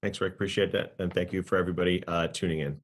Thanks, Rick. Appreciate that. And thank you for everybody tuning in.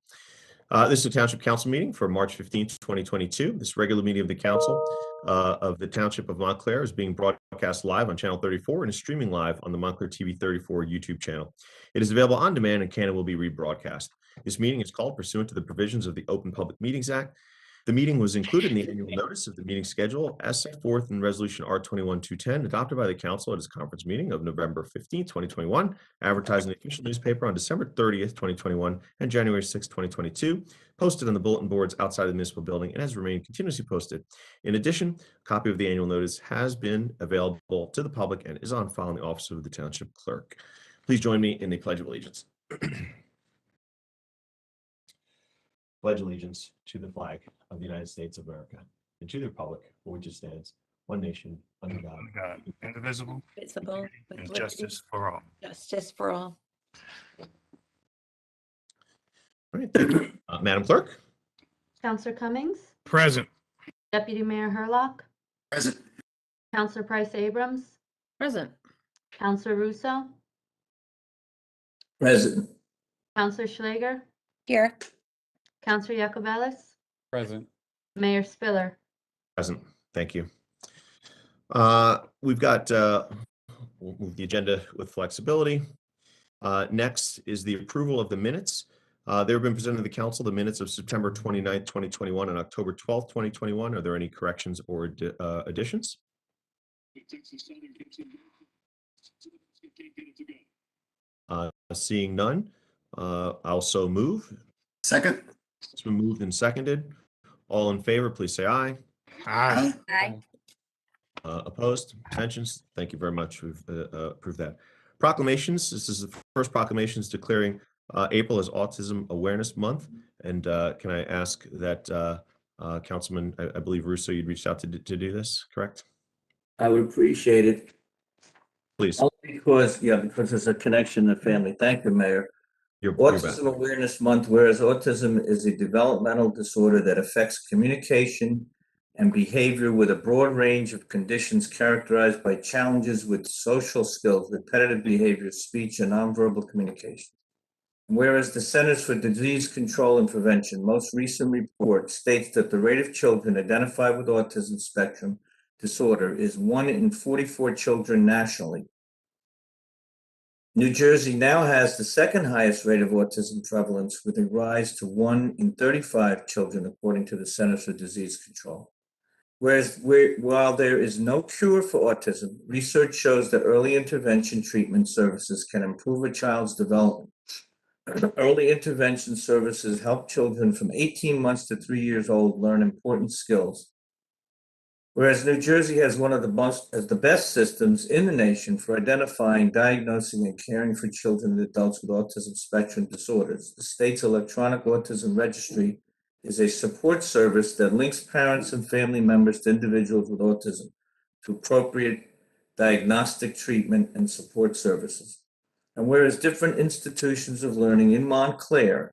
This is a Township Council meeting for March 15th, 2022. This regular meeting of the Council of the Township of Montclair is being broadcast live on Channel 34 and is streaming live on the Montclair TV 34 YouTube channel. It is available on demand and will be rebroadcast. This meeting is called pursuant to the provisions of the Open Public Meetings Act. The meeting was included in the annual notice of the meeting schedule as set forth in Resolution R-21-210 adopted by the Council at its conference meeting of November 15, 2021, advertised in the official newspaper on December 30th, 2021, and January 6, 2022, posted on the bulletin boards outside the municipal building, and has remained continuously posted. In addition, a copy of the annual notice has been available to the public and is on file in the office of the Township Clerk. Please join me in the Pledge of Allegiance. Pledge allegiance to the flag of the United States of America and to the republic for which it stands, one nation, under God, indivisible, Visible, and justice for all. Justice for all. All right, thank you. Madam Clerk? Counselor Cummings, Present. Deputy Mayor Herlock, Present. Counselor Price Abrams, Present. Counselor Russo, Present. Counselor Schlager, Here. Counselor Yacobelis, Present. Mayor Spiller. Present. Thank you. We've got we'll move the agenda with flexibility. Next is the approval of the minutes. They have been presented to the council, the minutes of September 29th, 2021 and October 12th, 2021. Are there any corrections or additions? Seeing none, I'll so move. Second. It's been moved and seconded. All in favor, please say aye. Aye. Aye. Opposed? Abstentions? Thank you very much. We've approved that. Proclamations. This is the first proclamations declaring April as Autism Awareness Month. And can I ask that Councilman, I believe Russo, you'd reached out to do this, correct? I would appreciate it. Please. Only because there's a connection to family. Thank you, Mayor. You're Autism Awareness Month, whereas autism is a developmental disorder that affects communication and behavior with a broad range of conditions characterized by challenges with social skills, repetitive behavior, speech, and nonverbal communication. Whereas the Centers for Disease Control and Prevention most recent report states that the rate of children identified with autism spectrum disorder is 1 in 44 children nationally. New Jersey now has the second highest rate of autism prevalence, with a rise to 1 in 35 children, according to the Centers for Disease Control. While there is no cure for autism, research shows that early intervention treatment services can improve a child's development. Early intervention services help children from 18 months to 3 years old learn important skills. Whereas New Jersey has one of the best systems in the nation for identifying, diagnosing, and caring for children and adults with autism spectrum disorders, the state's electronic autism registry is a support service that links parents and family members to individuals with autism to appropriate diagnostic treatment and support services. And whereas different institutions of learning in Montclair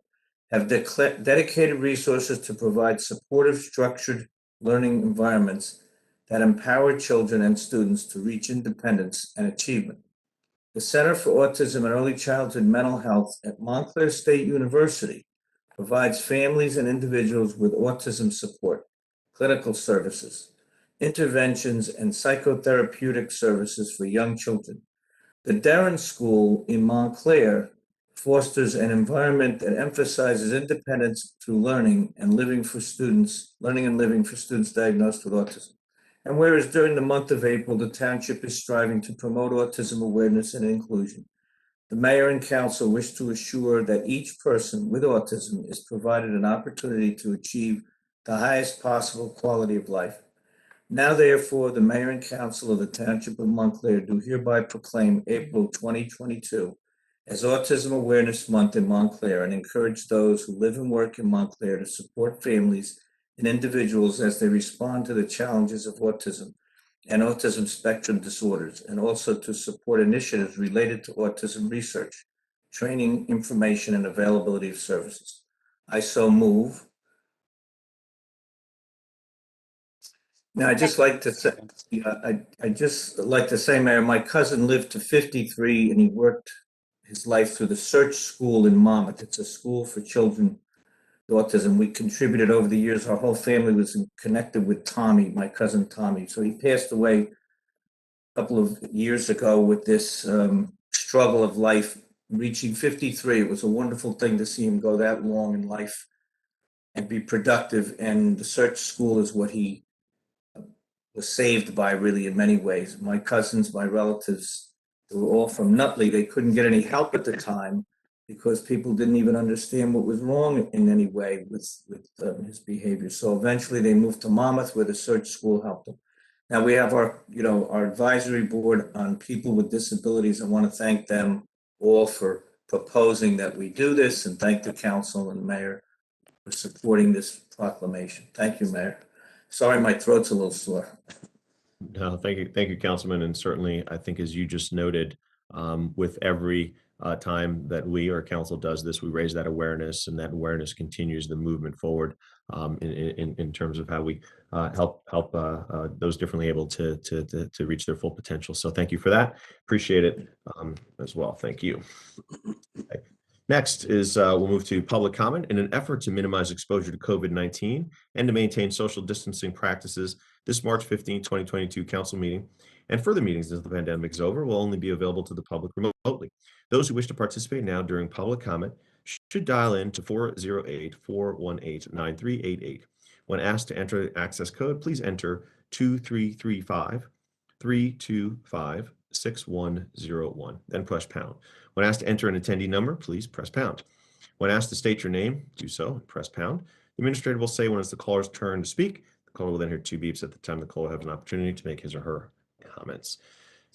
have dedicated resources to provide supportive, structured learning environments that empower children and students to reach independence and achievement. The Center for Autism and Early Childhood Mental Health at Montclair State University provides families and individuals with autism support, clinical services, interventions, and psychotherapeutic services for young children. The Darren School in Montclair fosters an environment that emphasizes independence through learning and living for students diagnosed with autism. And whereas during the month of April, the township is striving to promote autism awareness and inclusion, the mayor and council wish to assure that each person with autism is provided an opportunity to achieve the highest possible quality of life. Now, therefore, the mayor and council of the Township of Montclair do hereby proclaim April 2022 as Autism Awareness Month in Montclair and encourage those who live and work in Montclair to support families and individuals as they respond to the challenges of autism and autism spectrum disorders, and also to support initiatives related to autism research, training, information, and availability of services. I so move. Now, I just like to say, I just like to say, Mayor, my cousin lived to 53 and he worked his life through the Search School in Monmouth. It's a school for children with autism. We contributed over the years. Our whole family was connected with Tommy, my cousin Tommy. So he passed away a couple of years ago with this struggle of life, reaching 53. It was a wonderful thing to see him go that long in life and be productive. And the Search School is what he was saved by, really, in many ways. My cousins, my relatives, they were all from Nutley. They couldn't get any help at the time because people didn't even understand what was wrong in any way with his behavior. So eventually they moved to Monmouth, where the Search School helped them. Now we have our advisory board on people with disabilities. I want to thank them all for proposing that we do this, and thank the council and mayor for supporting this proclamation. Thank you, Mayor. Sorry, my throat's a little sore. No, thank you, Councilman. And certainly, I think, as you just noted, with every time that we or council does this, we raise that awareness, and that awareness continues the movement forward in terms of how we help those differently able to reach their full potential. So thank you for that. Appreciate it as well. Thank you. Okay. Next is we'll move to public comment. In an effort to minimize exposure to COVID-19 and to maintain social distancing practices, this March 15, 2022 council meeting and further meetings as the pandemic is over will only be available to the public remotely. Those who wish to participate now during public comment should dial in to 408-418-9388. When asked to enter the access code, please enter 2335-325-6101, then press pound. When asked to enter an attendee number, please press pound. When asked to state your name, do so and press pound. The administrator will say when it's the caller's turn to speak. The caller will then hear 2 beeps at the time the caller has an opportunity to make his or her comments.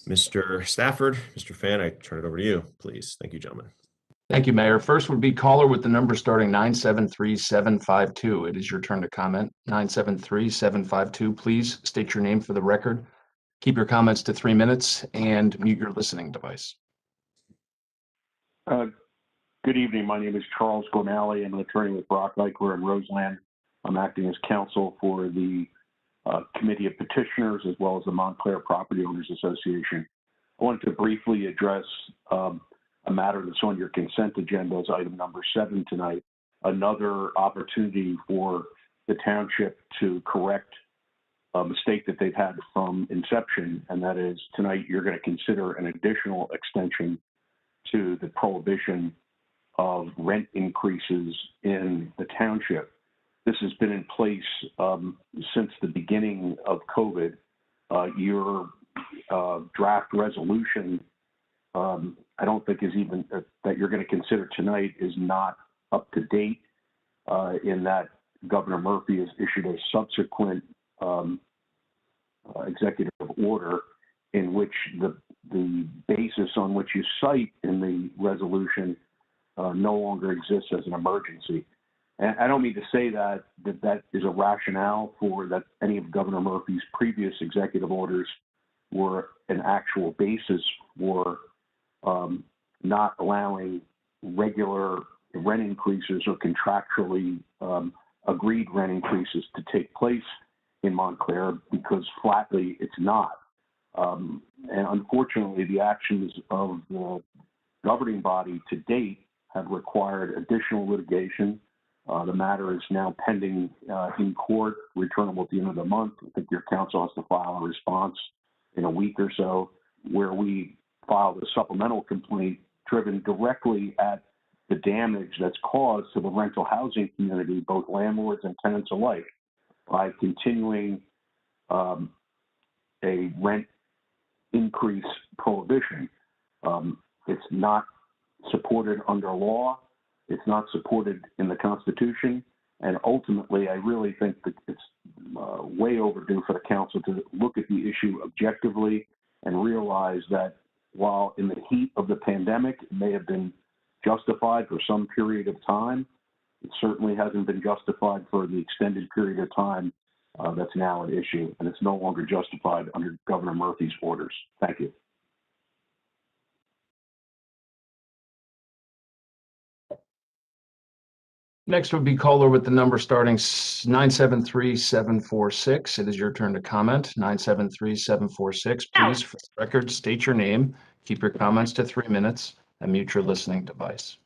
Mr. Stafford, Mr. Fan, I turn it over to you, please. Thank you, gentlemen. Thank you, Mayor. First would be caller with the number starting 973-752. It is your turn to comment. 973-752. Please state your name for the record. Keep your comments to 3 minutes and mute your listening device. Good evening. My name is Charles Gormally. I'm an attorney with Brock, Eichler, and Roseland. I'm acting as counsel for the Committee of Petitioners as well as the Montclair Property Owners Association. I wanted to briefly address a matter that's on your consent agenda as item number 7 tonight, another opportunity for the township to correct a mistake that they've had from inception, and that is tonight you're going to consider an additional extension to the prohibition of rent increases in the township. This has been in place since the beginning of COVID. Your draft resolution, I don't think is even that you're going to consider tonight is not up to date in that Governor Murphy has issued a subsequent executive order in which the basis on which you cite in the resolution no longer exists as an emergency. And I don't mean to say that is a rationale for that any of Governor Murphy's previous executive orders were an actual basis for not allowing regular rent increases or contractually agreed rent increases to take place in Montclair, because flatly it's not. And unfortunately, the actions of the governing body to date have required additional litigation. The matter is now pending in court, returnable at the end of the month. I think your counsel has to file a response in a week or so, where we filed a supplemental complaint driven directly at the damage that's caused to the rental housing community, both landlords and tenants alike, by continuing a rent increase prohibition. It's not supported under law. It's not supported in the Constitution. And ultimately, I really think that it's way overdue for the council to look at the issue objectively and realize that while in the heat of the pandemic, it may have been justified for some period of time, it certainly hasn't been justified for the extended period of time that's now an issue, and it's no longer justified under Governor Murphy's orders. Thank you. Next would be caller with the number starting 973-746. It is your turn to comment. 973-746. Please, for the record, state your name. Keep your comments to 3 minutes and mute your listening device.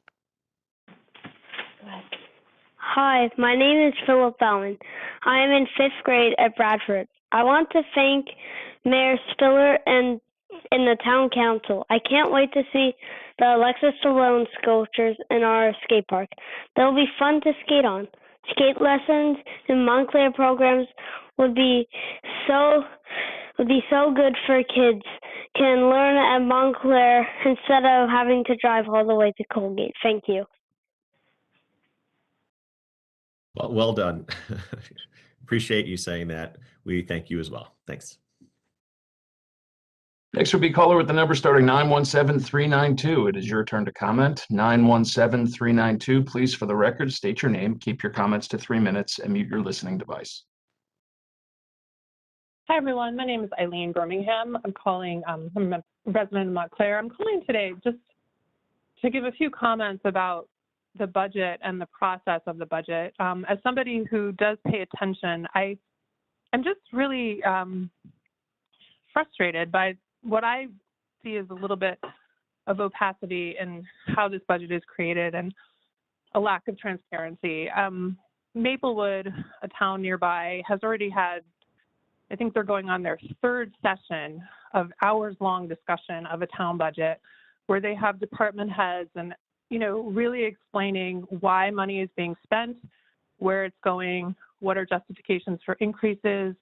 Hi, my name is Philip Bellman. I am in 5th grade at Bradford. I want to thank Mayor Spiller and the town council. I can't wait to see the Alexis Stallone sculptures in our skate park. They'll be fun to skate on. Skate lessons and Montclair programs would be so good for kids. Can learn at Montclair instead of having to drive all the way to Colgate. Thank you. Well done. Appreciate you saying that. We thank you as well. Thanks. Next will be caller with the number starting 917392. It is your turn to comment. 917392. Please, for the record, state your name, keep your comments to 3 minutes, and mute your listening device. Hi, everyone. My name is Eileen Birmingham. I'm calling, I'm a resident of Montclair. I'm calling today just to give a few comments about the budget and the process of the budget. As somebody who does pay attention, I'm just really frustrated by what I see as a little bit of opacity in how this budget is created and a lack of transparency. Maplewood, a town nearby, has already had, I think they're going on their 3rd session of hours-long discussion of a town budget where they have department heads and, you know, really explaining why money is being spent, where it's going, what are justifications for increases.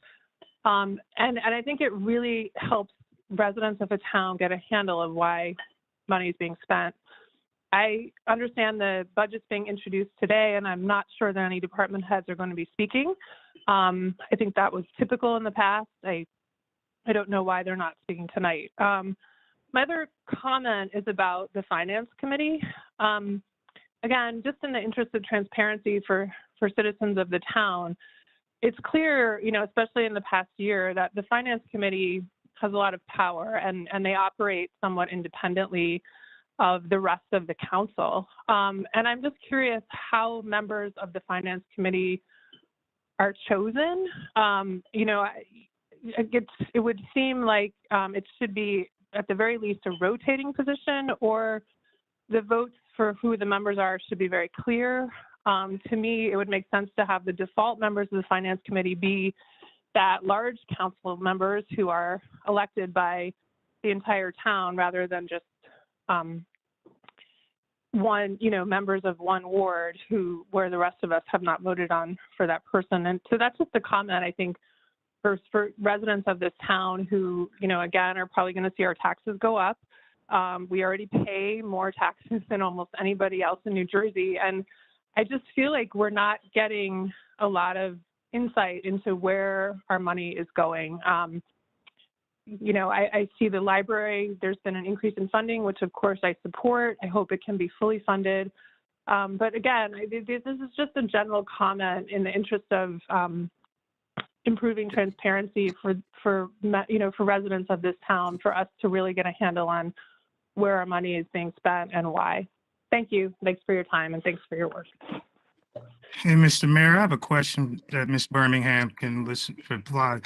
And I think it really helps residents of a town get a handle of why money is being spent. I understand the budget's being introduced today, and I'm not sure that any department heads are going to be speaking. I think that was typical in the past. I don't know why they're not speaking tonight. My other comment is about the Finance Committee. Again, just in the interest of transparency for citizens of the town, it's clear, you know, especially in the past year, that the Finance Committee has a lot of power and they operate somewhat independently of the rest of the council. And I'm just curious how members of the Finance Committee are chosen. You know, it would seem like it should be at the very least a rotating position, or the votes for who the members are should be very clear. To me, it would make sense to have the default members of the Finance Committee be that large council members who are elected by the entire town rather than just one, you know, members of one ward where the rest of us have not voted on for that person. And so that's just a comment, I think, for residents of this town who, you know, again, are probably going to see our taxes go up. We already pay more taxes than almost anybody else in New Jersey. And I just feel like we're not getting a lot of insight into where our money is going. You know, I see the library, there's been an increase in funding, which of course I support. I hope it can be fully funded. But again, this is just a general comment in the interest of improving transparency for residents of this town, for us to really get a handle on where our money is being spent and why. Thank you. Thanks for your time and thanks for your work. Hey, Mr. Mayor, I have a question that Ms. Birmingham can reply.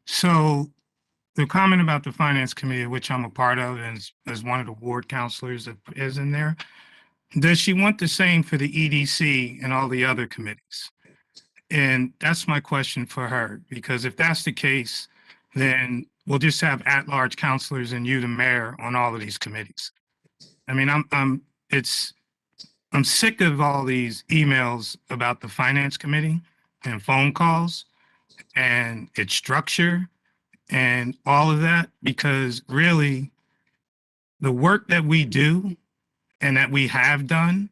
So the comment about the Finance Committee, which I'm a part of as one of the ward counselors that is in there, does she want the same for the EDC and all the other committees? And that's my question for her, because if that's the case, then we'll just have at-large counselors and you, the mayor, on all of these committees. I mean, I'm sick of all these emails about the Finance Committee and phone calls and its structure and all of that, because really the work that we do and that we have done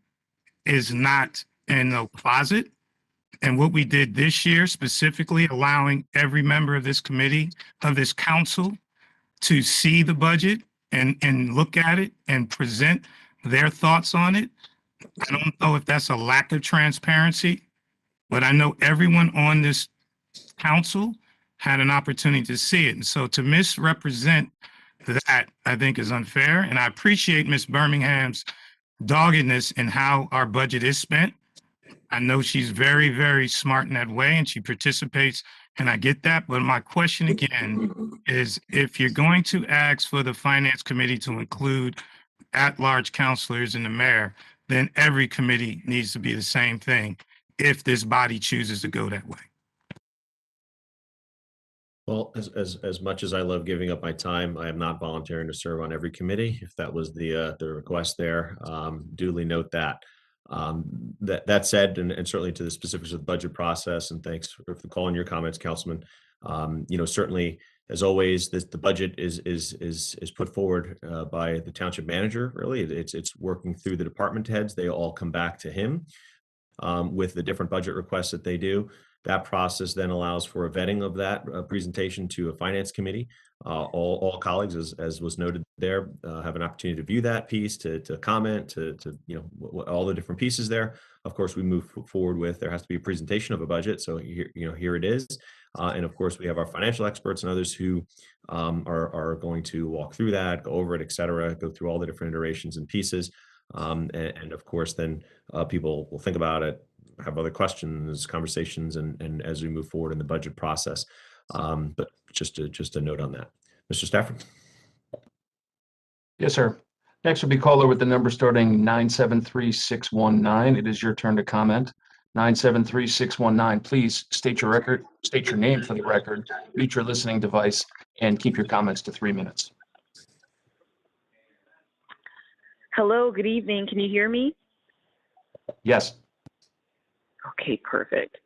is not in the closet. And what we did this year, specifically allowing every member of this committee, of this council, to see the budget and look at it and present their thoughts on it. I don't know if that's a lack of transparency, but I know everyone on this council had an opportunity to see it. And so to misrepresent that, I think, is unfair. And I appreciate Ms. Birmingham's doggedness in how our budget is spent. I know she's very, very smart in that way and she participates, and I get that. But my question again is, if you're going to ask for the finance committee to include at-large counselors and the mayor, then every committee needs to be the same thing if this body chooses to go that way. Well, as much as I love giving up my time, I am not volunteering to serve on every committee. If that was the request there, duly note that. That said, and certainly to the specifics of the budget process, and thanks for calling your comments, Councilman. Certainly, as always, the budget is put forward by the township manager. Really, it's working through the department heads. They all come back to him with the different budget requests that they do. That process then allows for a vetting of that presentation to a finance committee. All colleagues, as was noted there, have an opportunity to view that piece, to comment, to all the different pieces there. Of course, we move forward with, there has to be a presentation of a budget. So here it is. And of course, we have our financial experts and others who are going to walk through that, go over it, et cetera, go through all the different iterations and pieces. And of course, then people will think about it, have other questions, conversations, and as we move forward in the budget process. But just a note on that. Mr. Stafford. Yes, sir. Next will be caller with the number starting 973619. It is your turn to comment. 973619. Please state your name for the record, mute your listening device, and keep your comments to 3 minutes. Hello, good evening. Can you hear me? Yes. Okay, perfect.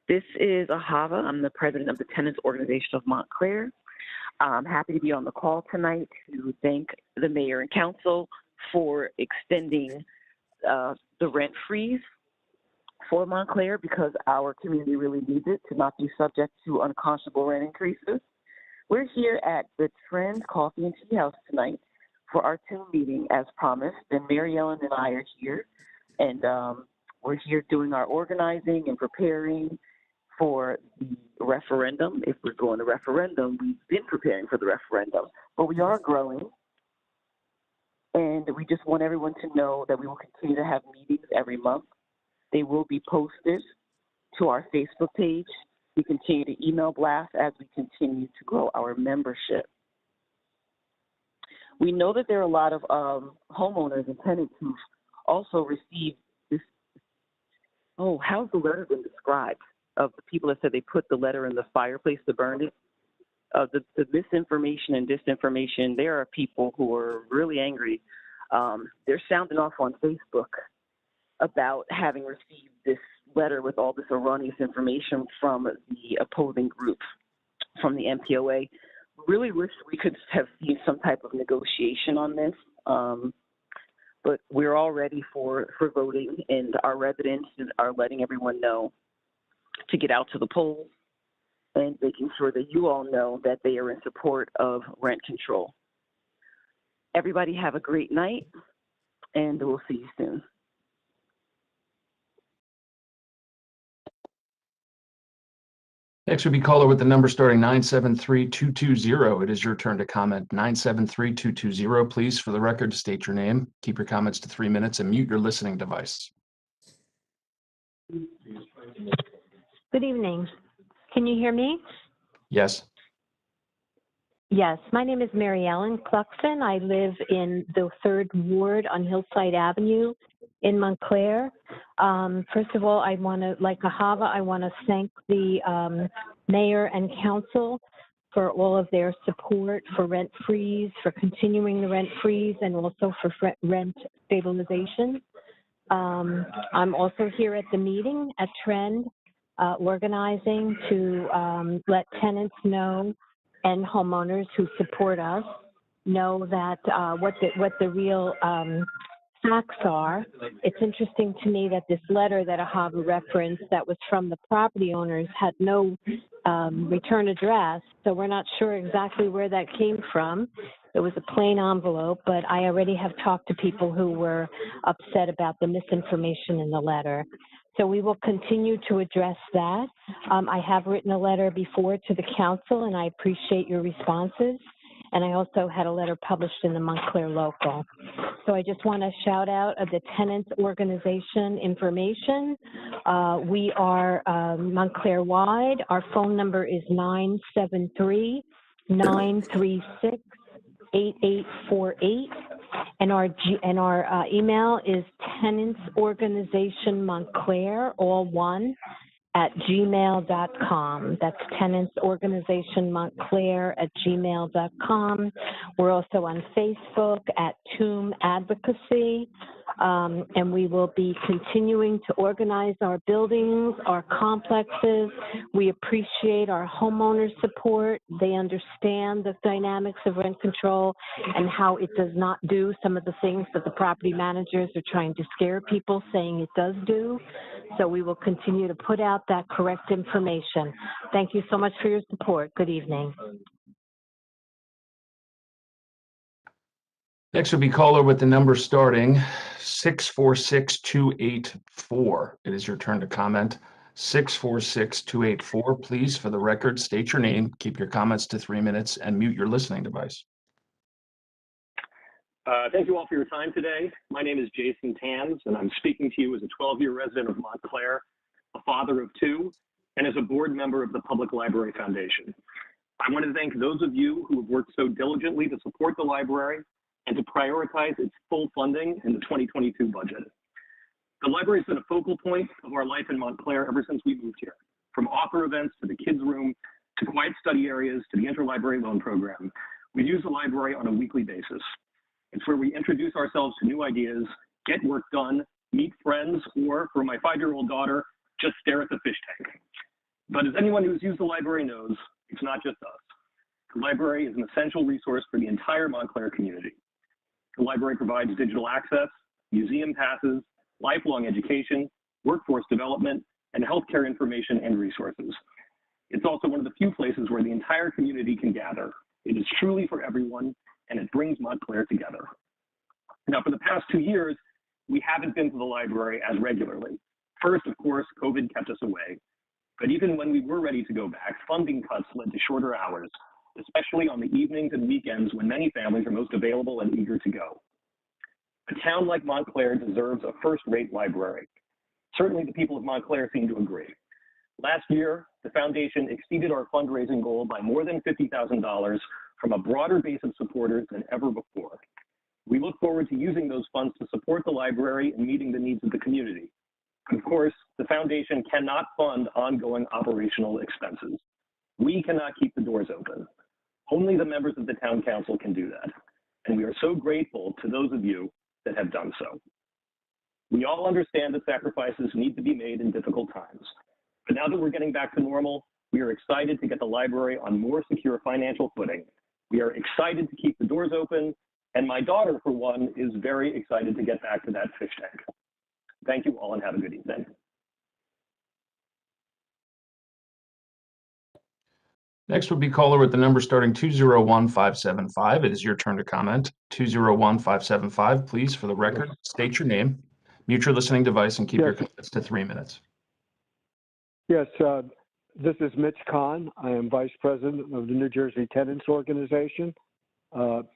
This is Ahava. I'm the president of the Tenants Organization of Montclair. I'm happy to be on the call tonight to thank the mayor and council for extending the rent freeze for Montclair, because our community really needs it to not be subject to unconscionable rent increases. We're here at the Trend Coffee and Tea House tonight for our team meeting as promised, and Mary Ellen and I are here, and we're here doing our organizing and preparing for the referendum. If we're going to referendum, we've been preparing for the referendum, but we are growing, and we just want everyone to know that we will continue to have meetings every month. They will be posted to our Facebook page. We continue to email blast as we continue to grow our membership. We know that there are a lot of homeowners and tenants who've also received this. Oh, how's the letter been described? Of the people that said they put the letter in the fireplace to burn it. The misinformation and disinformation, there are people who are really angry. They're sounding off on Facebook about having received this letter with all this erroneous information from the opposing group, from the MPOA. Really wish we could have seen some type of negotiation on this, but we're all ready for voting, and our residents are letting everyone know to get out to the polls and making sure that you all know that they are in support of rent control. Everybody have a great night, and we'll see you soon. Next will be caller with the number starting 973220. It is your turn to comment. 973220. Please, for the record, state your name, keep your comments to 3 minutes, and mute your listening device. Good evening. Can you hear me? Yes. Yes, my name is Mary Ellen Cluxon. I live in the 3rd Ward on Hillside Avenue in Montclair. First of all, I want to, like Ahava, I want to thank the mayor and council for all of their support for rent freeze, for continuing the rent freeze, and also for rent stabilization. I'm also here at the meeting at Trend, organizing to let tenants know and homeowners who support us know that what the real facts are. It's interesting to me that this letter that Ahava referenced that was from the property owners had no return address, so we're not sure exactly where that came from. It was a plain envelope, but I already have talked to people who were upset about the misinformation in the letter. So we will continue to address that. I have written a letter before to the council, and I appreciate your responses. And I also had a letter published in the Montclair Local. So I just want to shout out of the tenants organization information. We are Montclair-wide. Our phone number is 973-936-8848. And our email is tenantsorganizationmontclair, all one, @gmail.com. That's tenantsorganizationmontclair@gmail.com. We're also on Facebook at Tomb Advocacy. And we will be continuing to organize our buildings, our complexes. We appreciate our homeowners' support. They understand the dynamics of rent control and how it does not do some of the things that the property managers are trying to scare people, saying it does do. So we will continue to put out that correct information. Thank you so much for your support. Good evening. Next will be caller with the number starting 646-284. It is your turn to comment. 646-284. Please, for the record, state your name, keep your comments to 3 minutes, and mute your listening device. Thank you all for your time today. My name is Jason Tans, and I'm speaking to you as a 12-year resident of Montclair, a father of 2, and as a board member of the Public Library Foundation. I want to thank those of you who have worked so diligently to support the library and to prioritize its full funding in the 2022 budget. The library has been a focal point of our life in Montclair ever since we moved here. From author events to the kids' room, to quiet study areas, to the interlibrary loan program, we use the library on a weekly basis. It's where we introduce ourselves to new ideas, get work done, meet friends, or for my 5-year-old daughter, just stare at the fish tank. But as anyone who's used the library knows, it's not just us. The library is an essential resource for the entire Montclair community. The library provides digital access, museum passes, lifelong education, workforce development, and healthcare information and resources. It's also one of the few places where the entire community can gather. It is truly for everyone, and it brings Montclair together. Now, for the past 2 years, we haven't been to the library as regularly. First, of course, COVID kept us away. But even when we were ready to go back, funding cuts led to shorter hours, especially on the evenings and weekends when many families are most available and eager to go. A town like Montclair deserves a first-rate library. Certainly the people of Montclair seem to agree. Last year, the foundation exceeded our fundraising goal by more than $50,000 from a broader base of supporters than ever before. We look forward to using those funds to support the library and meeting the needs of the community. Of course, the foundation cannot fund ongoing operational expenses. We cannot keep the doors open. Only the members of the town council can do that. And we are so grateful to those of you that have done so. We all understand that sacrifices need to be made in difficult times. But now that we're getting back to normal, we are excited to get the library on more secure financial footing. We are excited to keep the doors open, and my daughter, for one, is very excited to get back to that fish tank. Thank you all and have a good evening. Next will be caller with the number starting 201-575. It is your turn to comment. 201-575, please, for the record, state your name, mute your listening device, and keep your comments to 3 minutes. Yes, this is Mitch Kahn. I am Vice President of the New Jersey Tenants Organization. The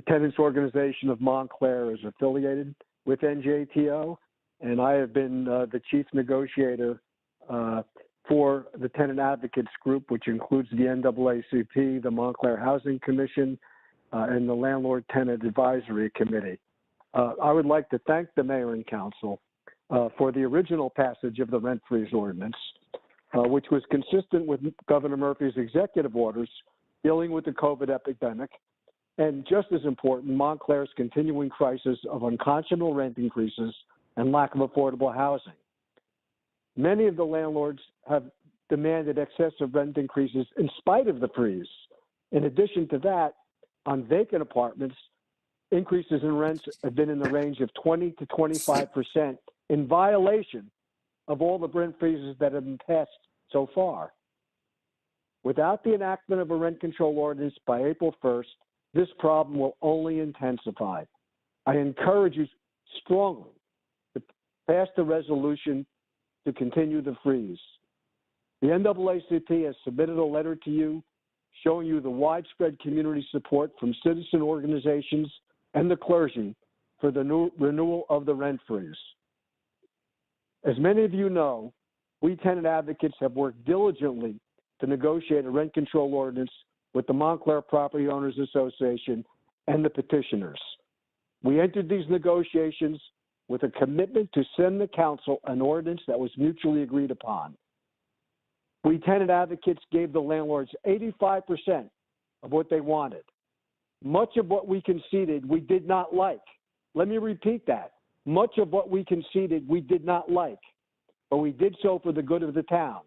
Tenants Organization of Montclair is affiliated with NJTO, and I have been the chief negotiator for the Tenant Advocates Group, which includes the NAACP, the Montclair Housing Commission, and the Landlord Tenant Advisory Committee. I would like to thank the Mayor and Council for the original passage of the rent freeze ordinance, which was consistent with Governor Murphy's executive orders dealing with the COVID epidemic, and just as important, Montclair's continuing crisis of unconscionable rent increases and lack of affordable housing. Many of the landlords have demanded excessive rent increases in spite of the freeze. In addition to that, on vacant apartments, increases in rents have been in the range of 20 to 25% in violation of all the rent freezes that have been passed so far. Without the enactment of a rent control ordinance by April 1st, this problem will only intensify. I encourage you strongly to pass the resolution to continue the freeze. The NAACP has submitted a letter to you showing you the widespread community support from citizen organizations and the clergy for the renewal of the rent freeze. As many of you know, we tenant advocates have worked diligently to negotiate a rent control ordinance with the Montclair Property Owners Association and the petitioners. We entered these negotiations with a commitment to send the council an ordinance that was mutually agreed upon. We tenant advocates gave the landlords 85% of what they wanted. Much of what we conceded, we did not like. Let me repeat that. Much of what we conceded, we did not like, but we did so for the good of the town,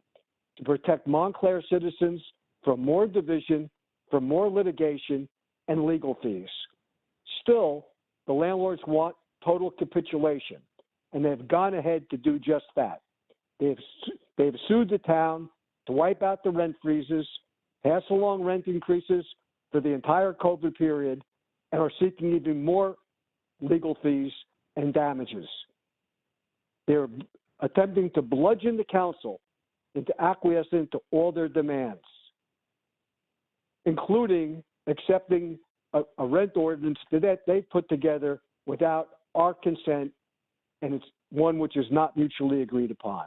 to protect Montclair citizens from more division, from more litigation, and legal fees. Still, the landlords want total capitulation, and they've gone ahead to do just that. They've sued the town to wipe out the rent freezes, pass along rent increases for the entire COVID period, and are seeking even more legal fees and damages. They're attempting to bludgeon the council into acquiescing to all their demands, including accepting a rent ordinance that they put together without our consent, and it's one which is not mutually agreed upon.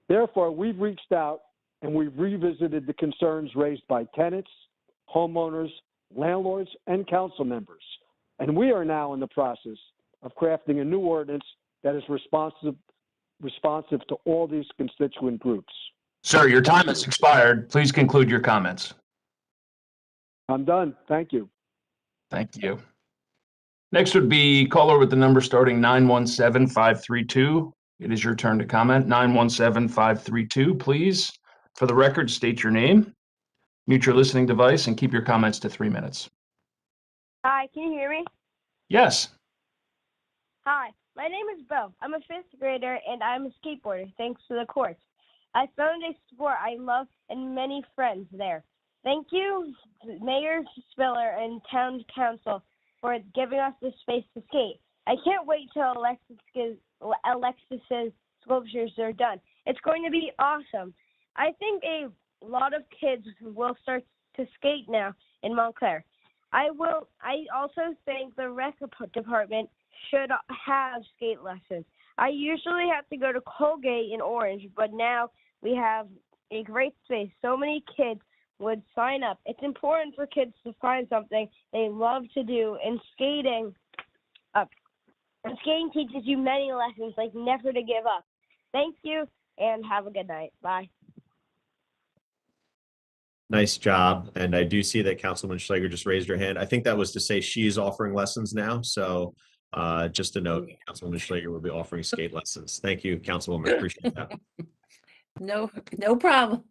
Therefore, we've reached out and we've revisited the concerns raised by tenants, homeowners, landlords, and council members. And we are now in the process of crafting a new ordinance that is responsive to all these constituent groups. Sir, your time has expired. Please conclude your comments. I'm done. Thank you. Thank you. Next would be caller with the number starting 917-532. It is your turn to comment. 917-532, please. For the record, state your name, mute your listening device, and keep your comments to 3 minutes. Hi, can you hear me? Yes. Hi, my name is Bo. I'm a 5th grader and I'm a skateboarder, thanks to the courts. I found a sport I love and many friends there. Thank you, Mayor Spiller and Town Council, for giving us the space to skate. I can't wait till Alexis's sculptures are done. It's going to be awesome. I think a lot of kids will start to skate now in Montclair. I also think the rec department should have skate lessons. I usually have to go to Colgate in Orange, but now we have a great space. So many kids would sign up. It's important for kids to find something they love to do, and skating teaches you many lessons, like never to give up. Thank you, and have a good night. Bye. Nice job. And I do see that Councilwoman Schlager just raised her hand. I think that was to say she is offering lessons now. So just a note, Councilwoman Schlager will be offering skate lessons. Thank you, Councilwoman. Appreciate that. No problem.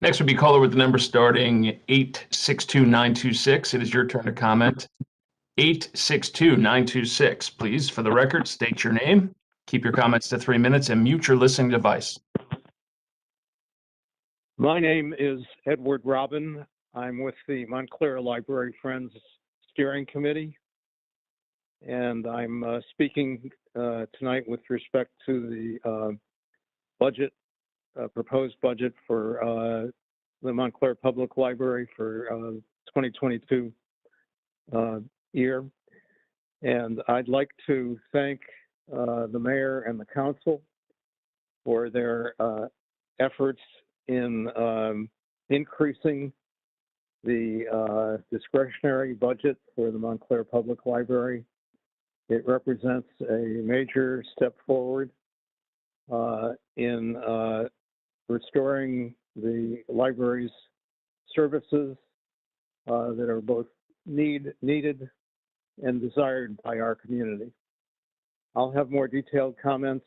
Next would be caller with the number starting 862-926. It is your turn to comment. 862-926, please. For the record, state your name, keep your comments to 3 minutes, and mute your listening device. My name is Edward Robin. I'm with the Montclair Library Friends Steering Committee, and I'm speaking tonight with respect to the budget, proposed budget for the Montclair Public Library for 2022 year. And I'd like to thank the mayor and the council for their efforts in increasing the discretionary budget for the Montclair Public Library. It represents a major step forward in restoring the library's services that are both needed and desired by our community. I'll have more detailed comments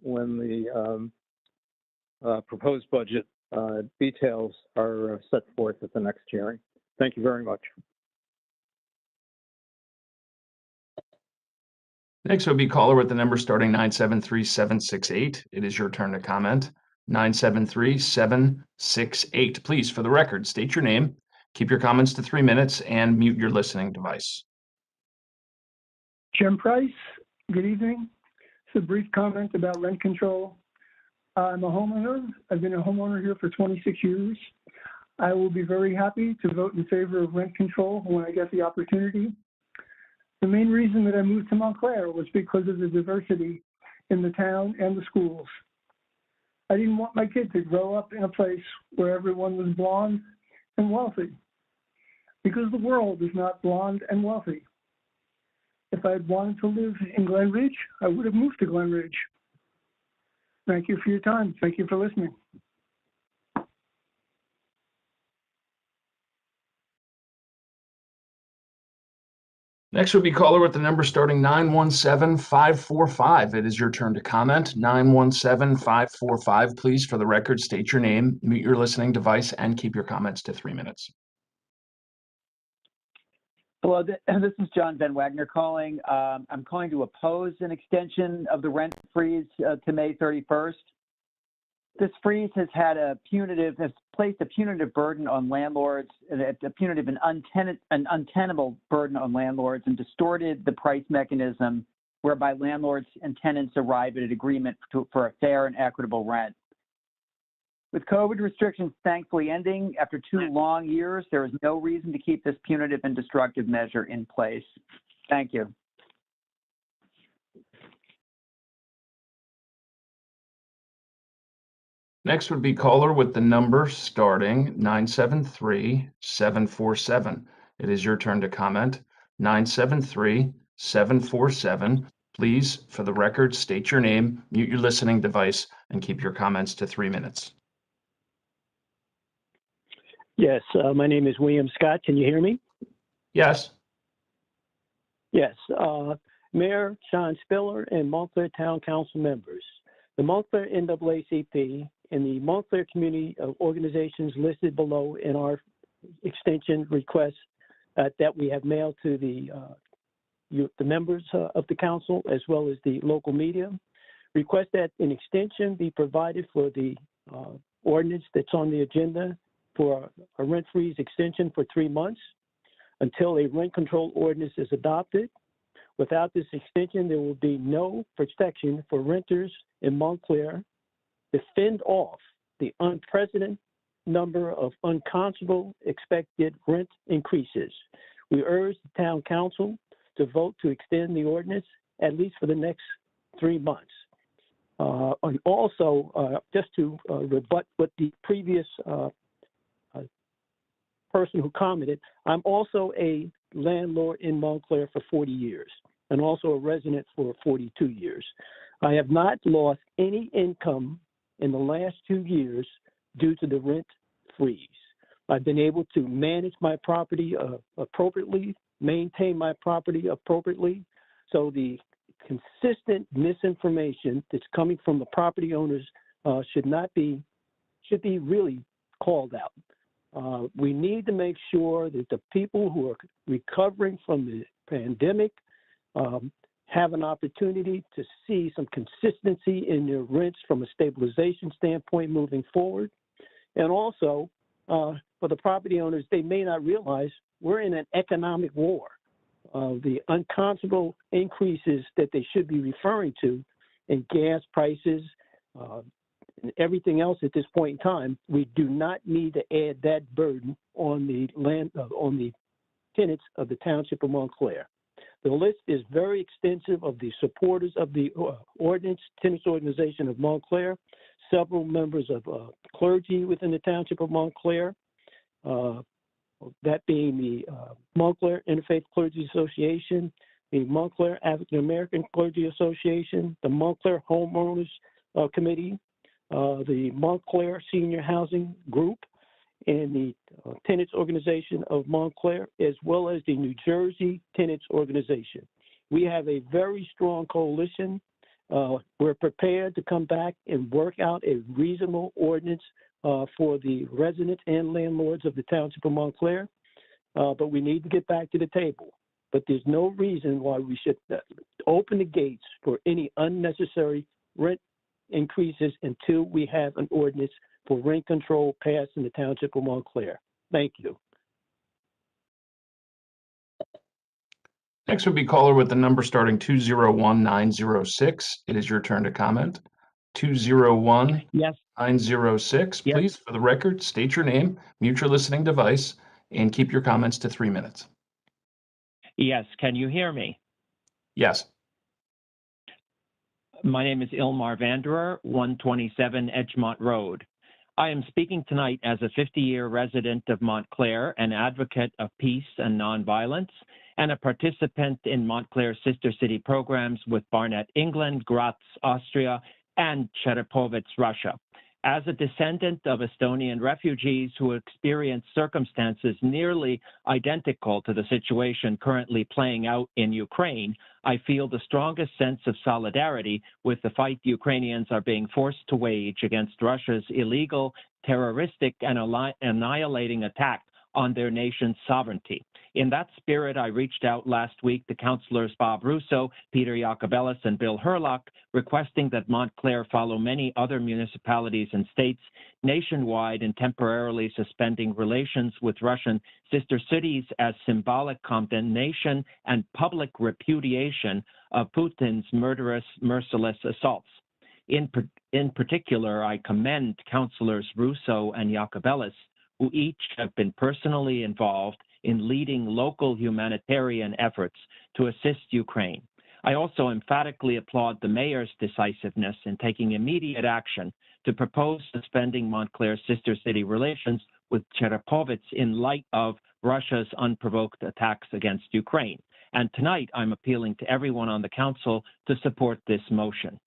when the proposed budget details are set forth at the next hearing. Thank you very much. Next will be caller with the number starting 973-768. It is your turn to comment. 973-768. Please, for the record, state your name, keep your comments to 3 minutes, and mute your listening device. Jim Price, good evening. It's a brief comment about rent control. I'm a homeowner. I've been a homeowner here for 26 years. I will be very happy to vote in favor of rent control when I get the opportunity. The main reason that I moved to Montclair was because of the diversity in the town and the schools. I didn't want my kid to grow up in a place where everyone was blonde and wealthy, because the world is not blonde and wealthy. If I had wanted to live in Glen Ridge, I would have moved to Glen Ridge. Thank you for your time. Thank you for listening. Next would be caller with the number starting 917-545. It is your turn to comment. 917-545, please, for the record, state your name, mute your listening device, and keep your comments to 3 minutes. Hello, this is John Van Wagner calling. I'm calling to oppose an extension of the rent freeze to May 31st. This freeze has placed a punitive burden on landlords, a punitive and untenable burden on landlords, and distorted the price mechanism whereby landlords and tenants arrive at an agreement for a fair and equitable rent. With COVID restrictions thankfully ending after 2 long years, there is no reason to keep this punitive and destructive measure in place. Thank you. Next would be caller with the number starting 973-747. It is your turn to comment. 973-747. Please, for the record, state your name, mute your listening device, and keep your comments to 3 minutes. Yes, my name is William Scott. Can you hear me? Yes. Yes. Mayor Sean Spiller and Montclair Town Council members. The Montclair NAACP and the Montclair community of organizations listed below in our extension request that we have mailed to the members of the council as well as the local media, request that an extension be provided for the ordinance that's on the agenda for a rent freeze extension for 3 months until a rent control ordinance is adopted. Without this extension, there will be no protection for renters in Montclair to fend off the unprecedented number of unconscionable expected rent increases. We urge the town council to vote to extend the ordinance at least for the next 3 months. And also, just to rebut what the previous person who commented, I'm also a landlord in Montclair for 40 years and also a resident for 42 years. I have not lost any income in the last 2 years due to the rent freeze. I've been able to manage my property appropriately, maintain my property appropriately. So the consistent misinformation that's coming from the property owners should be really called out. We need to make sure that the people who are recovering from the pandemic have an opportunity to see some consistency in their rents from a stabilization standpoint moving forward. And also, for the property owners, they may not realize we're in an economic war. The unconscionable increases that they should be referring to in gas prices, and everything else at this point in time, we do not need to add that burden on the tenants of the Township of Montclair. The list is very extensive of the supporters of the ordinance, tenants organization of Montclair, several members of clergy within the Township of Montclair, that being the Montclair Interfaith Clergy Association, the Montclair African American Clergy Association, the Montclair Homeowners Committee, the Montclair Senior Housing Group, and the Tenants Organization of Montclair, as well as the New Jersey Tenants Organization. We have a very strong coalition. We're prepared to come back and work out a reasonable ordinance for the residents and landlords of the Township of Montclair, but we need to get back to the table. But there's no reason why we should open the gates for any unnecessary rent increases until we have an ordinance for rent control passed in the Township of Montclair. Thank you. Next would be caller with the number starting 201906. It is your turn to comment. 201906. Yes. Please, for the record, state your name, mute your listening device, and keep your comments to 3 minutes. Yes, can you hear me? Yes. My name is Ilmar Vanderer, 127 Edgemont Road. I am speaking tonight as a 50-year resident of Montclair, an advocate of peace and nonviolence, and a participant in Montclair's sister city programs with Barnet, England, Graz, Austria, and Cherepovets, Russia. As a descendant of Estonian refugees who experienced circumstances nearly identical to the situation currently playing out in Ukraine, I feel the strongest sense of solidarity with the fight Ukrainians are being forced to wage against Russia's illegal, terroristic, and annihilating attack on their nation's sovereignty. In that spirit, I reached out last week to Councilors Bob Russo, Peter Jacobellis, and Bill Herlock, requesting that Montclair follow many other municipalities and states nationwide in temporarily suspending relations with Russian sister cities as symbolic condemnation and public repudiation of Putin's murderous, merciless assaults. In particular, I commend Councilors Russo and Jacobellis, who each have been personally involved in leading local humanitarian efforts to assist Ukraine. I also emphatically applaud the mayor's decisiveness in taking immediate action to propose suspending Montclair's sister city relations with Cherepovets in light of Russia's unprovoked attacks against Ukraine. And tonight, I'm appealing to everyone on the council to support this motion.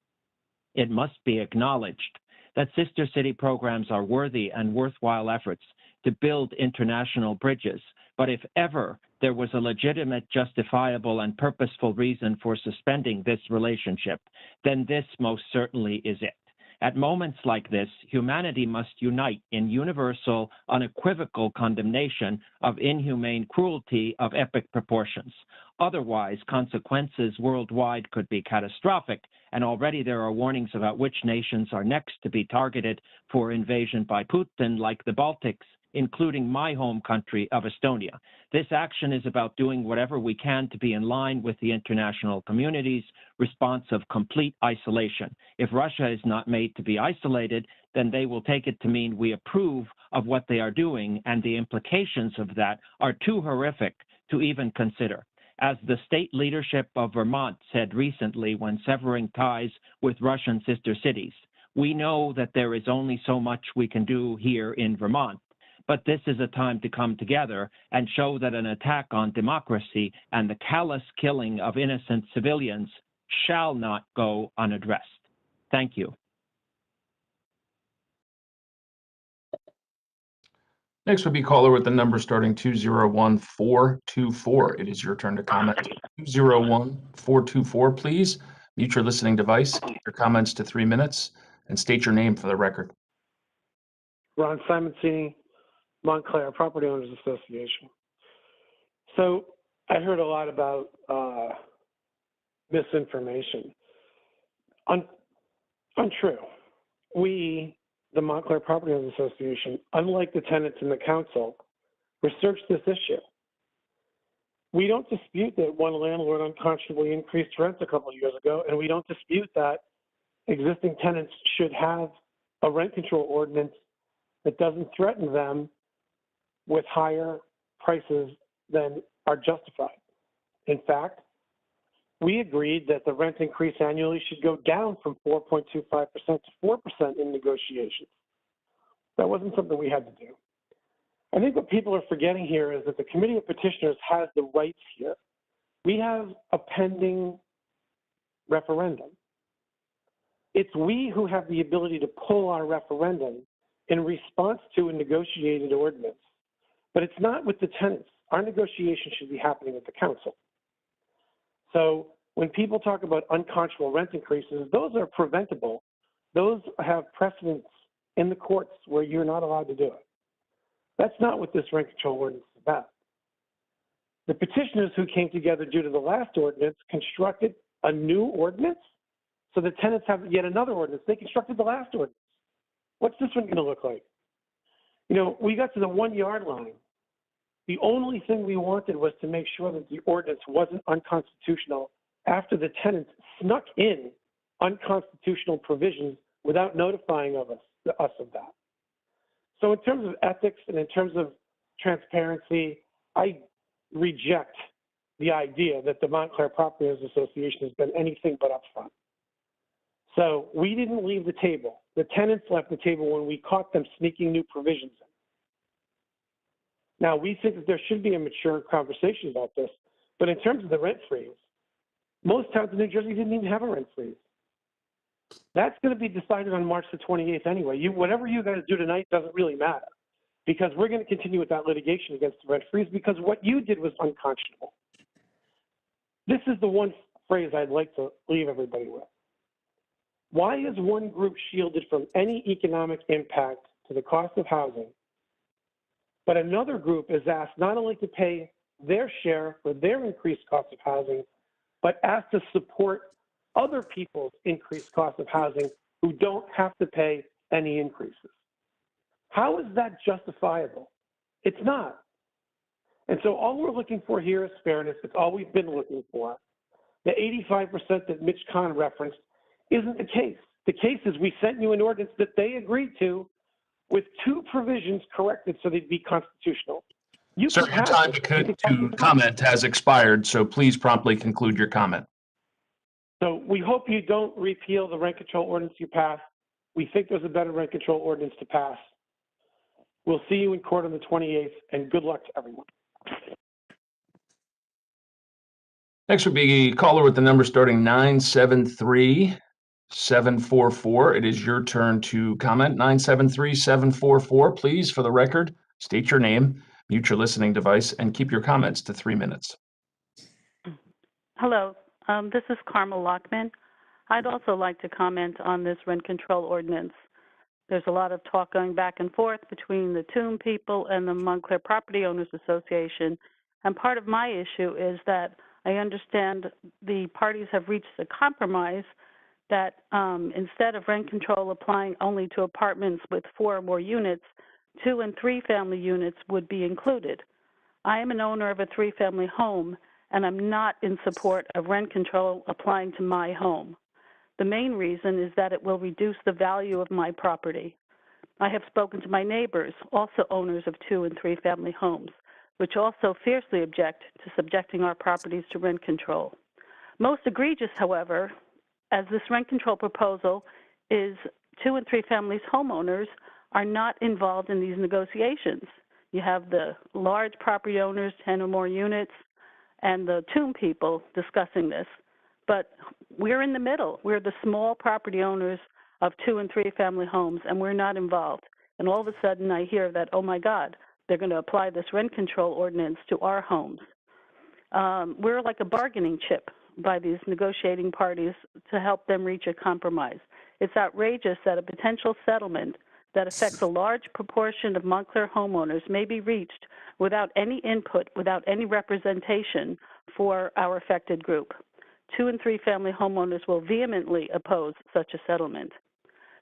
It must be acknowledged that sister city programs are worthy and worthwhile efforts to build international bridges. But if ever there was a legitimate, justifiable, and purposeful reason for suspending this relationship, then this most certainly is it. At moments like this, humanity must unite in universal, unequivocal condemnation of inhumane cruelty of epic proportions. Otherwise, consequences worldwide could be catastrophic, and already there are warnings about which nations are next to be targeted for invasion by Putin, like the Baltics, including my home country of Estonia. This action is about doing whatever we can to be in line with the international community's response of complete isolation. If Russia is not made to be isolated, then they will take it to mean we approve of what they are doing, and the implications of that are too horrific to even consider. As the state leadership of Vermont said recently when severing ties with Russian sister cities, we know that there is only so much we can do here in Vermont. But this is a time to come together and show that an attack on democracy and the callous killing of innocent civilians shall not go unaddressed. Thank you. Next would be caller with the number starting 201424. It is your turn to comment. 201424, please. Mute your listening device, keep your comments to 3 minutes, and state your name for the record. Ron Simoncini, Montclair Property Owners Association. So I heard a lot about misinformation. Untrue. We, the Montclair Property Owners Association, unlike the tenants in the council, researched this issue. We don't dispute that one landlord unconscionably increased rents a couple of years ago, and we don't dispute that existing tenants should have a rent control ordinance that doesn't threaten them with higher prices than are justified. In fact, we agreed that the rent increase annually should go down from 4.25% to 4% in negotiations. That wasn't something we had to do. I think what people are forgetting here is that the Committee of Petitioners has the rights here. We have a pending referendum. It's we who have the ability to pull our referendum in response to a negotiated ordinance. But it's not with the tenants. Our negotiation should be happening at the council. So when people talk about unconscionable rent increases, those are preventable. Those have precedents in the courts where you're not allowed to do it. That's not what this rent control ordinance is about. The petitioners who came together due to the last ordinance constructed a new ordinance, so the tenants have yet another ordinance. They constructed the last ordinance. What's this one going to look like? You know, we got to the 1 yard line. The only thing we wanted was to make sure that the ordinance wasn't unconstitutional after the tenants snuck in unconstitutional provisions without notifying us of that. So in terms of ethics and in terms of transparency, I reject the idea that the Montclair Property Owners Association has been anything but upfront. So we didn't leave the table. The tenants left the table when we caught them sneaking new provisions in. Now, we think that there should be a mature conversation about this, but in terms of the rent freeze, most towns in New Jersey didn't even have a rent freeze. That's going to be decided on March the 28th anyway. Whatever you guys do tonight doesn't really matter, because we're going to continue with that litigation against the rent freeze because what you did was unconscionable. This is the one phrase I'd like to leave everybody with. Why is one group shielded from any economic impact to the cost of housing, but another group is asked not only to pay their share for their increased cost of housing, but asked to support other people's increased cost of housing who don't have to pay any increases? How is that justifiable? It's not. And so all we're looking for here is fairness. It's all we've been looking for. The 85% that Mitch Kahn referenced isn't the case. The case is we sent you an ordinance that they agreed to with 2 provisions corrected so they'd be constitutional. Sir, your time to comment has expired, so please promptly conclude your comment. So we hope you don't repeal the rent control ordinance you passed. We think there's a better rent control ordinance to pass. We'll see you in court on the 28th, and good luck to everyone. Next would be caller with the number starting 973-744. It is your turn to comment. 973-744, please, for the record, state your name, mute your listening device, and keep your comments to 3 minutes. Hello, this is Carmel Lockman. I'd also like to comment on this rent control ordinance. There's a lot of talk going back and forth between the Toom people and the Montclair Property Owners Association. And part of my issue is that I understand the parties have reached a compromise that instead of rent control applying only to apartments with 4 or more units, 2 and 3 family units would be included. I am an owner of a 3-family home, and I'm not in support of rent control applying to my home. The main reason is that it will reduce the value of my property. I have spoken to my neighbors, also owners of 2 and 3 family homes, which also fiercely object to subjecting our properties to rent control. Most egregious, however, as this rent control proposal is 2 and 3 families homeowners are not involved in these negotiations. You have the large property owners, 10 or more units, and the Toom people discussing this. But we're in the middle. We're the small property owners of 2 and 3 family homes, and we're not involved. And all of a sudden I hear that, oh my God, they're going to apply this rent control ordinance to our homes. We're like a bargaining chip by these negotiating parties to help them reach a compromise. It's outrageous that a potential settlement that affects a large proportion of Montclair homeowners may be reached without any input, without any representation for our affected group. 2 and 3 family homeowners will vehemently oppose such a settlement.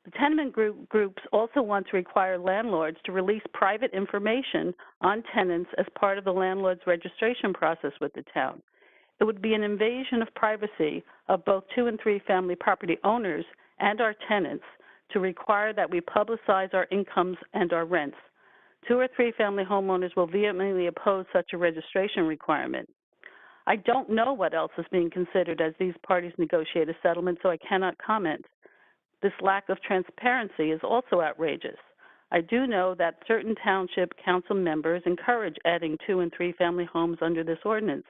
The tenement groups also want to require landlords to release private information on tenants as part of the landlord's registration process with the town. It would be an invasion of privacy of both 2 and 3 family property owners and our tenants to require that we publicize our incomes and our rents. 2 or 3 family homeowners will vehemently oppose such a registration requirement. I don't know what else is being considered as these parties negotiate a settlement, so I cannot comment. This lack of transparency is also outrageous. I do know that certain township council members encourage adding 2 and 3 family homes under this ordinance,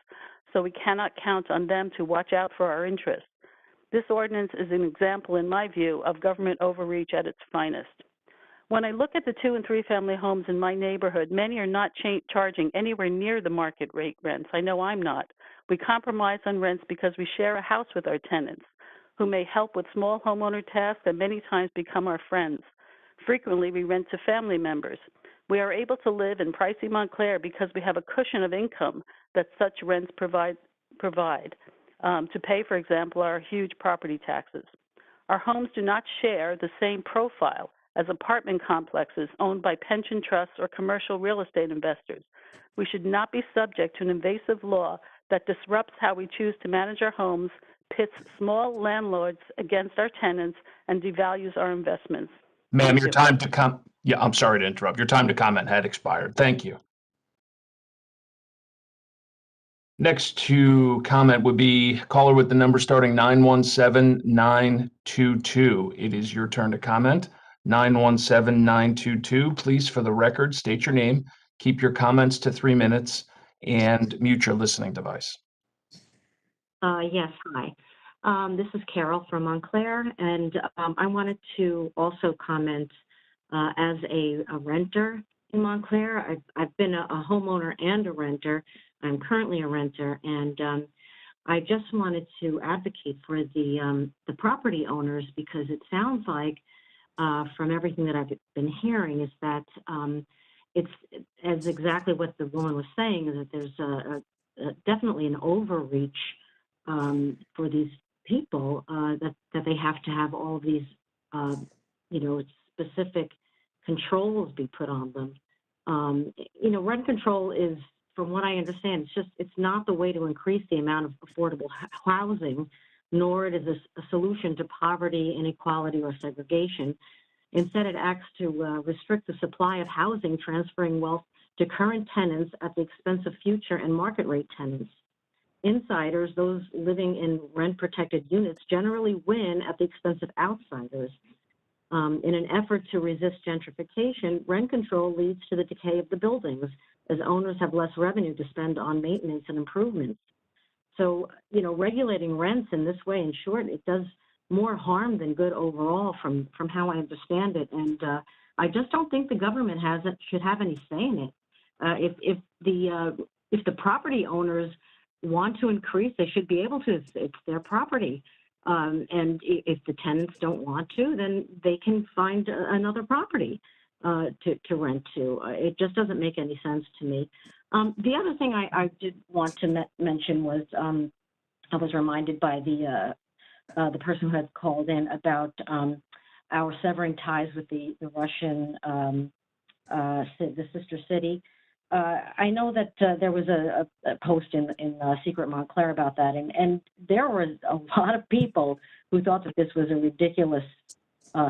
so we cannot count on them to watch out for our interests. This ordinance is an example, in my view, of government overreach at its finest. When I look at the 2 and 3 family homes in my neighborhood, many are not charging anywhere near the market rate rents. I know I'm not. We compromise on rents because we share a house with our tenants, who may help with small homeowner tasks and many times become our friends. Frequently, we rent to family members. We are able to live in pricey Montclair because we have a cushion of income that such rents provide to pay, for example, our huge property taxes. Our homes do not share the same profile as apartment complexes owned by pension trusts or commercial real estate investors. We should not be subject to an invasive law that disrupts how we choose to manage our homes, pits small landlords against our tenants, and devalues our investments. Ma'am, your time to I'm sorry to interrupt. Your time to comment had expired. Thank you. Next to comment would be caller with the number starting 917922. It is your turn to comment. 917922. Please, for the record, state your name, keep your comments to 3 minutes, and mute your listening device. Yes, hi. This is Carol from Montclair, and I wanted to also comment as a renter in Montclair. I've been a homeowner and a renter. I'm currently a renter, and I just wanted to advocate for the property owners, because it sounds like from everything that I've been hearing is that it's as exactly what the woman was saying, is that there's definitely an overreach for these people, that they have to have all of these specific controls be put on them. Rent control is, from what I understand, it's not the way to increase the amount of affordable housing, nor it is a solution to poverty, inequality, or segregation. Instead, it acts to restrict the supply of housing, transferring wealth to current tenants at the expense of future and market rate tenants. Insiders, those living in rent-protected units, generally win at the expense of outsiders. In an effort to resist gentrification, rent control leads to the decay of the buildings, as owners have less revenue to spend on maintenance and improvements. So, regulating rents in this way, in short, it does more harm than good overall, from how I understand it. And I just don't think the government should have any say in it. If the property owners want to increase, they should be able to. It's their property. And if the tenants don't want to, then they can find another property to rent to. It just doesn't make any sense to me. The other thing I did want to mention was I was reminded by the person who had called in about our severing ties with the Russian, the sister city. I know that there was a post in Secret Montclair about that, and there were a lot of people who thought that this was a ridiculous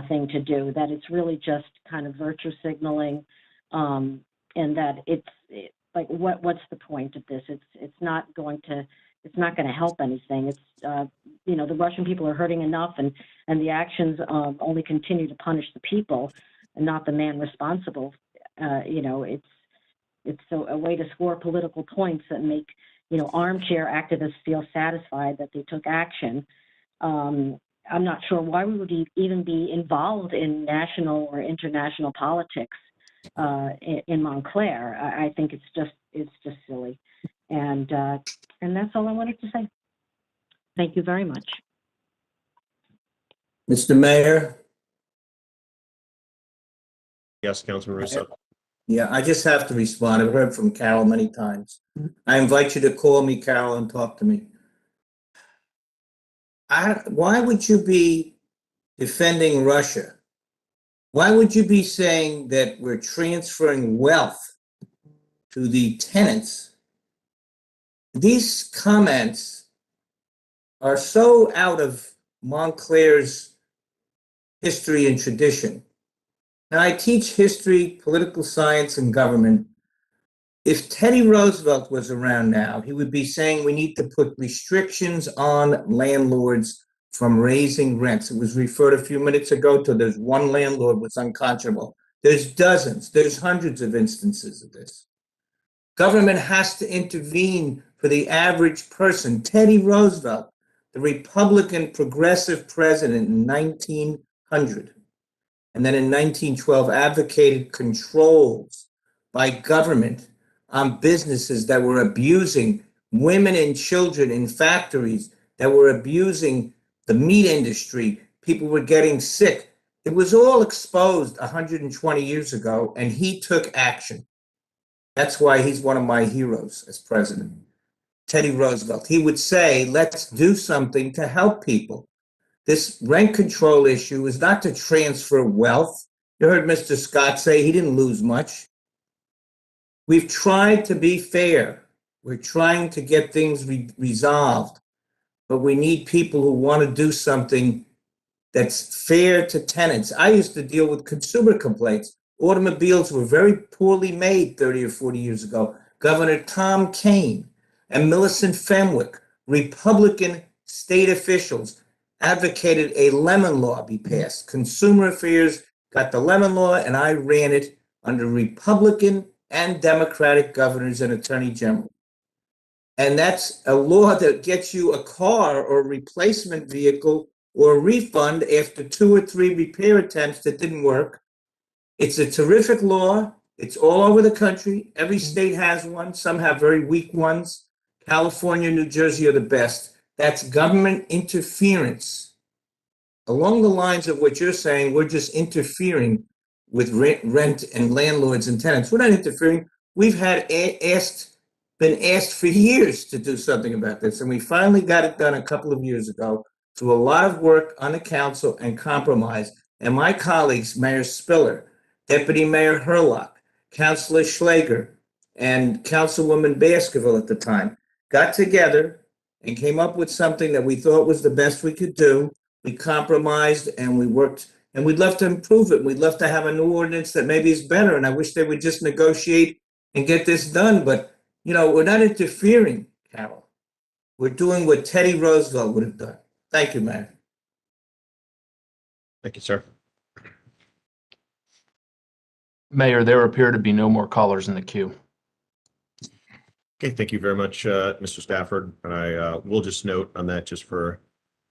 thing to do, that it's really just kind of virtue signaling, and that it's like, what's the point of this? It's not going to help anything. It's the Russian people are hurting enough, and the actions only continue to punish the people and not the man responsible. It's a way to score political points that make, armchair activists feel satisfied that they took action. I'm not sure why we would even be involved in national or international politics in Montclair. I think it's just silly, and that's all I wanted to say. Thank you very much. Mr. Mayor? Yes, Councilman Russo. Yeah, I just have to respond. I've heard from Carol many times. I invite you to call me, Carol, and talk to me. Why would you be defending Russia? Why would you be saying that we're transferring wealth to the tenants? These comments are so out of Montclair's history and tradition. Now, I teach history, political science, and government. If Teddy Roosevelt was around now, he would be saying we need to put restrictions on landlords from raising rents. It was referred a few minutes ago to there's one landlord was unconscionable. There's dozens, there's hundreds of instances of this. Government has to intervene for the average person. Teddy Roosevelt, the Republican progressive president in 1900, and then in 1912 advocated controls by government on businesses that were abusing women and children in factories, that were abusing the meat industry. People were getting sick. It was all exposed 120 years ago, and he took action. That's why he's one of my heroes as president. Teddy Roosevelt. He would say, let's do something to help people. This rent control issue is not to transfer wealth. You heard Mr. Scott say he didn't lose much. We've tried to be fair. We're trying to get things resolved, but we need people who want to do something that's fair to tenants. I used to deal with consumer complaints. Automobiles were very poorly made 30 or 40 years ago. Governor Tom Kean and Millicent Fenwick, Republican state officials, advocated a lemon law be passed. Consumer Affairs got the lemon law, and I ran it under Republican and Democratic governors and attorney general. And that's a law that gets you a car or a replacement vehicle or a refund after 2 or 3 repair attempts that didn't work. It's a terrific law. It's all over the country. Every state has one. Some have very weak ones. California, New Jersey are the best. That's government interference. Along the lines of what you're saying, we're just interfering with rent and landlords and tenants. We're not interfering. We've had been asked for years to do something about this, and we finally got it done a couple of years ago through a lot of work on the council and compromise. And my colleagues, Mayor Spiller, Deputy Mayor Herlock, Councilor Schlager, and Councilwoman Baskerville at the time, got together and came up with something that we thought was the best we could do. We compromised and we worked, and we'd love to improve it. We'd love to have a new ordinance that maybe is better, and I wish they would just negotiate and get this done. But, you know, we're not interfering, Carol. We're doing what Teddy Roosevelt would have done. Thank you, Mayor. Thank you, sir. Mayor, there appear to be no more callers in the queue. Okay, thank you very much, Mr. Stafford. And I will just note on that, just for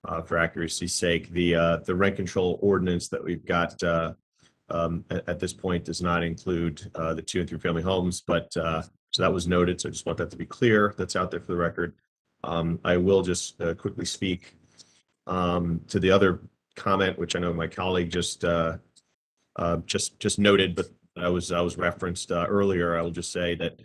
accuracy's sake, the rent control ordinance that we've got at this point does not include the 2 and 3 family homes, but so that was noted. So I just want that to be clear. That's out there for the record. I will just quickly speak to the other comment, which I know my colleague just noted, but I was referenced earlier. I will just say that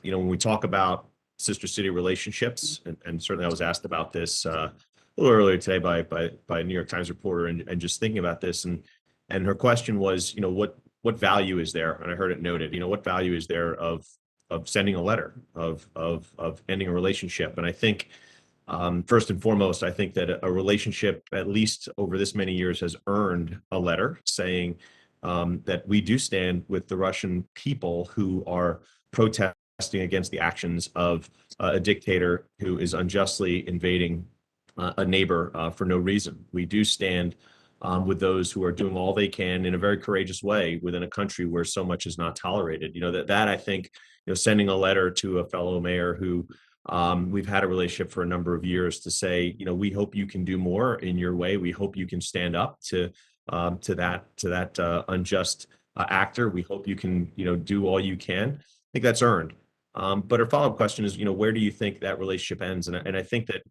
you know, when we talk about sister city relationships, and certainly I was asked about this a little earlier today by a New York Times reporter, and just thinking about this, and her question was, you know, what value is there? And I heard it noted, you know, what value is there of sending a letter of ending a relationship? And I think first and foremost, I think that a relationship, at least over this many years, has earned a letter saying that we do stand with the Russian people who are protesting against the actions of a dictator who is unjustly invading a neighbor for no reason. We do stand with those who are doing all they can in a very courageous way within a country where so much is not tolerated. You know, that I think, you know, sending a letter to a fellow mayor who we've had a relationship for a number of years to say, you know, we hope you can do more in your way. We hope you can stand up to that unjust actor. We hope you can, you know, do all you can. I think that's earned. But her follow-up question is, you know, where do you think that relationship ends? And I think that,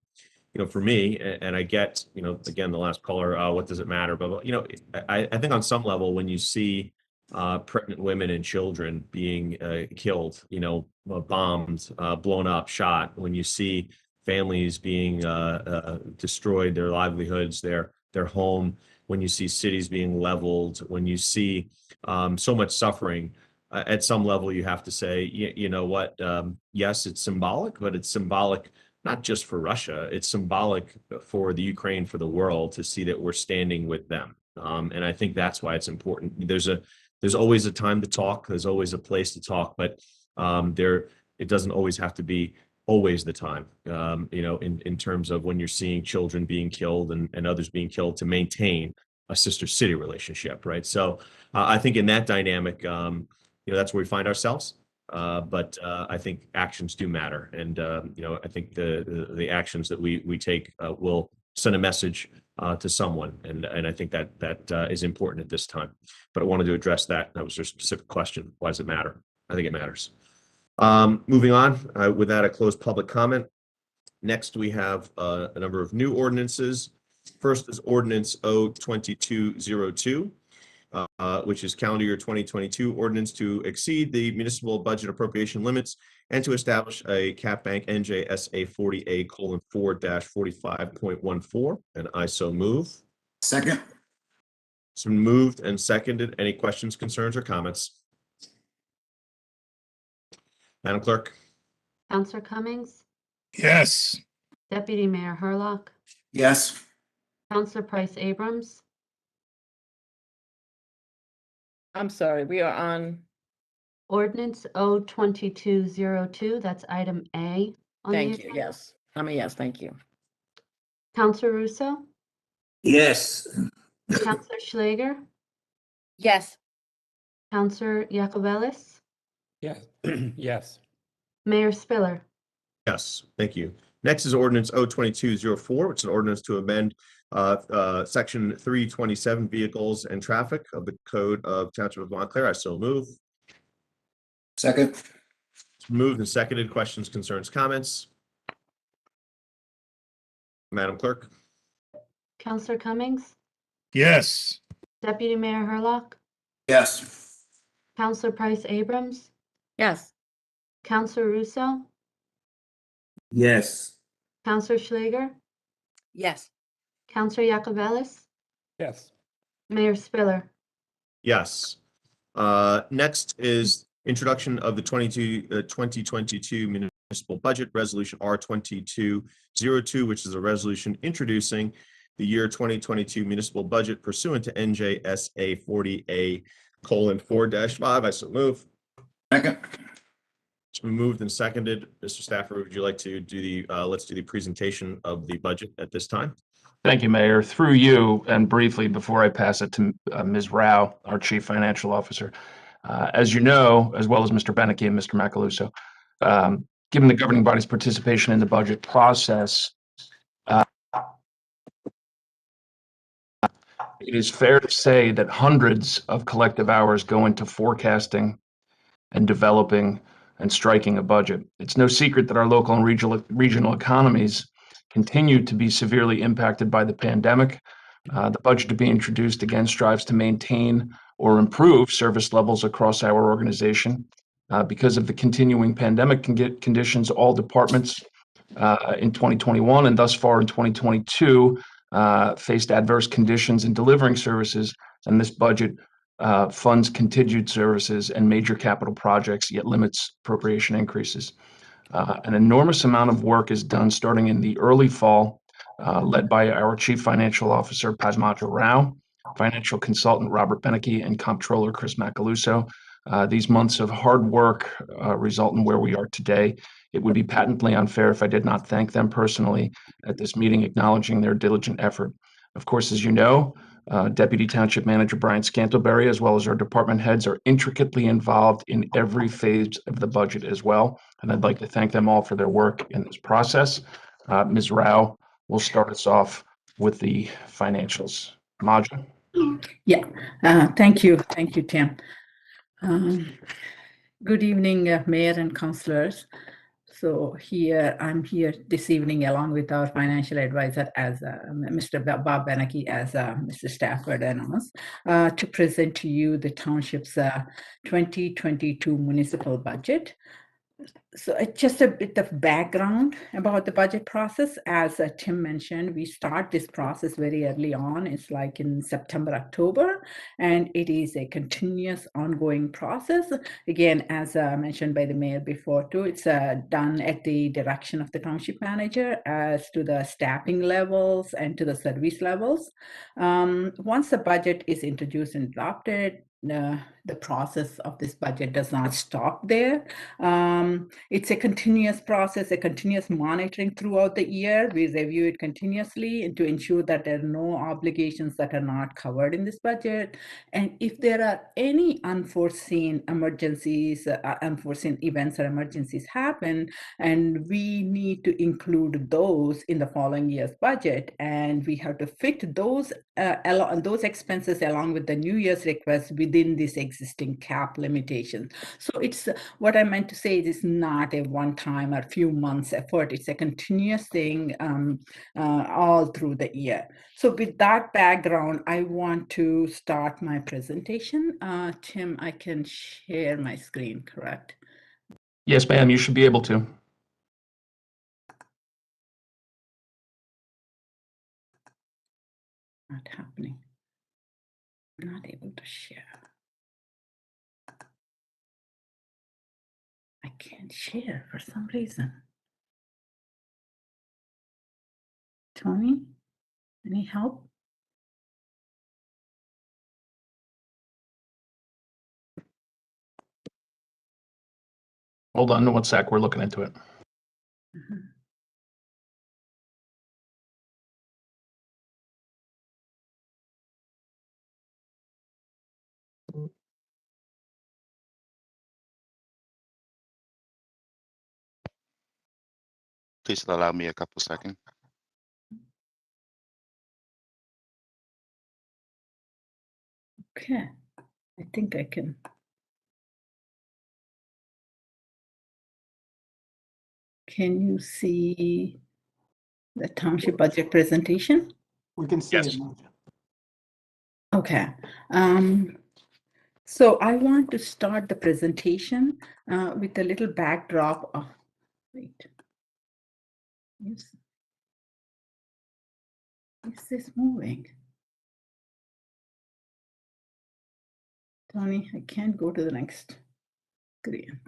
you know, for me, and I get, you know, again, the last caller, what does it matter? But, you know, I think on some level, when you see pregnant women and children being killed, you know, bombed, blown up, shot, when you see families being destroyed, their livelihoods, their home, when you see cities being leveled, when you see so much suffering, at some level, you have to say, you know what, yes, it's symbolic, but it's symbolic not just for Russia, it's symbolic for the Ukraine, for the world, to see that we're standing with them. And I think that's why it's important. There's always a time to talk. There's always a place to talk, but it doesn't always have to be always the time, you know, in terms of when you're seeing children being killed and others being killed, to maintain a sister city relationship, right? So I think in that dynamic, you know, that's where we find ourselves. But I think actions do matter, and you know, I think the actions that we take will send a message to someone, and I think that is important at this time. But I wanted to address that. That was your specific question. Why does it matter? I think it matters. Moving on, with that, I close public comment. Next, we have a number of new ordinances. First is Ordinance O-22-02. Which is calendar year 2022 ordinance to exceed the municipal budget appropriation limits and to establish a cap bank N.J.S.A 40A:4-45.14. And I so move. Second. It's been moved and seconded. Any questions, concerns, or comments? Madam Clerk? Counselor Cummings, Yes. Deputy Mayor Herlock, Yes. Counselor Price Abrams, I'm sorry, we are on Ordinance O-22-02, that's item A on the Thank you. agenda. Yes. I'm a yes. Thank you. Counselor Russo, Yes. Counselor Schlager, Yes. Counselor Yacovelis, Yes. Yes. Mayor Spiller. Yes, thank you. Next is ordinance O-22-04, which is an ordinance to amend section 327 vehicles and traffic of the code of Township of Montclair. I so move. Second. It's moved and seconded. Questions, concerns, comments? Madam Clerk? Counselor Cummings, Yes. Deputy Mayor Hurlock, Yes. Counselor Price Abrams, Yes. Counselor Russo, Yes. Counselor Schlager, Yes. Counselor Yacovelis, Yes. Mayor Spiller. Yes. Next is introduction of the 2022 Municipal Budget Resolution R-22-02, which is a resolution introducing the year 2022 municipal budget pursuant to N.J.S.A 40A:4-5. I so move. Second. It's been moved and seconded. Mr. Stafford, would you like to do let's do the presentation of the budget at this time? Thank you, Mayor. Through you, and briefly before I pass it to Ms. Rao, our Chief Financial Officer. As you know, as well as Mr. Beneke and Mr. Macaluso, given the governing body's participation in the budget process, it is fair to say that hundreds of collective hours go into forecasting and developing and striking a budget. It's no secret that our local and regional economies continue to be severely impacted by the pandemic. The budget to be introduced again strives to maintain or improve service levels across our organization. Because of the continuing pandemic conditions, all departments in 2021 and thus far in 2022 faced adverse conditions in delivering services, and this budget funds continued services and major capital projects, yet limits appropriation increases. An enormous amount of work is done starting in the early fall, led by our Chief Financial Officer, Padmaja Rao, Financial Consultant Robert Beneke, and Comptroller Chris Macaluso. These months of hard work result in where we are today. It would be patently unfair if I did not thank them personally at this meeting, acknowledging their diligent effort. Of course, as you know, Deputy Township Manager Brian Scantlebury, as well as our department heads, are intricately involved in every phase of the budget as well. And I'd like to thank them all for their work in this process. Ms. Rao will start us off with the financials. Maja? Yeah, thank you. Thank you, Tim. Good evening, Mayor and councillors. So I'm here this evening along with our financial advisor as Mr. Bob Beneke, as Mr. Stafford announced, to present to you the township's 2022 municipal budget. So just a bit of background about the budget process. As Tim mentioned, we start this process very early on. It's like in September, October, and it is a continuous ongoing process. Again, as mentioned by the mayor before too, it's done at the direction of the township manager as to the staffing levels and to the service levels. Once the budget is introduced and adopted, the process of this budget does not stop there. It's a continuous process, a continuous monitoring throughout the year. We review it continuously to ensure that there are no obligations that are not covered in this budget. And if there are any unforeseen emergencies, unforeseen events or emergencies happen, and we need to include those in the following year's budget, and we have to fit those expenses along with the New Year's request within this existing cap limitation. So it's what I meant to say is it's not a one-time or few months effort. It's a continuous thing all through the year. So with that background, I want to start my presentation. Tim, I can share my screen, correct? Yes, ma'am, you should be able to. Not happening. I'm not able to share. I can't share for some reason. Tony, any help? Hold on one sec. We're looking into it. Please allow me a couple seconds. Okay, I think I can. Can you see the township budget presentation? We can see it. Okay. So I want to start the presentation with a little backdrop of, wait. Yes. Is this moving? Tony, I can't go to the next screen.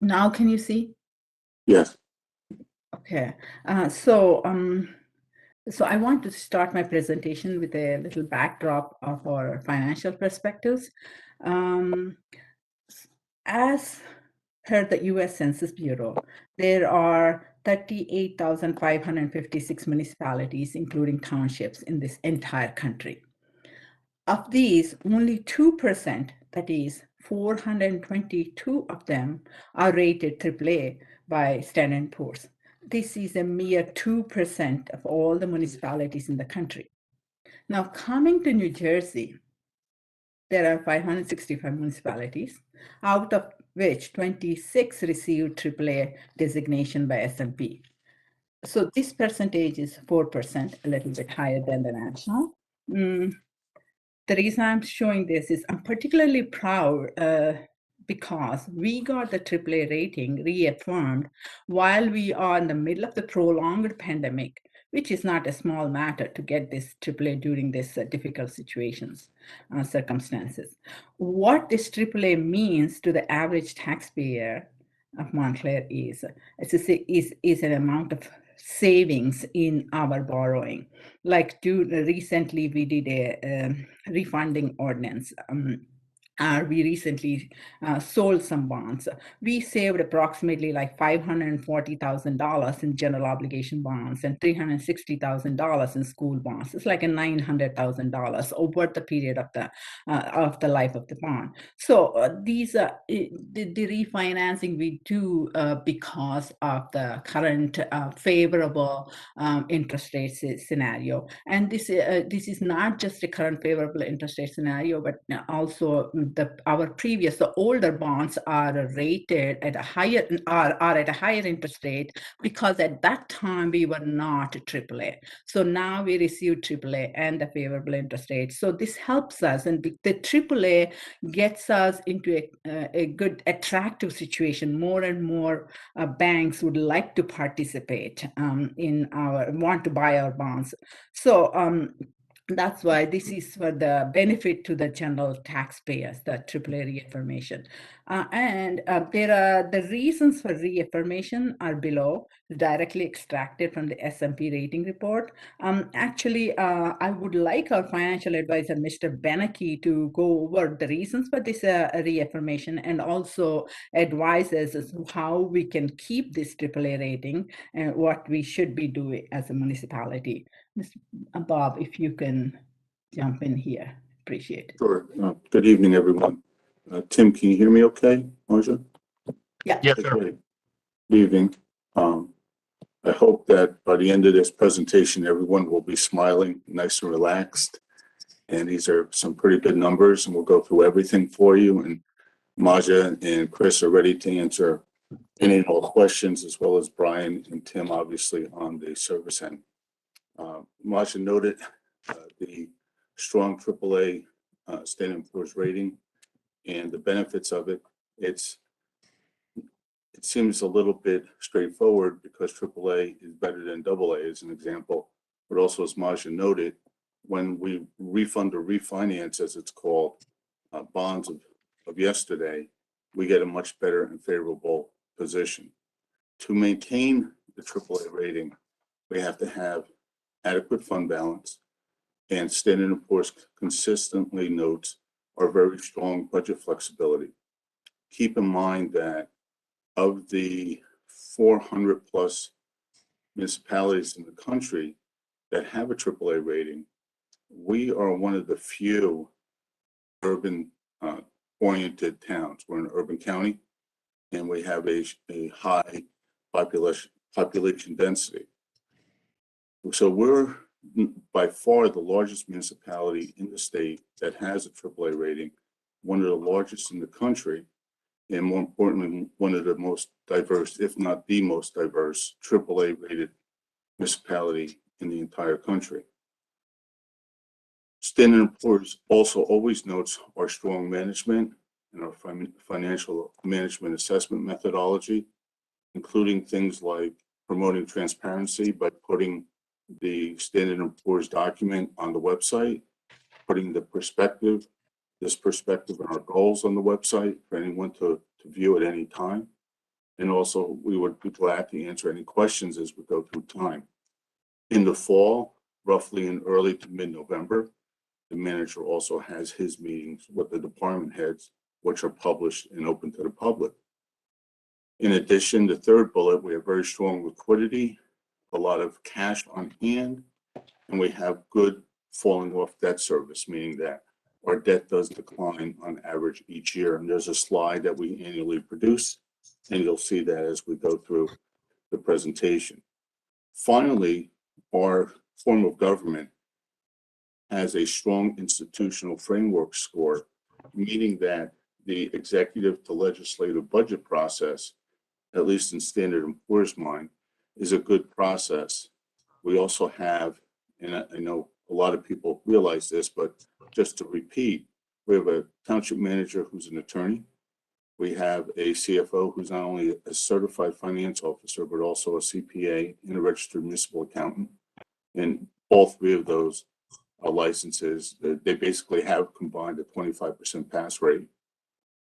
Now can you see? Yes. Okay. So I want to start my presentation with a little backdrop of our financial perspectives. As per the U.S. Census Bureau, there are 38,556 municipalities, including townships, in this entire country. Of these, only 2%, that is 422 of them, are rated AAA by Standard & Poor's. This is a mere 2% of all the municipalities in the country. Now, coming to New Jersey, there are 565 municipalities, out of which 26 received AAA designation by S&P. So this percentage is 4%, a little bit higher than the national. The reason I'm showing this is I'm particularly proud because we got the AAA rating reaffirmed while we are in the middle of the prolonged pandemic, which is not a small matter to get this AAA during this difficult circumstances. What this AAA means to the average taxpayer of Montclair is an amount of savings in our borrowing. Like recently we did a refunding ordinance. We recently sold some bonds. We saved approximately like $540,000 in general obligation bonds and $360,000 in school bonds. It's like a $900,000 over the period of the life of the bond. So these are the refinancing we do because of the current favorable interest rate scenario. And this is not just a current favorable interest rate scenario, but also the older bonds are rated at a higher interest rate because at that time we were not AAA. So now we receive AAA and the favorable interest rate. So this helps us, and the AAA gets us into a good, attractive situation. More and more banks would like to participate want to buy our bonds. So that's why this is for the benefit to the general taxpayers, the AAA reaffirmation. The reasons for reaffirmation are below, directly extracted from the S&P rating report. I would like our financial advisor, Mr. Beneke, to go over the reasons for this reaffirmation and also advise us as to how we can keep this AAA rating and what we should be doing as a municipality. Bob, if you can jump in here, appreciate it. Sure. Good evening, everyone. Tim, can you hear me okay, Marcia? Yeah. Yes, sir. Good evening. I hope that by the end of this presentation, everyone will be smiling, nice and relaxed. And these are some pretty good numbers, and we'll go through everything for you. And Marcia and Chris are ready to answer any and all questions, as well as Brian and Tim, obviously, on the service end. Marcia noted the strong AAA Standard & Poor's rating and the benefits of it. It seems a little bit straightforward because AAA is better than AA as an example, but also as Marcia noted, when we refund or refinance, as it's called, bonds of yesterday, we get a much better and favorable position. To maintain the AAA rating, we have to have adequate fund balance, and Standard & Poor's consistently notes our very strong budget flexibility. Keep in mind that of the 400 plus municipalities in the country that have a AAA rating, we are one of the few urban oriented towns. We're an urban county, and we have a high population density. So we're by far the largest municipality in the state that has a AAA rating, one of the largest in the country, and more importantly, one of the most diverse, if not the most diverse, AAA rated municipality in the entire country. Standard & Poor's also always notes our strong management and our financial management assessment methodology, including things like promoting transparency by putting the Standard & Poor's document on the website, putting this perspective and our goals on the website for anyone to view at any time. And also, we would be glad to answer any questions as we go through time. In the fall, roughly in early to mid-November, the manager also has his meetings with the department heads, which are published and open to the public. In addition, the third bullet, we have very strong liquidity, a lot of cash on hand, and we have good falling off debt service, meaning that our debt does decline on average each year. And there's a slide that we annually produce, and you'll see that as we go through the presentation. Finally, our form of government has a strong institutional framework score, meaning that the executive to legislative budget process, at least in Standard & Poor's mind, is a good process. We also have, and I know a lot of people realize this, but just to repeat, we have a township manager who's an attorney. We have a CFO who's not only a certified finance officer, but also a CPA and a registered municipal accountant. And all three of those licenses, they basically have combined a 25% pass rate.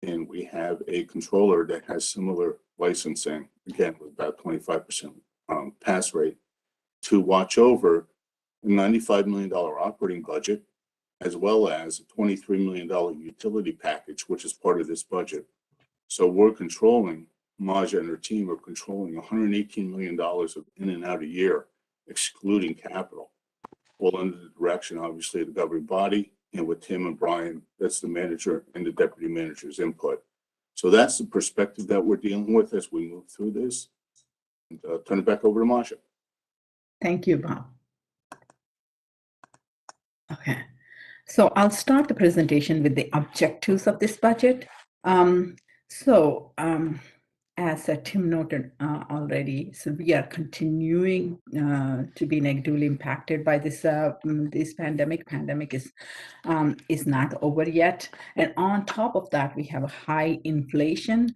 And we have a controller that has similar licensing, again, with about 25% pass rate, to watch over a $95 million operating budget, as well as a $23 million utility package, which is part of this budget. So we're controlling, Maja and her team are controlling $118 million of in and out a year, excluding capital, all under the direction, obviously, of the governing body, and with Tim and Brian, that's the manager and the deputy manager's input. So that's the perspective that we're dealing with as we move through this. And turn it back over to Maja. Thank you, Bob. Okay, so I'll start the presentation with the objectives of this budget. As Tim noted already, so we are continuing to be negatively impacted by this pandemic. Pandemic is not over yet, and on top of that, we have a high inflation.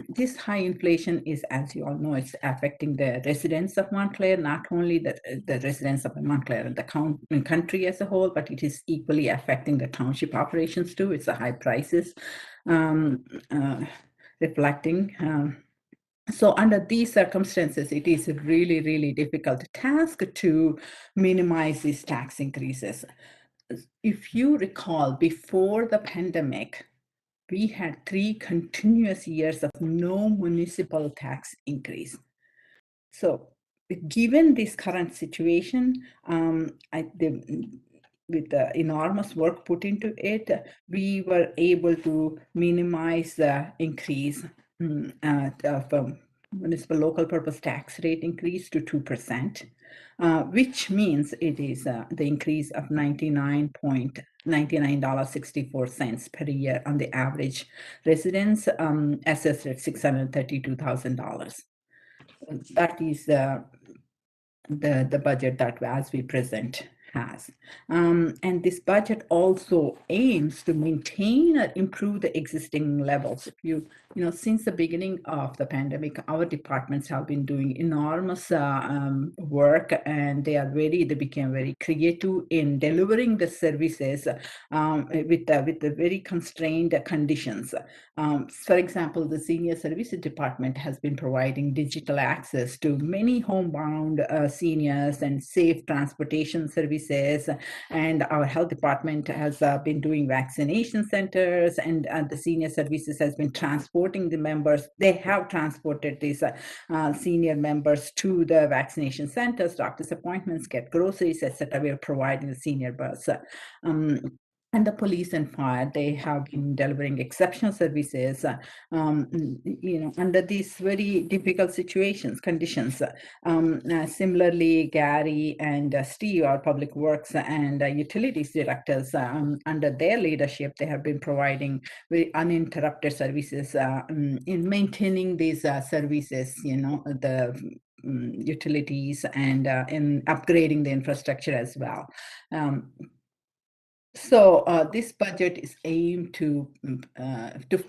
This high inflation is, as you all know, it's affecting the residents of Montclair, not only the residents of Montclair and the country as a whole, but it is equally affecting the township operations too. It's the high prices. Reflecting. So under these circumstances, it is a really, really difficult task to minimize these tax increases. If you recall, before the pandemic, we had 3 continuous years of no municipal tax increase. So given this current situation, with the enormous work put into it, we were able to minimize the increase of municipal local purpose tax rate increase to 2%, which means it is the increase of $99.64 per year on the average residence, assessed at $632,000. That is the budget that, as we present, has. And this budget also aims to maintain or improve the existing levels. If you since the beginning of the pandemic, our departments have been doing enormous work, and they became very creative in delivering the services with the very constrained conditions. For example, the Senior Services Department has been providing digital access to many homebound seniors and safe transportation services, and our health department has been doing vaccination centers, and the Senior Services has been transporting the members. They have transported these senior members to the vaccination centers, doctor's appointments, get groceries, etc. We are providing the senior bus. And the police and fire, they have been delivering exceptional services, under these very difficult conditions. Similarly, Gary and Steve, our public works and utilities directors, under their leadership, they have been providing very uninterrupted services in maintaining these services, the utilities, and in upgrading the infrastructure as well. So this budget is aimed to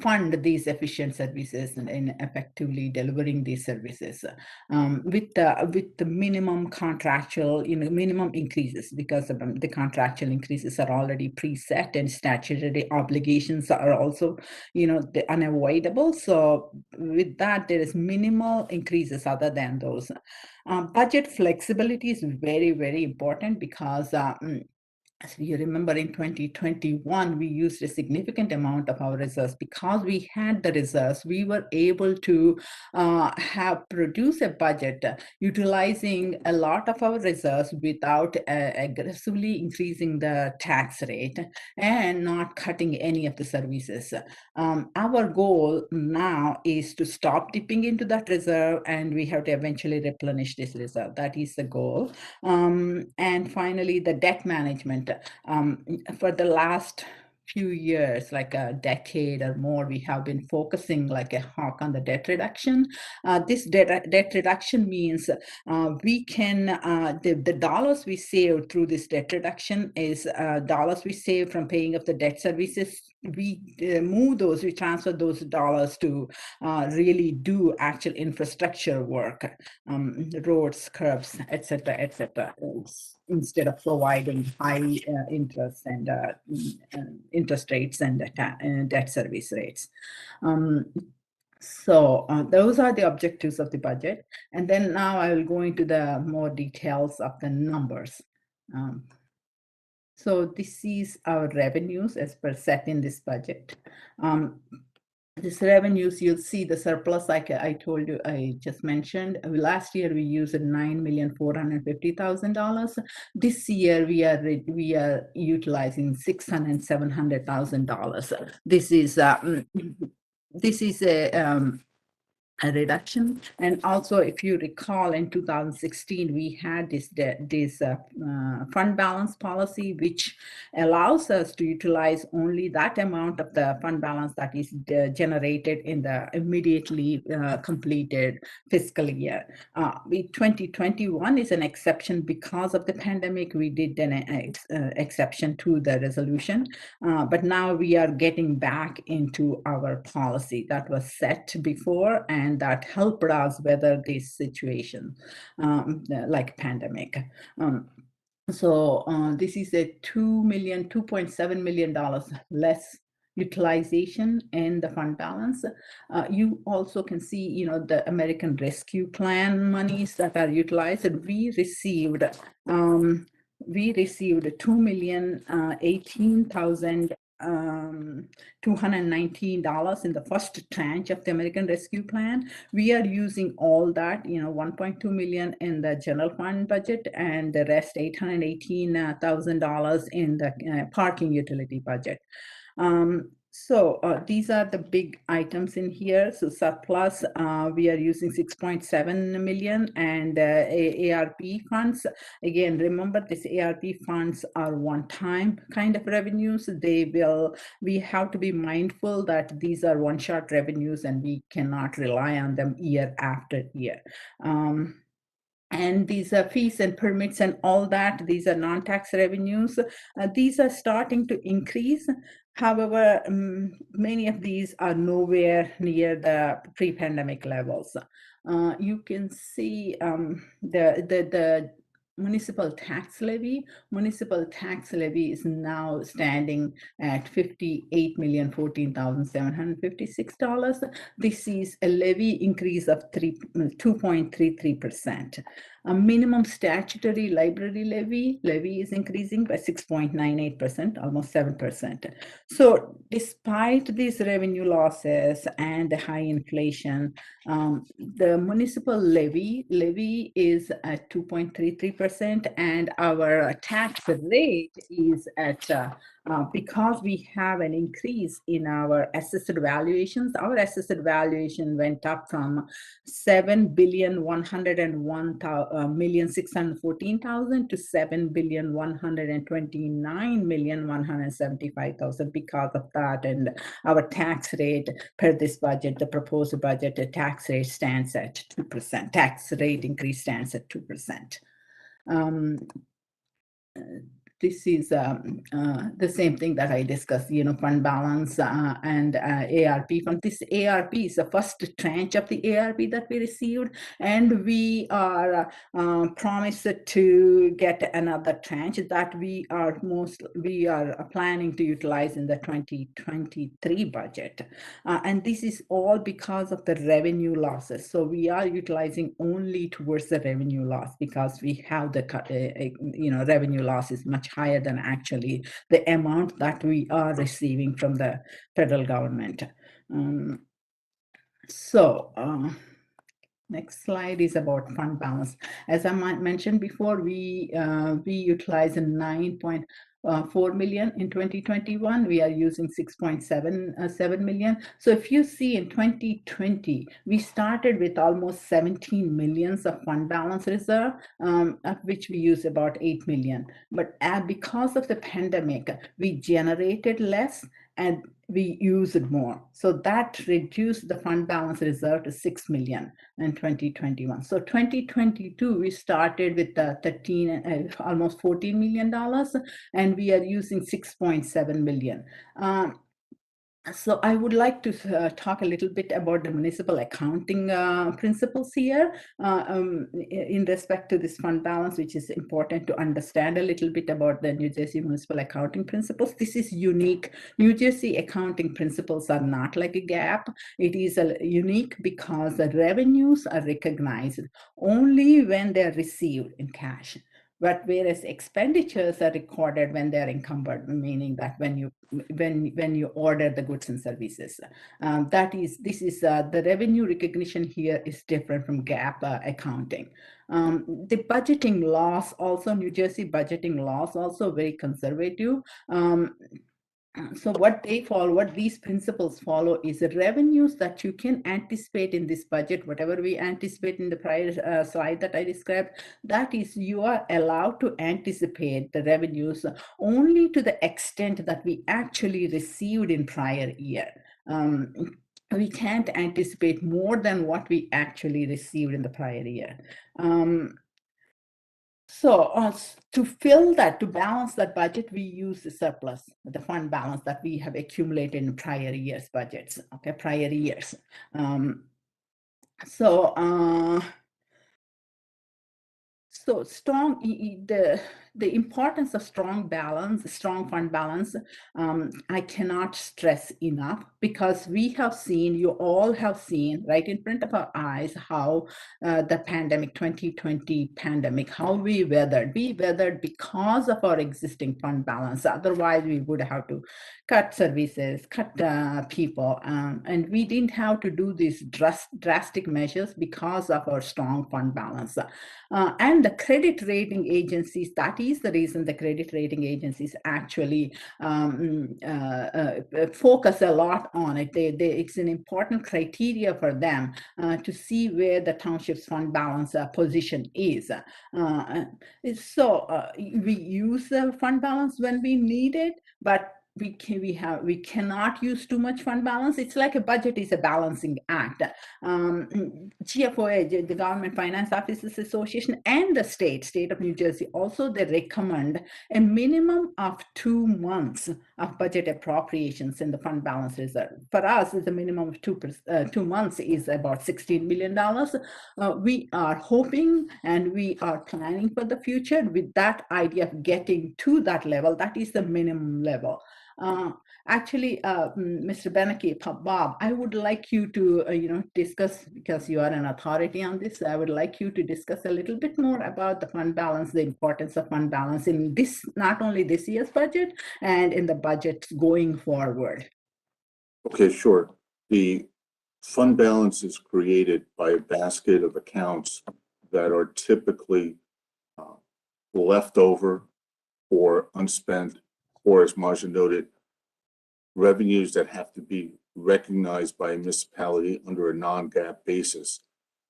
fund these efficient services and effectively delivering these services with the minimum contractual, minimum increases, because the contractual increases are already preset, and statutory obligations are also, unavoidable. So with that, there is minimal increases other than those. Budget flexibility is very, very important, because as you remember, in 2021, we used a significant amount of our reserves. Because we had the reserves, we were able to produce a budget utilizing a lot of our reserves without aggressively increasing the tax rate and not cutting any of the services. Our goal now is to stop dipping into that reserve, and we have to eventually replenish this reserve. That is the goal. And finally, the debt management. For the last few years, like a decade or more, we have been focusing like a hawk on the debt reduction. This debt reduction means we can, the dollars we save through this debt reduction is dollars we save from paying off the debt services. We we transfer those dollars to really do actual infrastructure work, roads, curbs, etc., instead of providing high interest and interest rates and debt service rates. So those are the objectives of the budget. And then now I will go into the more details of the numbers. So this is our revenues as per set in this budget. This revenues, you'll see the surplus, like I told you, I just mentioned. Last year we used $9,450,000. This year we are utilizing $600,000-$700,000. This is a reduction. And also, if you recall, in 2016 we had this fund balance policy, which allows us to utilize only that amount of the fund balance that is generated in the immediately completed fiscal year. 2021 is an exception because of the pandemic. We did an exception to the resolution, but now we are getting back into our policy that was set before, and that helped us weather this situation like pandemic. So this is a $2.7 million less utilization in the fund balance. You also can see, the American Rescue Plan monies that are utilized. And we received $2,018,219 in the first tranche of the American Rescue Plan. We are using all that, $1.2 million in the general fund budget, and the rest $818,000 in the parking utility budget. So these are the big items in here. So surplus, we are using $6.7 million, and ARP funds. Again, remember, this ARP funds are one-time kind of revenues. We have to be mindful that these are one-shot revenues, and we cannot rely on them year after year. And these are fees and permits and all that. These are non-tax revenues. These are starting to increase. However, many of these are nowhere near the pre-pandemic levels. You can see the municipal tax levy. Municipal tax levy is now standing at $58,014,756. This is a levy increase of 2.33%. A minimum statutory library levy is increasing by 6.98%, almost 7%. So despite these revenue losses and the high inflation, the municipal levy is at 2.33%, and our tax rate is at because we have an increase in our assessed valuations. Our assessed valuation went up from $7,101,614,000 to $7,129,175,000 because of that. And our tax rate per this budget, the proposed budget, the tax rate stands at 2%. Tax rate increase stands at 2%. This is the same thing that I discussed, fund balance and ARP fund. This ARP is the first tranche of the ARP that we received, and we are promised to get another tranche that we are planning to utilize in the 2023 budget. And this is all because of the revenue losses. So we are utilizing only towards the revenue loss because we have the revenue loss is much higher than actually the amount that we are receiving from the federal government. Next slide is about fund balance. As I mentioned before, we utilize $9.4 million in 2021. We are using $6.7 million. So if you see in 2020, we started with almost 17 millions of fund balance reserve, of which we use about 8 million. But because of the pandemic, we generated less and we use it more. So that reduced the fund balance reserve to 6 million in 2021. So 2022, we started with almost $14 million, and we are using 6.7 million. So I would like to talk a little bit about the municipal accounting principles here in respect to this fund balance, which is important to understand a little bit about the New Jersey municipal accounting principles. This is unique. New Jersey accounting principles are not like a GAAP. It is unique because the revenues are recognized only when they're received in cash. But whereas expenditures are recorded when they are encumbered, meaning that when you order the goods and services, the revenue recognition here is different from GAAP accounting. The budgeting laws also, New Jersey budgeting laws also very conservative. So what these principles follow is the revenues that you can anticipate in this budget, whatever we anticipate in the prior slide that I described, that is, you are allowed to anticipate the revenues only to the extent that we actually received in prior year. We can't anticipate more than what we actually received in the prior year. So to fill that, to balance that budget, we use the surplus, the fund balance that we have accumulated in prior years' budgets, prior years. So strong, the importance of strong fund balance, I cannot stress enough, because we have seen, you all have seen right in front of our eyes how the pandemic, 2020 pandemic, how we weathered because of our existing fund balance. Otherwise, we would have to cut services, cut people, and we didn't have to do these drastic measures because of our strong fund balance. And the credit rating agencies, that is the reason the credit rating agencies actually focus a lot on it. It's an important criteria for them to see where the township's fund balance position is. So we use the fund balance when we need it, but we cannot use too much fund balance. It's like a budget is a balancing act. GFOA, the Government Finance Officers Association, and the state of New Jersey also, they recommend a minimum of 2 months of budget appropriations in the fund balance reserve. For us, the minimum of 2 months is about $16 million. We are hoping and we are planning for the future with that idea of getting to that level. That is the minimum level. Actually, Mr. Beneke, Bob, I would like you to, discuss, because you are an authority on this, I would like you to discuss a little bit more about the fund balance, the importance of fund balance in this, not only this year's budget, and in the budget going forward. Okay, sure. The fund balance is created by a basket of accounts that are typically left over or unspent, or as Marcia noted, revenues that have to be recognized by a municipality under a non-GAAP basis,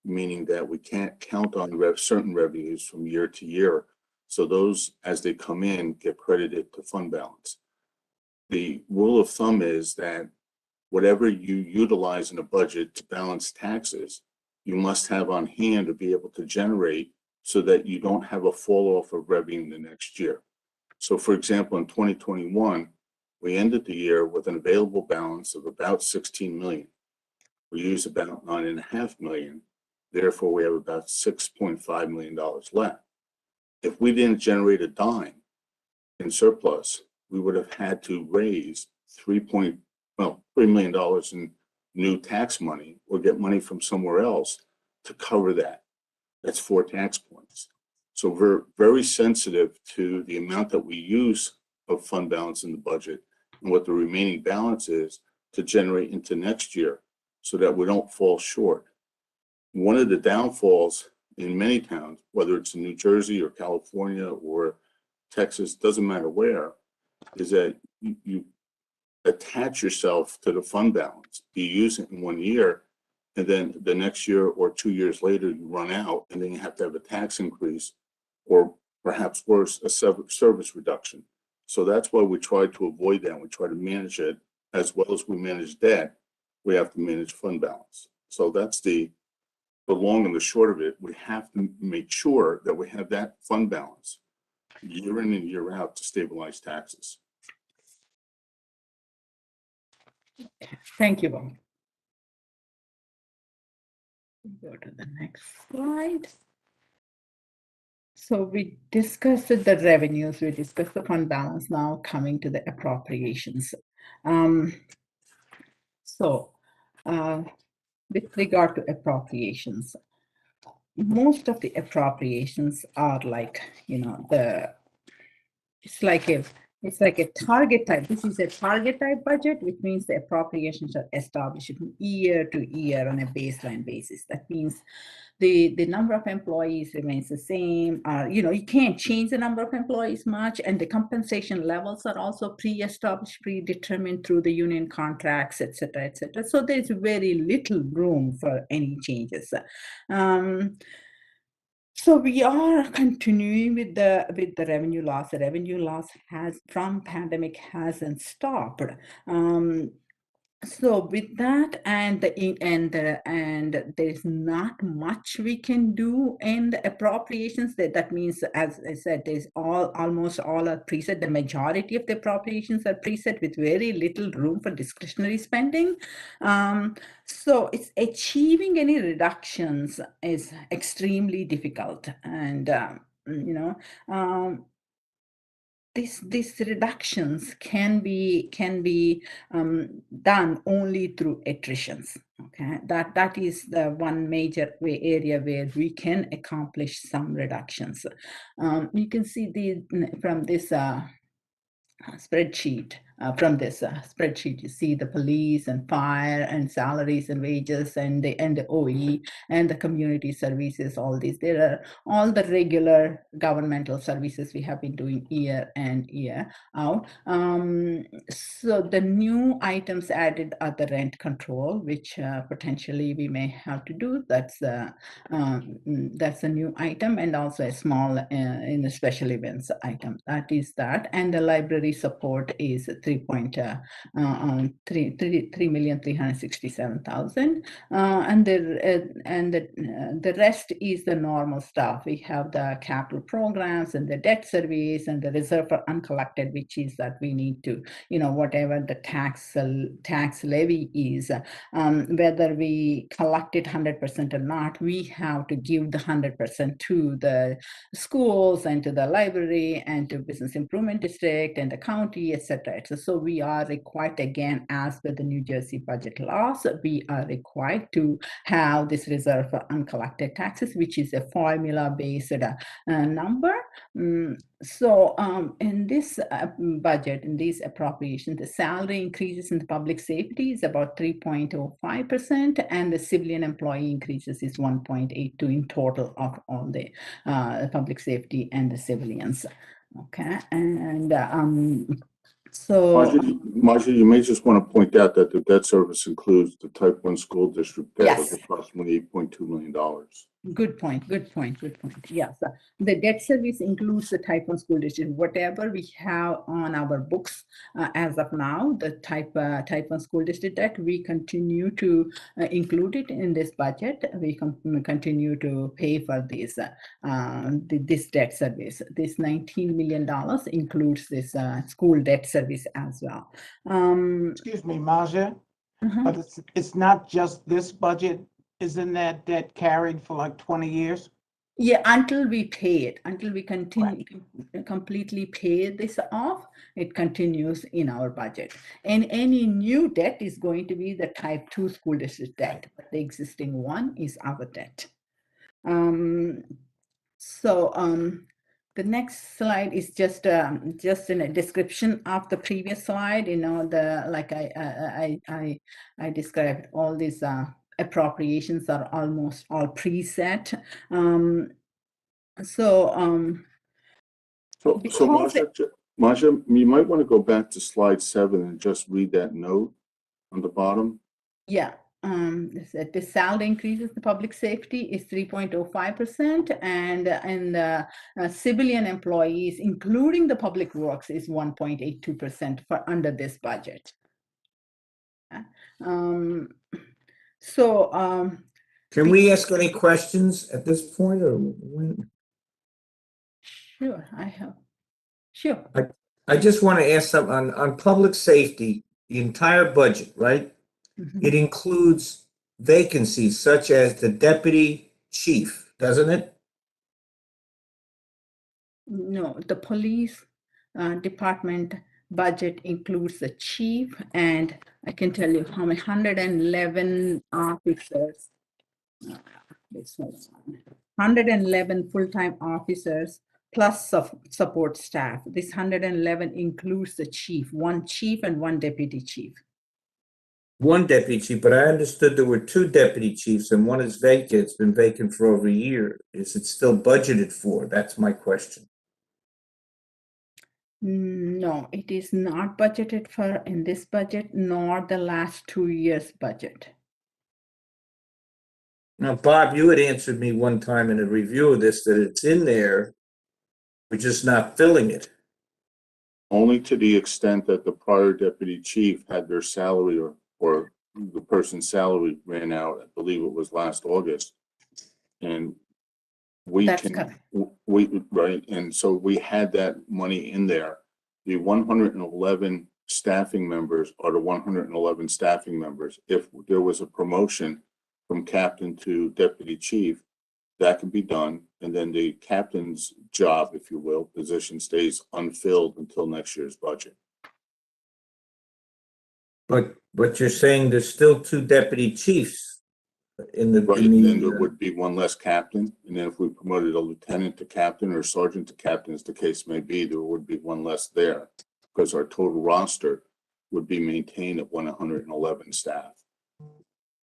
meaning that we can't count on certain revenues from year to year. So those, as they come in, get credited to fund balance. The rule of thumb is that whatever you utilize in a budget to balance taxes, you must have on hand to be able to generate so that you don't have a fall off of revenue the next year. So for example, in 2021, we ended the year with an available balance of about 16 million. We used about 9.5 million. Therefore, we have about $6.5 million left. If we didn't generate a dime in surplus, we would have had to raise $3 million in new tax money or get money from somewhere else to cover that. That's 4 tax points. So we're very sensitive to the amount that we use of fund balance in the budget and what the remaining balance is to generate into next year so that we don't fall short. One of the downfalls in many towns, whether it's in New Jersey or California or Texas, doesn't matter where, is that you attach yourself to the fund balance. You use it in 1 year, and then the next year or 2 years later, you run out, and then you have to have a tax increase, or perhaps worse, a service reduction. So that's why we try to avoid that. We try to manage it as well as we manage debt. We have to manage fund balance. So that's the long and the short of it. We have to make sure that we have that fund balance year in and year out to stabilize taxes. Thank you, Bob. Go to the next slide. So we discussed the revenues, we discussed the fund balance, now coming to the appropriations. With regard to appropriations, most of the appropriations are like, it's like a target type. This is a target type budget, which means the appropriations are established from year to year on a baseline basis. That means the number of employees remains the same. You can't change the number of employees much, and the compensation levels are also pre-established, predetermined through the union contracts, et cetera, et cetera. So there's very little room for any changes. So we are continuing with the revenue loss. The revenue loss from pandemic hasn't stopped. So with that, and there's not much we can do in the appropriations. That means, as I said, there's almost all are preset. The majority of the appropriations are preset with very little room for discretionary spending. So it's achieving any reductions is extremely difficult, and these reductions can be done only through attritions. Okay, that is the one major area where we can accomplish some reductions. You can see from this spreadsheet. You see the police and fire and salaries and wages and the OE and the community services, all these. There are all the regular governmental services we have been doing year and year out. So the new items added are the rent control, which potentially we may have to do. That's a new item, and also a small in the special events item. That is that, and the library support is 3,367,000. And the rest is the normal stuff. We have the capital programs and the debt service and the reserve for uncollected, which is that we need to, whatever the tax levy is, whether we collect it 100% or not, we have to give the 100% to the schools and to the library and to business improvement district and the county, etc. So we are required, again, as per the New Jersey budget laws, we are required to have this reserve for uncollected taxes, which is a formula-based number. So in this budget, in these appropriations, the salary increases in the public safety is about 3.05%, and the civilian employee increases is 1.82 in total of all the public safety and the civilians. Okay, and so Marcia, you may just want to point out that the debt service includes the type 1 school district debt Yes. of approximately $8.2 million. Good point. Yes, the debt service includes the type 1 school district. Whatever we have on our books as of now, the type 1 school district debt, we continue to include it in this budget. We continue to pay for this debt service. This $19 million includes this school debt service as well. Excuse me, Marcia, but it's not just this budget. Isn't that debt carried for like 20 years? Yeah, until we pay it, until we continue completely pay this off, it continues in our budget. And any new debt is going to be the type 2 school district debt, but the existing one is our debt. The next slide is just in a description of the previous slide. Like I described, all these appropriations are almost all preset. Marcia, you might want to go back to slide 7 and just read that note on the bottom. Yeah. The salary increases the public safety is 3.05%, and the civilian employees, including the public works, is 1.82% for under this budget. Can we ask any questions at this point, or when? Sure, I have. Sure. I just want to ask something on public safety, the entire budget, right? It includes vacancies such as the deputy chief, doesn't it? No, the police department budget includes the chief, and I can tell you how many 111 officers. 111 full-time officers plus support staff. This 111 includes the chief, one chief and one deputy chief. One deputy chief, but I understood there were 2 deputy chiefs and one is vacant. It's been vacant for over a year. Is it still budgeted for? That's my question. No, it is not budgeted for in this budget, nor the last 2 years' budget. Now, Bob, you had answered me one time in a review of this that it's in there, we're just not filling it. Only to the extent that the prior deputy chief had their salary or the person's salary ran out. I believe it was last August. And and so we had that money in there. The 111 staffing members are the 111 staffing members. If there was a promotion from captain to deputy chief, that can be done. And then the captain's job, if you will, position stays unfilled until next year's budget. But you're saying there's still 2 deputy chiefs in the then there would be one less captain, and then if we promoted a lieutenant to captain or sergeant to captain, as the case may be, there would be one less there, because our total roster would be maintained at 111 staff.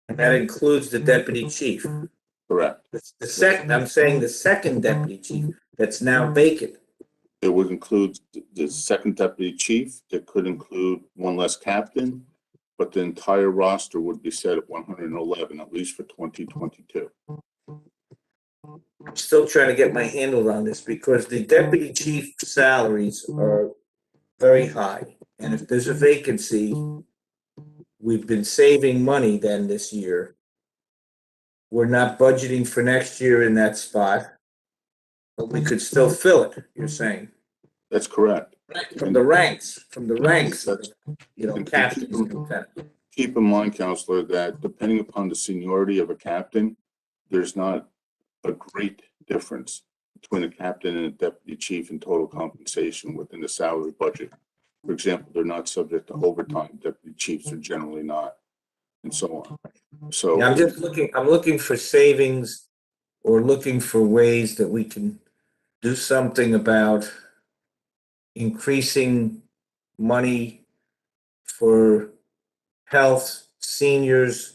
And that includes the deputy chief. Correct. I'm saying the second deputy chief that's now vacant. It would include the second deputy chief. It could include one less captain, but the entire roster would be set at 111, at least for 2022. I'm still trying to get my handle on this because the deputy chief salaries are very high. And if there's a vacancy, we've been saving money then this year. We're not budgeting for next year in that spot, but we could still fill it, you're saying? That's correct. From the ranks, That's- captains and lieutenants. Keep in mind, Counselor, that depending upon the seniority of a captain, there's not a great difference between a captain and a deputy chief in total compensation within the salary budget. For example, they're not subject to overtime. Deputy chiefs are generally not, and so on. So Yeah, I'm looking for savings or looking for ways that we can do something about increasing money for health, seniors,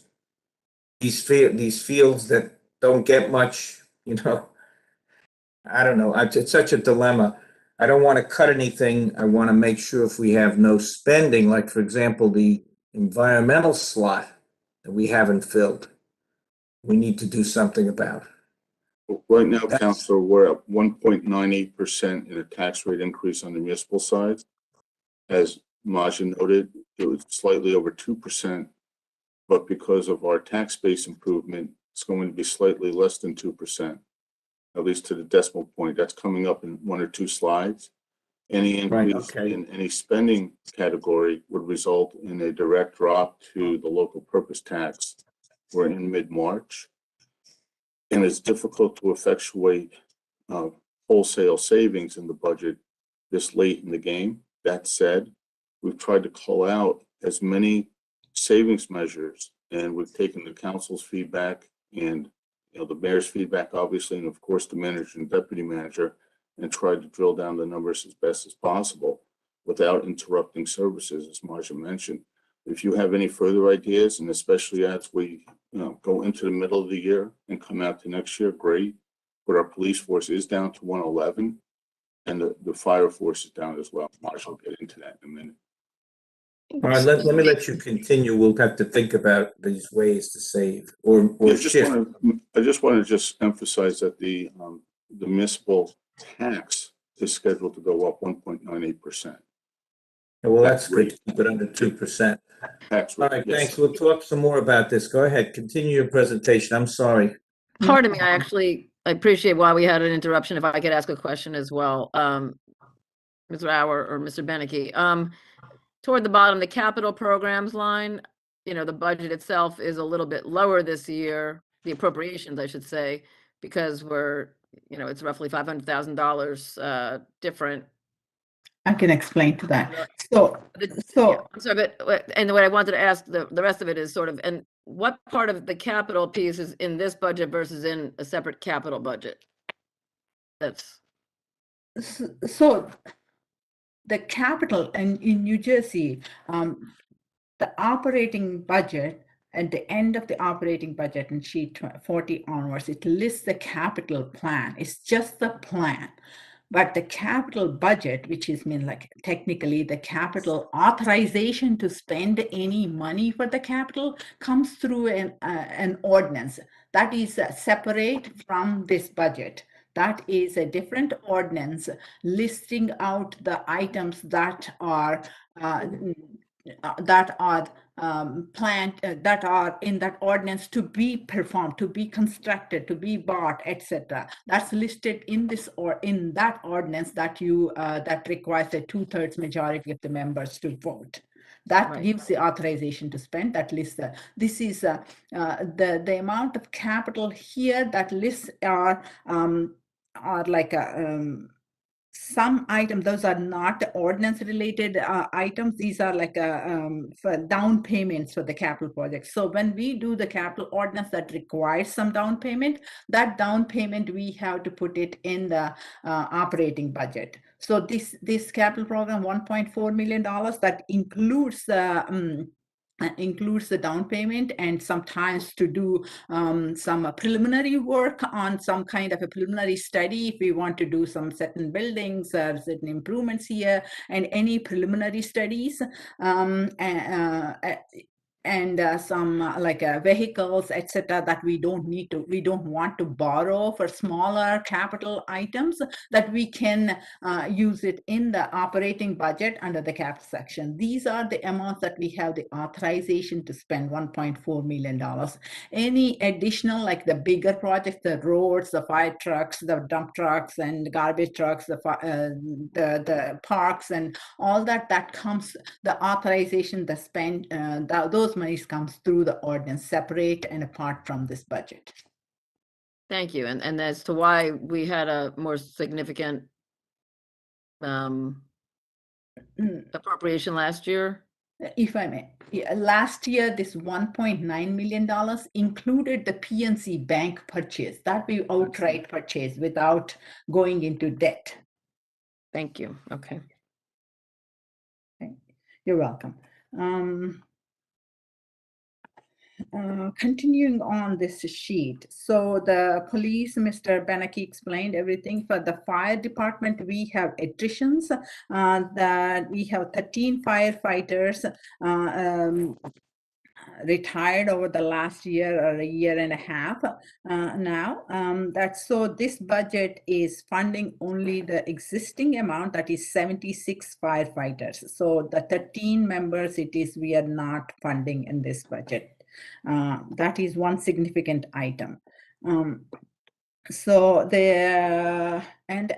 these fields that don't get much, I don't know. It's such a dilemma. I don't want to cut anything. I want to make sure if we have no spending, like for example, the environmental slot that we haven't filled, we need to do something about. right now, Counselor, we're at 1.98% in a tax rate increase on the municipal side. As Maja noted, it was slightly over 2%, but because of our tax base improvement, it's going to be slightly less than 2%, at least to the decimal point. That's coming up in one or two slides. Any increase in any spending category would result in a direct drop to the local purpose tax. We're in mid-March, and it's difficult to effectuate wholesale savings in the budget this late in the game. That said, we've tried to call out as many savings measures, and we've taken the council's feedback and the mayor's feedback, obviously, and of course the manager and deputy manager, and tried to drill down the numbers as best as possible without interrupting services, as Maja mentioned. If you have any further ideas, and especially as we go into the middle of the year and come out to next year, great. But our police force is down to 111, and the fire force is down as well. Maja will get into that in a minute. All right, let me let you continue. We'll have to think about these ways to save or shift. I just want to emphasize that the municipal tax is scheduled to go up 1.98%. Well, that's good to keep it under 2%. Tax rate. All right, thanks. We'll talk some more about this. Go ahead, continue your presentation. I'm sorry. Pardon me, I appreciate why we had an interruption. If I could ask a question as well, Mr. Auer or Mr. Beneke. Toward the bottom, the capital programs line, the budget itself is a little bit lower this year, the appropriations, I should say, because it's roughly $500,000 different. I can explain to that. So I'm sorry, but and what I wanted to ask, the rest of it is sort of, and what part of the capital piece is in this budget versus in a separate capital budget? So the capital in New Jersey, the operating budget, at the end of the operating budget in sheet 40 onwards, it lists the capital plan. It's just the plan. But the capital budget, which is technically the capital authorization to spend any money for the capital, comes through an ordinance that is separate from this budget. That is a different ordinance listing out the items that are planned, that are in that ordinance to be performed, to be constructed, to be bought, etc. That's listed in this or in that ordinance that that requires a 2/3 majority of the members to vote. That gives the authorization to spend. That lists this is the amount of capital here. That lists are like some items. Those are not ordinance related items. These are like for down payments for the capital project. So when we do the capital ordinance that requires some down payment, that down payment we have to put it in the operating budget. So this capital program, $1.4 million, that includes the down payment, and sometimes to do some preliminary work on some kind of a preliminary study if we want to do some certain buildings or certain improvements here, and any preliminary studies some vehicles, etc., that we don't want to borrow for smaller capital items, that we can use it in the operating budget under the cap section. These are the amounts that we have the authorization to spend, $1.4 million. Any additional, like the bigger projects, the roads, the fire trucks, the dump trucks and garbage trucks, the parks and all that comes, the authorization, the spend, those monies comes through the ordinance, separate and apart from this budget. Thank you. And as to why we had a more significant appropriation last year? If I may, last year, this $1.9 million included the PNC bank purchase that we outright purchased without going into debt. Thank you. Okay. You're welcome. Continuing on this sheet, so the police, Mr. Beneke explained everything. For the fire department, we have additions, that we have 13 firefighters retired over the last year or a year and a half now. So this budget is funding only the existing amount, that is 76 firefighters. So the 13 members, we are not funding in this budget. That is one significant item. And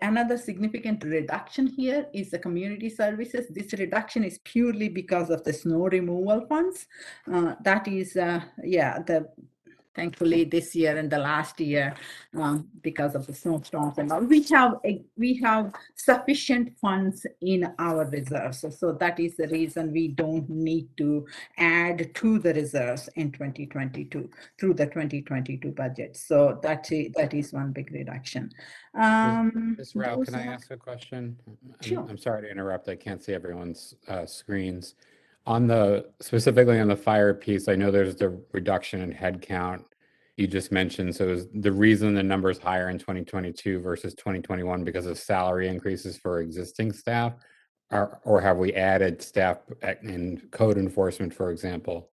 another significant reduction here is the community services. This reduction is purely because of the snow removal funds. That is, thankfully this year and the last year, because of the snowstorms and all, we have sufficient funds in our reserves. So that is the reason we don't need to add to the reserves in 2022 through the 2022 budget. So that is one big reduction. Ms. Rao, can I ask a question? Sure. I'm sorry to interrupt. I can't see everyone's screens. Specifically on the fire piece, I know there's the reduction in headcount you just mentioned. So is the reason the number is higher in 2022 versus 2021 because of salary increases for existing staff, or have we added staff in code enforcement, for example?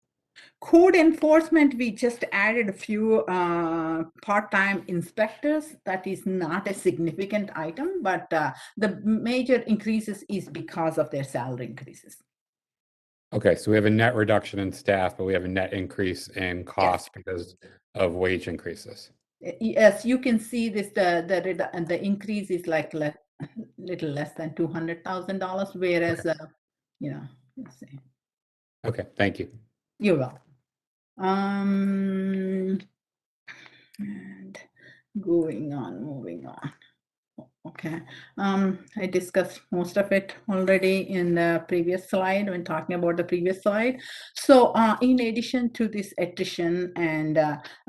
Code enforcement, we just added a few part-time inspectors. That is not a significant item, but the major increases is because of their salary increases. Okay, so we have a net reduction in staff, but we have a net increase in cost because of wage increases. Yes, you can see this. The increase is like little less than $200,000, whereas let's see. Okay, thank you. You're welcome. And moving on. Okay, I discussed most of it already in the previous slide when talking about the previous slide. So in addition to this attrition and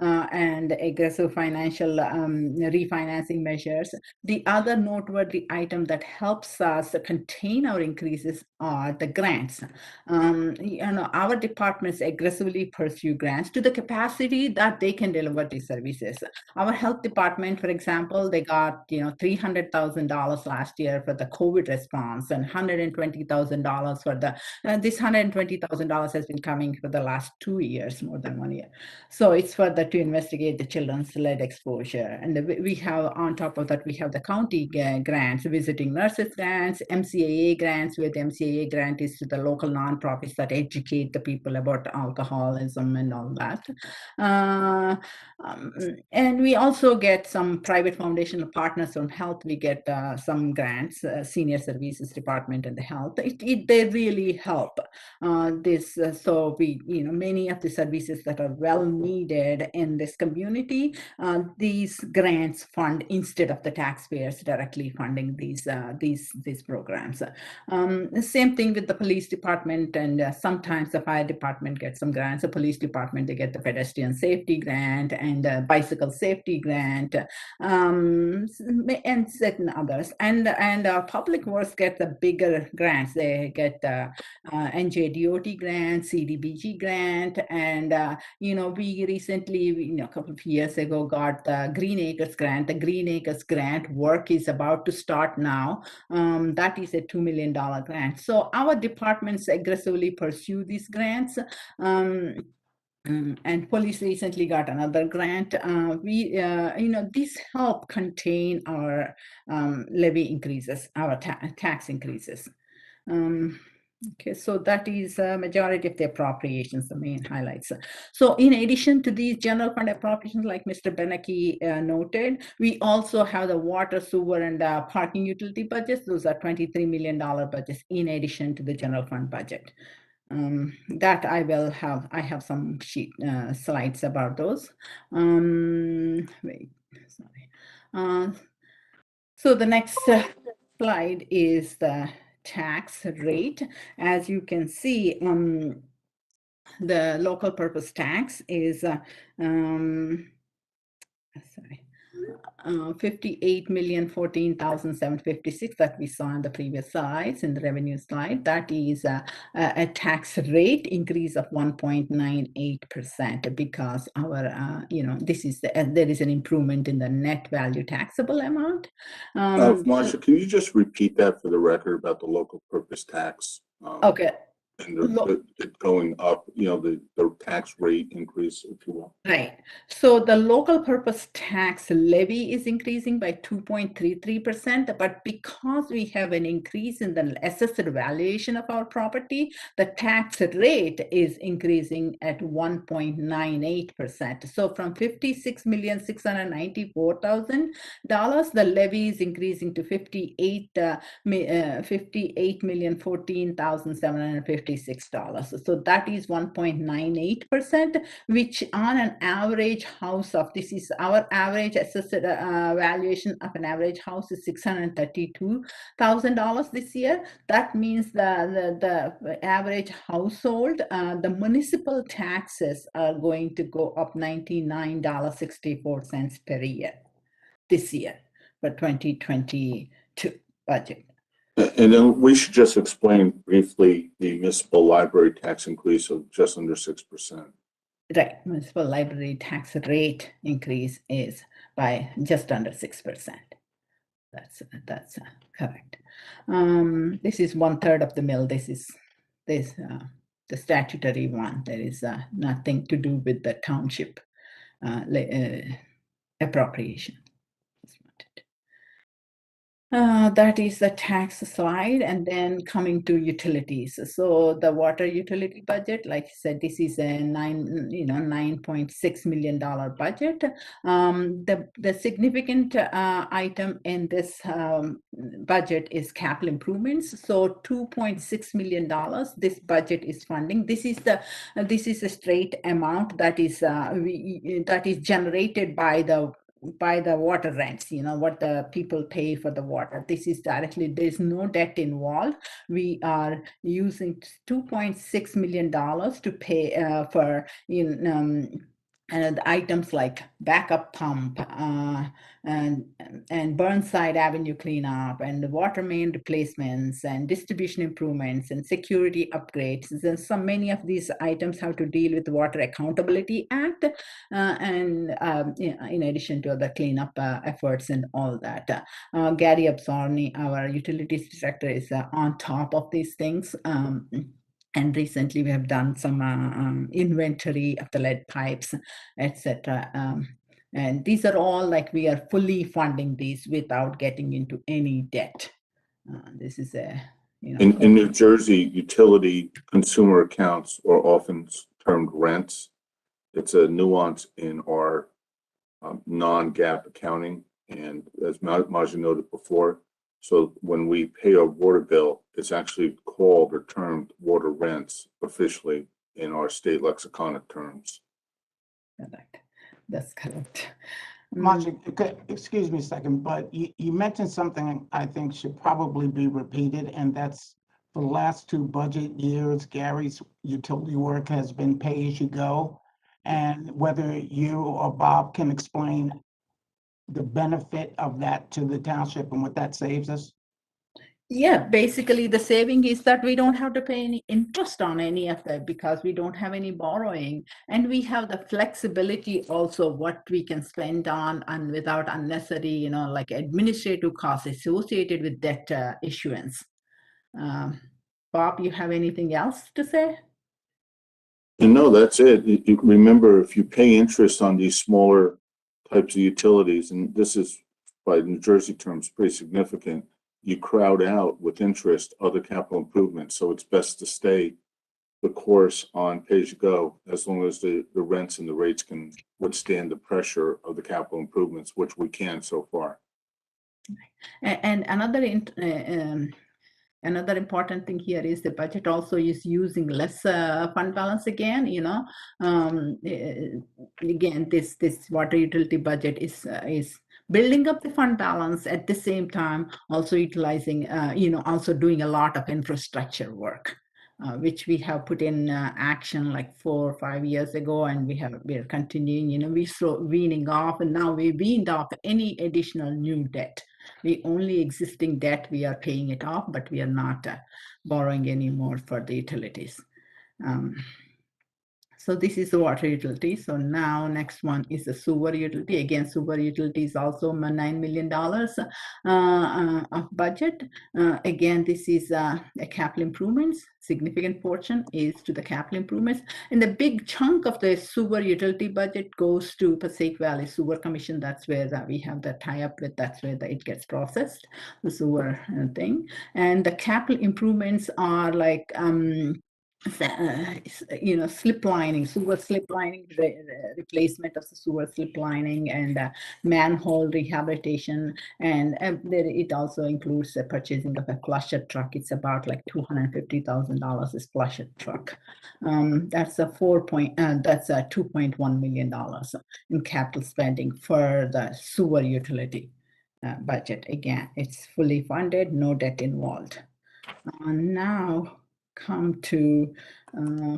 aggressive financial refinancing measures, the other noteworthy item that helps us contain our increases are the grants. Our departments aggressively pursue grants to the capacity that they can deliver these services. Our health department, for example, they got $300,000 last year for the COVID response and $120,000 for this $120,000 has been coming for the last 2 years, more than 1 year. So it's to investigate the children's lead exposure. And we have, on top of that, we have the county grants, visiting nurses grants, MCAA grants, where the MCAA grant is to the local nonprofits that educate the people about alcoholism and all that. And we also get some private foundational partners from health. We get some grants, senior services department and the health. They really help so we, many of the services that are well needed in this community, these grants fund instead of the taxpayers directly funding these programs. The same thing with the police department, and sometimes the fire department gets some grants. The police department, they get the pedestrian safety grant and bicycle safety grant, and certain others, and Public Works get the bigger grants. They get NJDEP grant, CDBG grant, and we recently, a couple of years ago, got the Green Acres grant. The Green Acres grant work is about to start now. That is a $2 million grant. So our departments aggressively pursue these grants. And police recently got another grant. These help contain our levy increases, our tax increases. Okay, so that is a majority of the appropriations, the main highlights. So in addition to these general fund appropriations, like Mr. Beneke noted, we also have the water, sewer, and parking utility budgets. Those are $23 million budgets in addition to the general fund budget. That I have some slides about those. So the next slide is the tax rate. As you can see, the local purpose tax is $58,014,756 that we saw in the previous slides, in the revenue slide. That is a tax rate increase of 1.98% because our, this is there is an improvement in the net value taxable amount. Marsha, can you just repeat that for the record about the local purpose tax? Okay. And it going up, the tax rate increase, if you will. Right. So the local purpose tax levy is increasing by 2.33%, but because we have an increase in the assessed valuation of our property, the tax rate is increasing at 1.98%. So from $56,694,000, the levy is increasing to $58,014,756. So that is 1.98%, which on an average house of, this is our average assessed valuation of an average house is $632,000 this year. That means the average household, the municipal taxes are going to go up $99.64 per year this year for 2022 budget. And then we should just explain briefly the municipal library tax increase of just under 6%. Right, municipal library tax rate increase is by just under 6%. That's correct. This is 1/3 of the mill. This is the statutory one. There is nothing to do with the township appropriation. That is the tax slide, and then coming to utilities. So the water utility budget, like I said, this is a $9.6 million budget. The significant item in this budget is capital improvements. So $2.6 million. This budget is funding. This is a straight amount that is generated by the water rents, what the people pay for the water. This is directly, there's no debt involved. We are using $2.6 million to pay for and items like backup pump and Burnside Avenue cleanup and the water main replacements and distribution improvements and security upgrades. And many of these items have to deal with the Water Accountability Act in addition to the cleanup efforts and all that. Gary Absorni, our utilities director, is on top of these things. And recently we have done some inventory of the lead pipes, etc. And these are all like we are fully funding these without getting into any debt. This is In New Jersey, utility consumer accounts are often termed rents. It's a nuance in our non-GAAP accounting. And as Maja noted before, so when we pay our water bill, it's actually called or termed water rents officially in our state lexiconic terms. Correct. That's correct. Maja, excuse me a second, but you mentioned something I think should probably be repeated, and that's for the last 2 budget years, Gary's utility work has been pay as you go. And whether you or Bob can explain the benefit of that to the township and what that saves us? Yeah, basically the saving is that we don't have to pay any interest on any of that because we don't have any borrowing, and we have the flexibility also what we can spend on and without unnecessary, like administrative costs associated with debt issuance. Bob, you have anything else to say? And no, that's it. You remember, if you pay interest on these smaller types of utilities, and this is by New Jersey terms pretty significant, you crowd out with interest other capital improvements. So it's best to stay the course on pay-as-you-go as long as the rents and the rates can withstand the pressure of the capital improvements, which we can so far. And another important thing here is the budget also is using less fund balance again. Again, this water utility budget is building up the fund balance at the same time, also utilizing, also doing a lot of infrastructure work, which we have put in action like 4 or 5 years ago, and we're continuing. We saw weaning off, and now we weaned off any additional new debt. The only existing debt, we are paying it off, but we are not borrowing anymore for the utilities. So this is the water utility. So now next one is the sewer utility. Again, sewer utility is also $9 million of budget. Again, this is a capital improvements. Significant portion is to the capital improvements. And the big chunk of the sewer utility budget goes to Passaic Valley Sewer Commission. That's where we have the tie-up with, that's where it gets processed, the sewer thing. And the capital improvements are like, slip lining, sewer slip lining, replacement of the sewer slip lining, and manhole rehabilitation, and it also includes the purchasing of a flusher truck. It's about like $250,000 is flusher truck. That's a $2.1 million in capital spending for the sewer utility budget. Again, it's fully funded, no debt involved. Now come to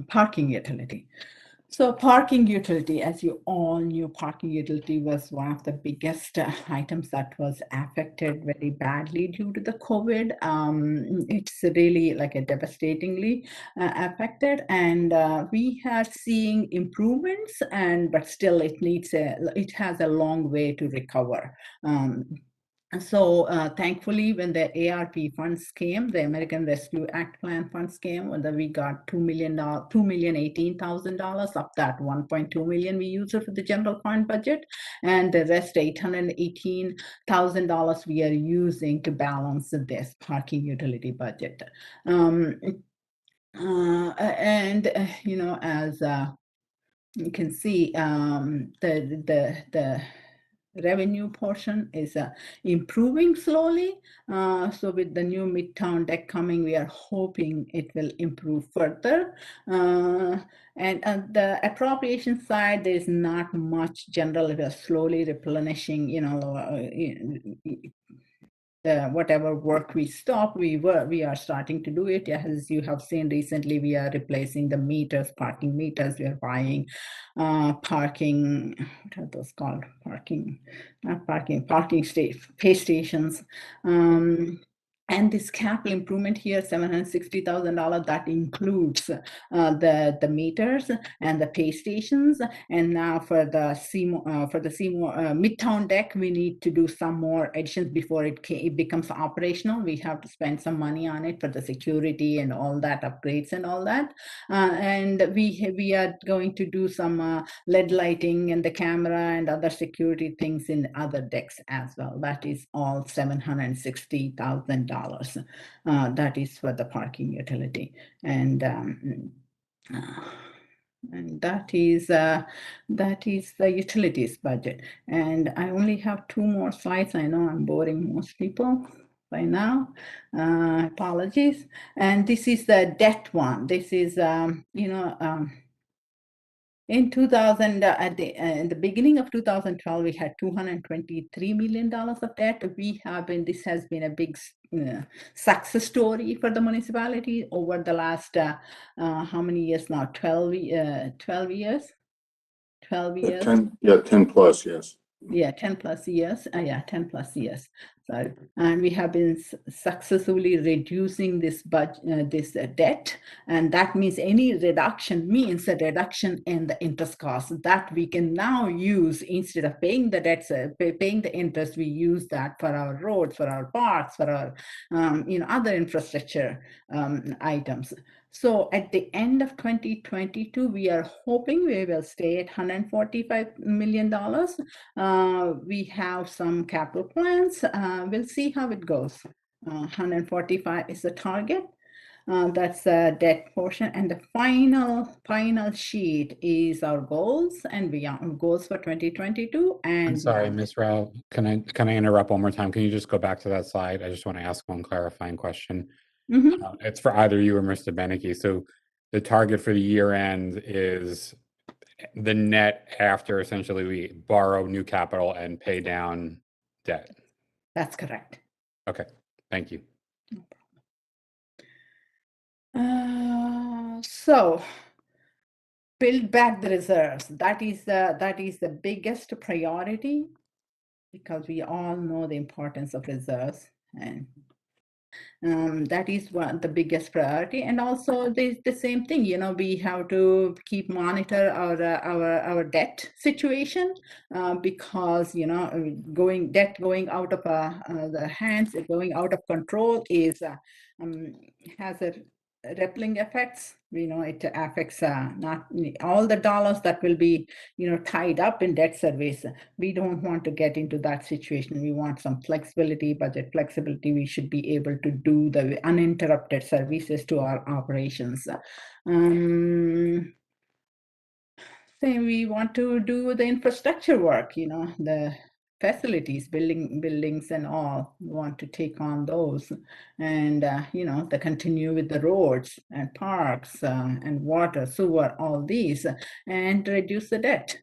parking utility. So parking utility, as you all knew, parking utility was one of the biggest items that was affected very badly due to the COVID. It's really like a devastatingly affected, and we are seeing improvements, but still it has a long way to recover. So thankfully, when the ARP funds came, the American Rescue Act Plan funds came, and we got $2,018,000 of that. $1.2 million we used it for the general fund budget, and the rest $818,000 we are using to balance this parking utility budget. As you can see, the revenue portion is improving slowly. So with the new Midtown deck coming, we are hoping it will improve further. And on the appropriation side, there's not much general. We are slowly replenishing, whatever work we stopped, we are starting to do it. As you have seen recently, we are replacing the meters, parking meters. We are buying parking, what are those called? Pay stations. And this capital improvement here, $760,000, that includes the meters and the pay stations. And now for the Midtown deck, we need to do some more additions before it becomes operational. We have to spend some money on it for the security and all that, upgrades and all that. And we are going to do some LED lighting and the camera and other security things in other decks as well. That is all $760,000. That is for the parking utility, and that is the utilities budget. And I only have 2 more slides. I know I'm boring most people by now. Apologies. And this is the debt one. This is in 2000, in the beginning of 2012, we had $223 million of debt. This has been a big success story for the municipality over the last, how many years now? 12 years? 12 years? 10 plus, yes. Yeah, 10 plus years. Yeah, 10 plus years. So, and we have been successfully reducing this debt, and that means any reduction means a reduction in the interest cost that we can now use instead of paying the debts, paying the interest. We use that for our roads, for our parks, for our other infrastructure items. So at the end of 2022, we are hoping we will stay at $145 million. We have some capital plans. We'll see how it goes. 145 is the target. That's the debt portion, and the final sheet is our goals and beyond goals for 2022. And I'm sorry, Ms. Rao, can I interrupt one more time? Can you just go back to that slide? I just want to ask one clarifying question. It's for either you or Mr. Beneke. So the target for the year end is the net after essentially we borrow new capital and pay down debt. That's correct. Okay, thank you. So build back the reserves. That is the biggest priority, because we all know the importance of reserves, and that is the biggest priority. And also the same thing, we have to keep monitor our debt situation, because debt going out of the hands, going out of control is has a rippling effects. It affects not all the dollars that will be tied up in debt service. We don't want to get into that situation. We want some flexibility, budget flexibility. We should be able to do the uninterrupted services to our operations. Then we want to do the infrastructure work, the facilities, buildings and all. We want to take on those, and to continue with the roads and parks and water, sewer, all these, and reduce the debt.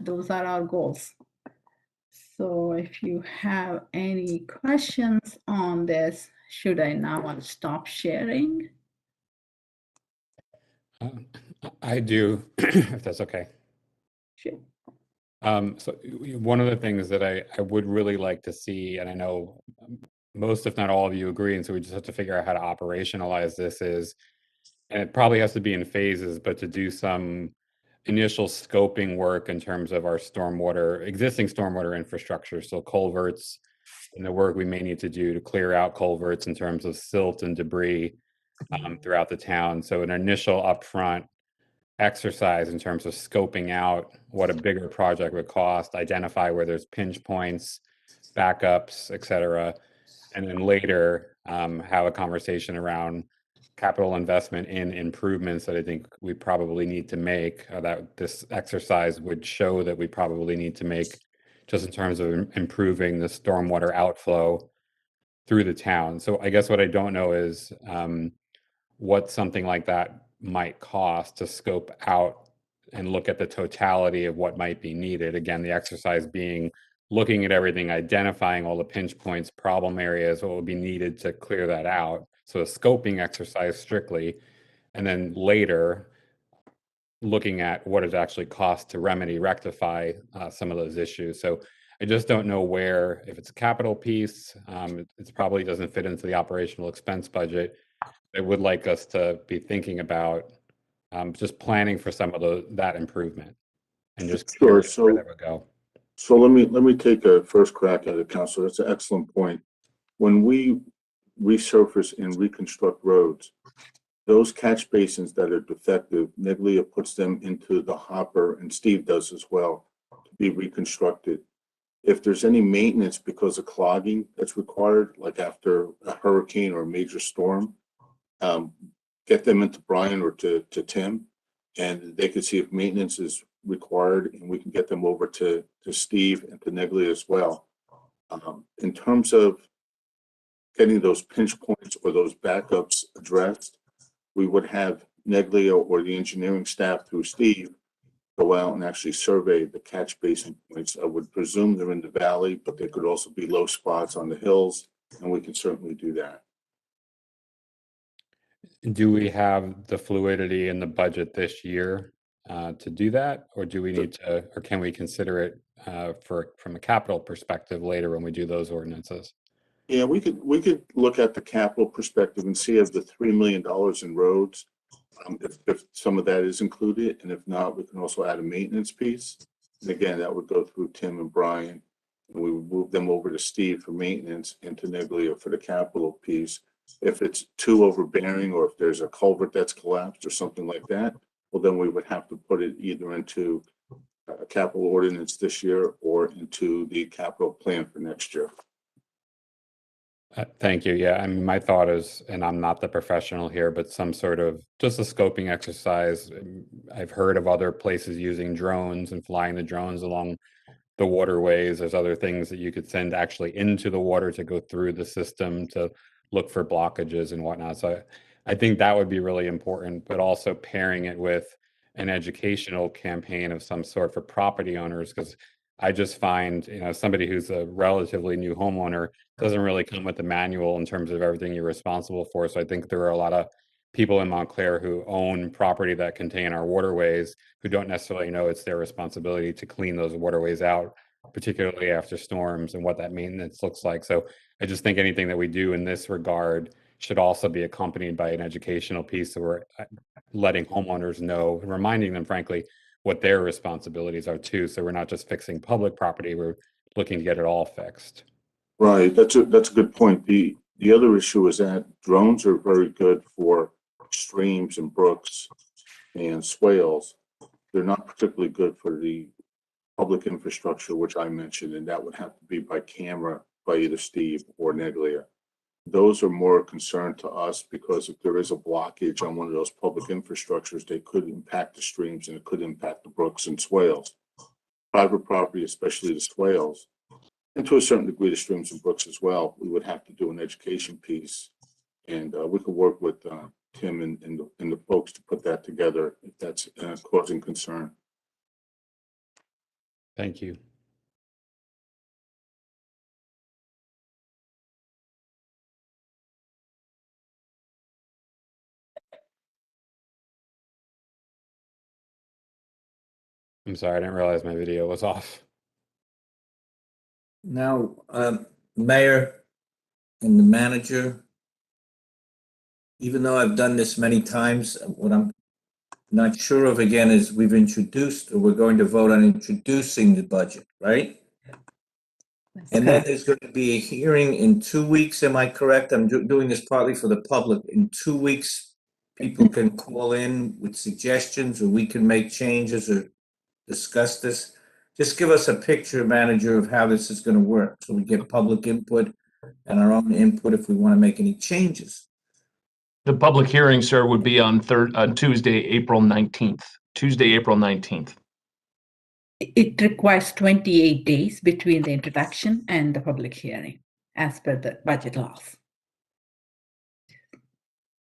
Those are our goals. So if you have any questions on this, should I now stop sharing? I do, if that's okay. Sure. So one of the things that I would really like to see, and I know most, if not all of you agree, and so we just have to figure out how to operationalize this is, and it probably has to be in phases, but to do some initial scoping work in terms of our existing stormwater infrastructure. So culverts and the work we may need to do to clear out culverts in terms of silt and debris throughout the town. So an initial upfront exercise in terms of scoping out what a bigger project would cost, identify where there's pinch points, backups, et cetera. And then later have a conversation around capital investment in improvements that I think we probably need to make, that this exercise would show that we probably need to make, just in terms of improving the stormwater outflow through the town. So I guess what I don't know is what something like that might cost to scope out and look at the totality of what might be needed. Again, the exercise being looking at everything, identifying all the pinch points, problem areas, what would be needed to clear that out. So a scoping exercise strictly, and then later looking at what it actually costs to rectify some of those issues. So I just don't know where, if it's a capital piece, it probably doesn't fit into the operational expense budget. I would like us to be thinking about just planning for some of that improvement, and just Sure. where that would go. So let me take a first crack at it, Councilor. That's an excellent point. When we resurface and reconstruct roads, those catch basins that are defective, Neglia puts them into the hopper, and Steve does as well, to be reconstructed. If there's any maintenance because of clogging that's required, like after a hurricane or a major storm, get them into Brian or to Tim, and they can see if maintenance is required, and we can get them over to Steve and to Neglia as well. In terms of getting those pinch points or those backups addressed, we would have Neglia or the engineering staff through Steve go out and actually survey the catch basin points. I would presume they're in the valley, but there could also be low spots on the hills, and we can certainly do that. Do we have the fluidity in the budget this year to do that? Or do we need to, or can we consider it from a capital perspective later when we do those ordinances? Yeah, we could look at the capital perspective and see if the $3 million in roads, if some of that is included, and if not, we can also add a maintenance piece. And again, that would go through Tim and Brian, and we would move them over to Steve for maintenance and to Neglia for the capital piece. If it's too overbearing, or if there's a culvert that's collapsed or something like that, well, then we would have to put it either into a capital ordinance this year or into the capital plan for next year. Thank you. Yeah, I mean, my thought is, and I'm not the professional here, but some sort of just a scoping exercise. I've heard of other places using drones and flying the drones along the waterways. There's other things that you could send actually into the water to go through the system to look for blockages and whatnot. So I think that would be really important, but also pairing it with an educational campaign of some sort for property owners, because I just find, somebody who's a relatively new homeowner doesn't really come with the manual in terms of everything you're responsible for. So I think there are a lot of people in Montclair who own property that contain our waterways who don't necessarily know it's their responsibility to clean those waterways out, particularly after storms, and what that maintenance looks like. So I just think anything that we do in this regard should also be accompanied by an educational piece, so we're letting homeowners know and reminding them, frankly, what their responsibilities are too. So we're not just fixing public property, we're looking to get it all fixed. Right, that's a good point. The other issue is that drones are very good for streams and brooks and swales. They're not particularly good for the public infrastructure, which I mentioned, and that would have to be by camera by either Steve or Neglia. Those are more a concern to us, because if there is a blockage on one of those public infrastructures, they could impact the streams and it could impact the brooks and swales. Private property, especially the swales, and to a certain degree the streams and brooks as well, we would have to do an education piece, and we could work with Tim and the folks to put that together if that's causing concern. Thank you. I'm sorry, I didn't realize my video was off. Now, Mayor and the manager, even though I've done this many times, what I'm not sure of again is we're going to vote on introducing the budget, right? And then there's going to be a hearing in 2 weeks. Am I correct? I'm doing this partly for the public. In 2 weeks, people can call in with suggestions, or we can make changes or discuss this. Just give us a picture, manager, of how this is going to work, so we get public input and our own input if we want to make any changes. The public hearing, sir, would be on Tuesday, April 19th. Tuesday, April 19th. It requires 28 days between the introduction and the public hearing, as per the budget laws.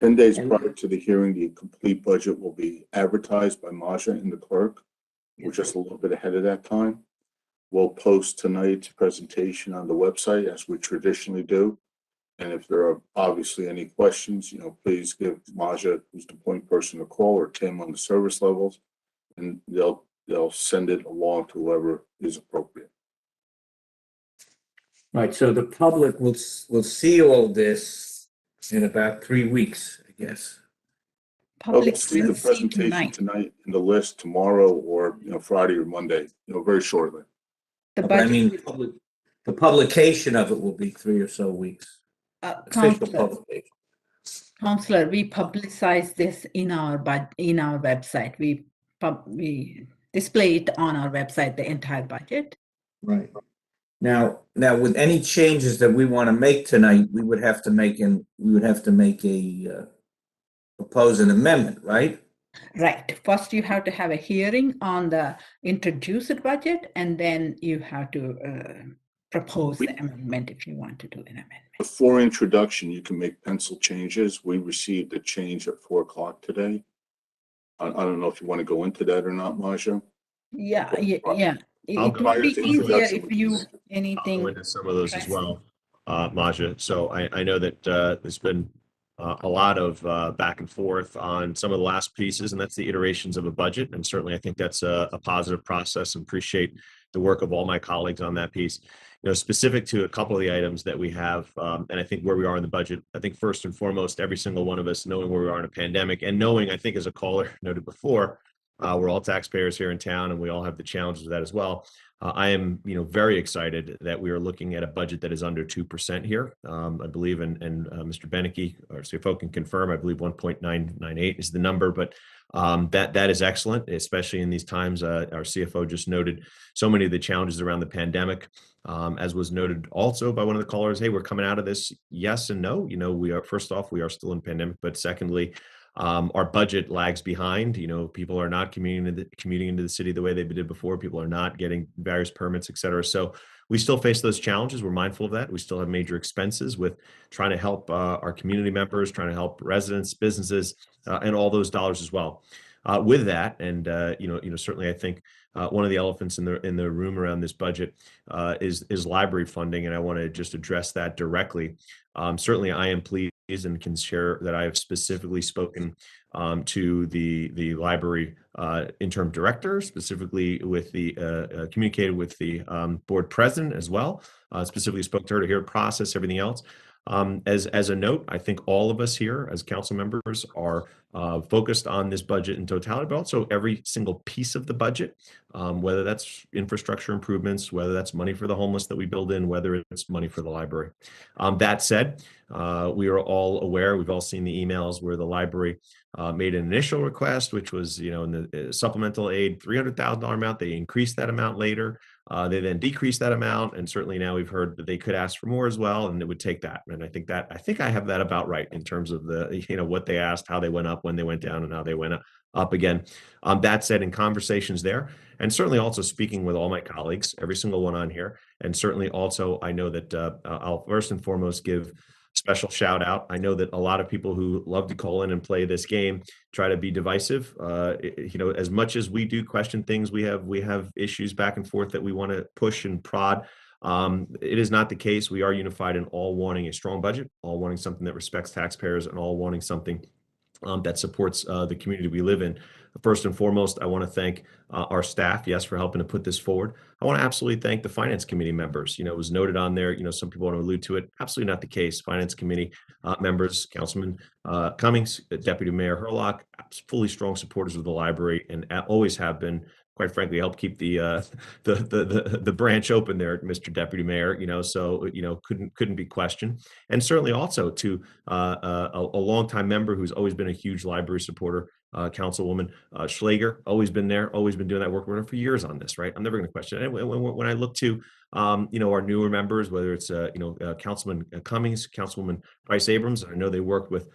10 days prior to the hearing, the complete budget will be advertised by Maja and the clerk. We're just a little bit ahead of that time. We'll post tonight's presentation on the website, as we traditionally do. And if there are obviously any questions, please give Maja, who's the point person, a call, or Tim on the service levels, and they'll send it along to whoever is appropriate. Right, so the public will see all this in about 3 weeks, I guess. They'll see the presentation tonight and the list tomorrow, or Friday or Monday, very shortly. The publication of it will be 3 or so weeks. Counselor, we publicize this in our website. We display it on our website, the entire budget. Right. Now, with any changes that we want to make tonight, we would have to propose an amendment, right? Right. First, you have to have a hearing on the introduced budget, and then you have to propose the amendment if you want to do an amendment. Before introduction, you can make pencil changes. We received a change at 4 o'clock today. I don't know if you want to go into that or not, Maja. Yeah. It would be easier if you anything. I'll go into some of those as well, Maja. So I know that there's been a lot of back and forth on some of the last pieces, and that's the iterations of a budget. And certainly, I think that's a positive process, and appreciate the work of all my colleagues on that piece. Specific to a couple of the items that we have, and I think where we are in the budget, I think first and foremost, every single one of us knowing where we are in a pandemic, and knowing, I think as a caller noted before, we're all taxpayers here in town, and we all have the challenges of that as well. I am, very excited that we are looking at a budget that is under 2% here. I believe, and Mr. Beneke, our CFO, can confirm, I believe 1.998 is the number, but that is excellent, especially in these times. Our CFO just noted so many of the challenges around the pandemic, as was noted also by one of the callers. Hey, we're coming out of this, yes and no. We are, first off, we are still in pandemic, but secondly, our budget lags behind. People are not commuting into the city the way they did before. People are not getting various permits, et cetera. So we still face those challenges. We're mindful of that. We still have major expenses with trying to help our community members, trying to help residents, businesses, and all those dollars as well. With that, and certainly, I think one of the elephants in the room around this budget is library funding, and I want to just address that directly. Certainly, I am pleased and can share that I have specifically spoken to the library interim director, specifically with the communicated with the board president as well. Specifically spoke to her to hear process everything else. As a note, I think all of us here as council members are focused on this budget in totality, but also every single piece of the budget, whether that's infrastructure improvements, whether that's money for the homeless that we build in, whether it's money for the library. That said, we are all aware, we've all seen the emails where the library made an initial request, which was, in the supplemental aid, $300,000 amount. They increased that amount later. They then decreased that amount, and certainly now we've heard that they could ask for more as well, and it would take that. And I think I have that about right in terms of the what they asked, how they went up, when they went down, and how they went up again. That said, in conversations there, and certainly also speaking with all my colleagues, every single one on here, and certainly also I know that I'll first and foremost give special shout out. I know that a lot of people who love to call in and play this game try to be divisive. As much as we do question things, we have issues back and forth that we want to push and prod. It is not the case. We are unified in all wanting a strong budget, all wanting something that respects taxpayers, and all wanting something that supports the community we live in. First and foremost, I want to thank our staff, yes, for helping to put this forward. I want to absolutely thank the Finance Committee members. It was noted on there, some people want to allude to it. Absolutely not the case. Finance Committee members, Councilman Cummings, Deputy Mayor Herlock, fully strong supporters of the library, and always have been. Quite frankly, help keep the branch open there, Mr. Deputy Mayor. So couldn't be questioned. And certainly also to a longtime member who's always been a huge library supporter, Councilwoman Schlager, always been there, always been doing that work with her for years on this. Right, I'm never going to question it. When I look to our newer members, whether it's Councilman Cummings, Councilwoman Price Abrams, I know they worked with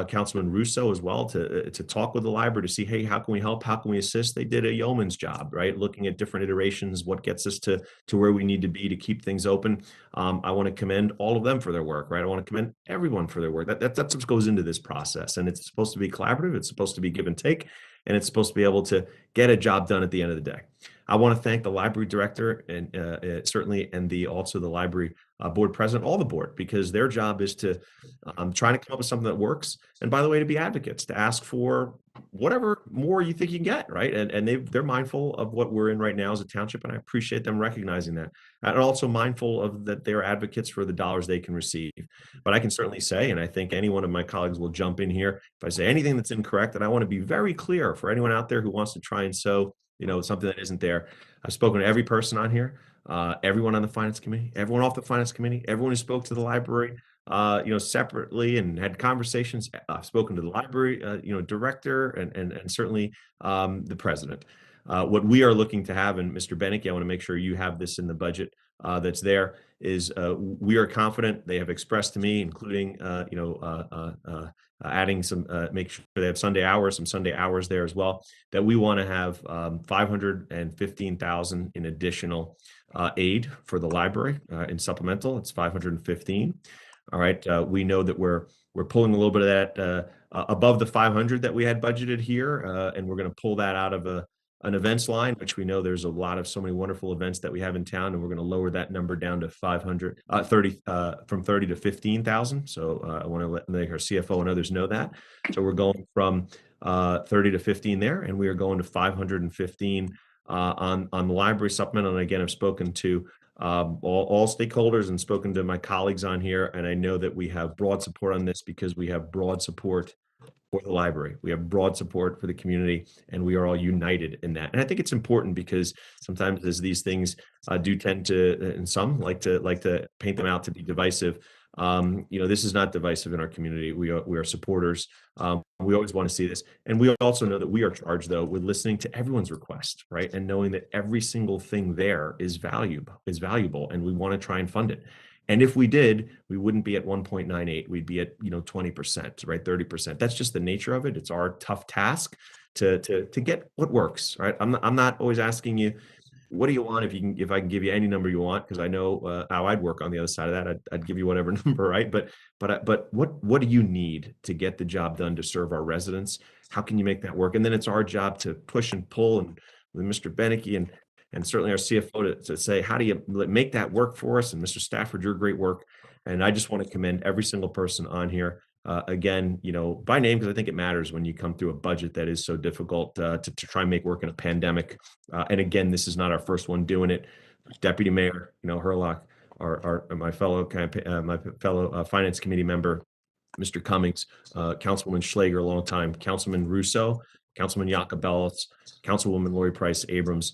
Councilman Russo as well to talk with the library to see, hey, how can we help? How can we assist? They did a yeoman's job, right? Looking at different iterations, what gets us to where we need to be to keep things open. I want to commend all of them for their work, right? I want to commend everyone for their work. That's what goes into this process. And it's supposed to be collaborative. It's supposed to be give and take. And it's supposed to be able to get a job done at the end of the day. I want to thank the library director and certainly, and also the library board president, all the board, because their job is to try to come up with something that works. And by the way, to be advocates, to ask for whatever more you think you can get, right? And they're mindful of what we're in right now as a township, and I appreciate them recognizing that. And also mindful of that they're advocates for the dollars they can receive. But I can certainly say, and I think any one of my colleagues will jump in here if I say anything that's incorrect, and I want to be very clear for anyone out there who wants to try and sow something that isn't there. I've spoken to every person on here, everyone on the Finance Committee, everyone off the Finance Committee, everyone who spoke to the library, separately and had conversations. I've spoken to the library, director and certainly the president. What we are looking to have, and Mr. Beneke, I want to make sure you have this in the budget that's there, is we are confident. They have expressed to me, including, adding some, make sure they have some Sunday hours there as well, that we want to have $515,000 in additional aid for the library in supplemental. It's $515,000. All right. We know that we're pulling a little bit of that above the 500 that we had budgeted here, and we're going to pull that out of an events line, which we know there's a lot of so many wonderful events that we have in town, and we're going to lower that number down to 530 from 30 to 15,000. So I want to make our CFO and others know that. So we're going from 30 to 15 there, and we are going to 515 on the library supplemental. And again, I've spoken to all stakeholders and spoken to my colleagues on here, and I know that we have broad support on this because we have broad support for the library. We have broad support for the community, and we are all united in that. And I think it's important because sometimes as these things do tend to, and some like to paint them out to be divisive. This is not divisive in our community. We are supporters. We always want to see this. And we also know that we are charged, though, with listening to everyone's request, right? And knowing that every single thing there is valuable, and we want to try and fund it. And if we did, we wouldn't be at 1.98. We'd be at 20%, right? 30%. That's just the nature of it. It's our tough task to get what works, right? I'm not always asking you, what do you want? If I can give you any number you want, because I know how I'd work on the other side of that. I'd give you whatever number, right? But what do you need to get the job done to serve our residents? How can you make that work? And then it's our job to push and pull, and with Mr. Beneke and certainly our CFO to say, how do you make that work for us? And Mr. Stafford, your great work. And I just want to commend every single person on here. Again, by name, because I think it matters when you come through a budget that is so difficult to try and make work in a pandemic. And again, this is not our first one doing it. Deputy Mayor, Herlock, my fellow Finance Committee member, Mr. Cummings, Councilwoman Schlager, a long time, Councilman Russo, Councilman Yacobellis, Councilwoman Lori Price Abrams,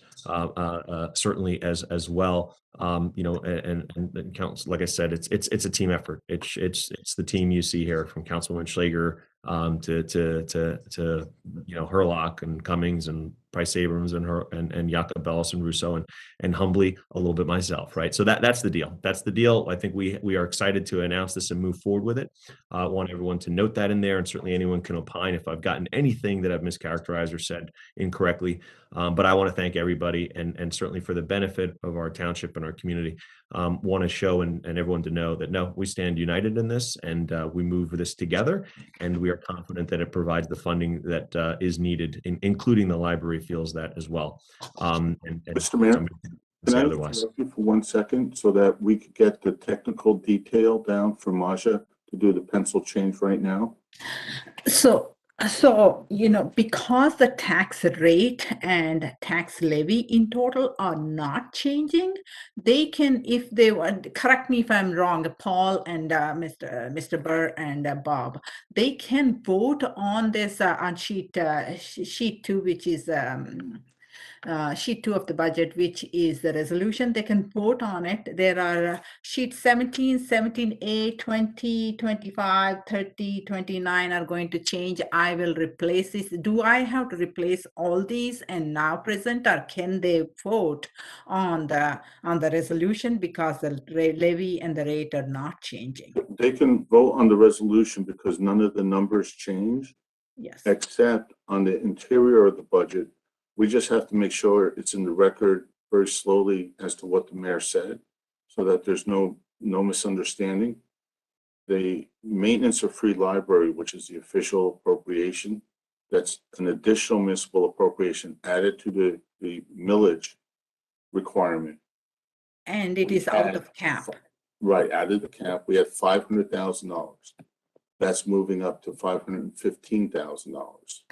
certainly as well. And council, like I said, it's a team effort. It's the team you see here, from Councilwoman Schlager to Herlock and Cummings and Price Abrams and Yacobellis and Russo and humbly a little bit myself, right? So that's the deal. That's the deal. I think we are excited to announce this and move forward with it. I want everyone to note that in there, and certainly anyone can opine if I've gotten anything that I've mischaracterized or said incorrectly. But I want to thank everybody, and certainly for the benefit of our township and our community, want to show and everyone to know that no, we stand united in this, and we move this together, and we are confident that it provides the funding that is needed, including the library feels that as well. Mr. Mayor, can I interrupt you for 1 second so that we could get the technical detail down for Maja to do the pencil change right now? So, because the tax rate and tax levy in total are not changing, they can, if they want, correct me if I'm wrong, Paul and Mr. Burr and Bob, they can vote on this on sheet 2, which is sheet 2 of the budget, which is the resolution. They can vote on it. There are sheet 17, 17A, 20, 25, 30, 29 are going to change. I will replace this. Do I have to replace all these and now present, or can they vote on the resolution because the levy and the rate are not changing? They can vote on the resolution because none of the numbers change. Yes. Except on the interior of the budget. We just have to make sure it's in the record very slowly as to what the mayor said, so that there's no misunderstanding. The maintenance of free library, which is the official appropriation, that's an additional municipal appropriation added to the millage requirement. And it is out of cap. Right, added the cap. We had $500,000. That's moving up to $515,000.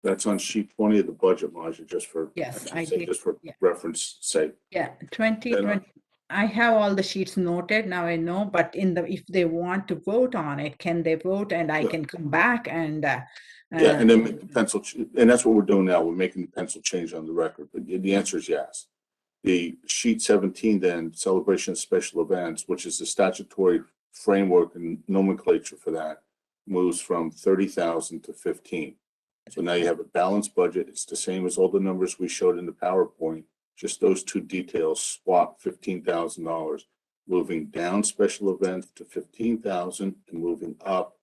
That's on sheet 20 of the budget, Maja, just for reference sake. Yeah, 20. I have all the sheets noted now. I know, but if they want to vote on it, can they vote? And I can come back and and then make the pencil. And that's what we're doing now. We're making the pencil change on the record. But the answer is yes. The sheet 17, then celebration of special events, which is the statutory framework and nomenclature for that, moves from 30,000 to 15. So now you have a balanced budget. It's the same as all the numbers we showed in the PowerPoint. Just those two details swap $15,000, moving down special events to 15,000 and moving up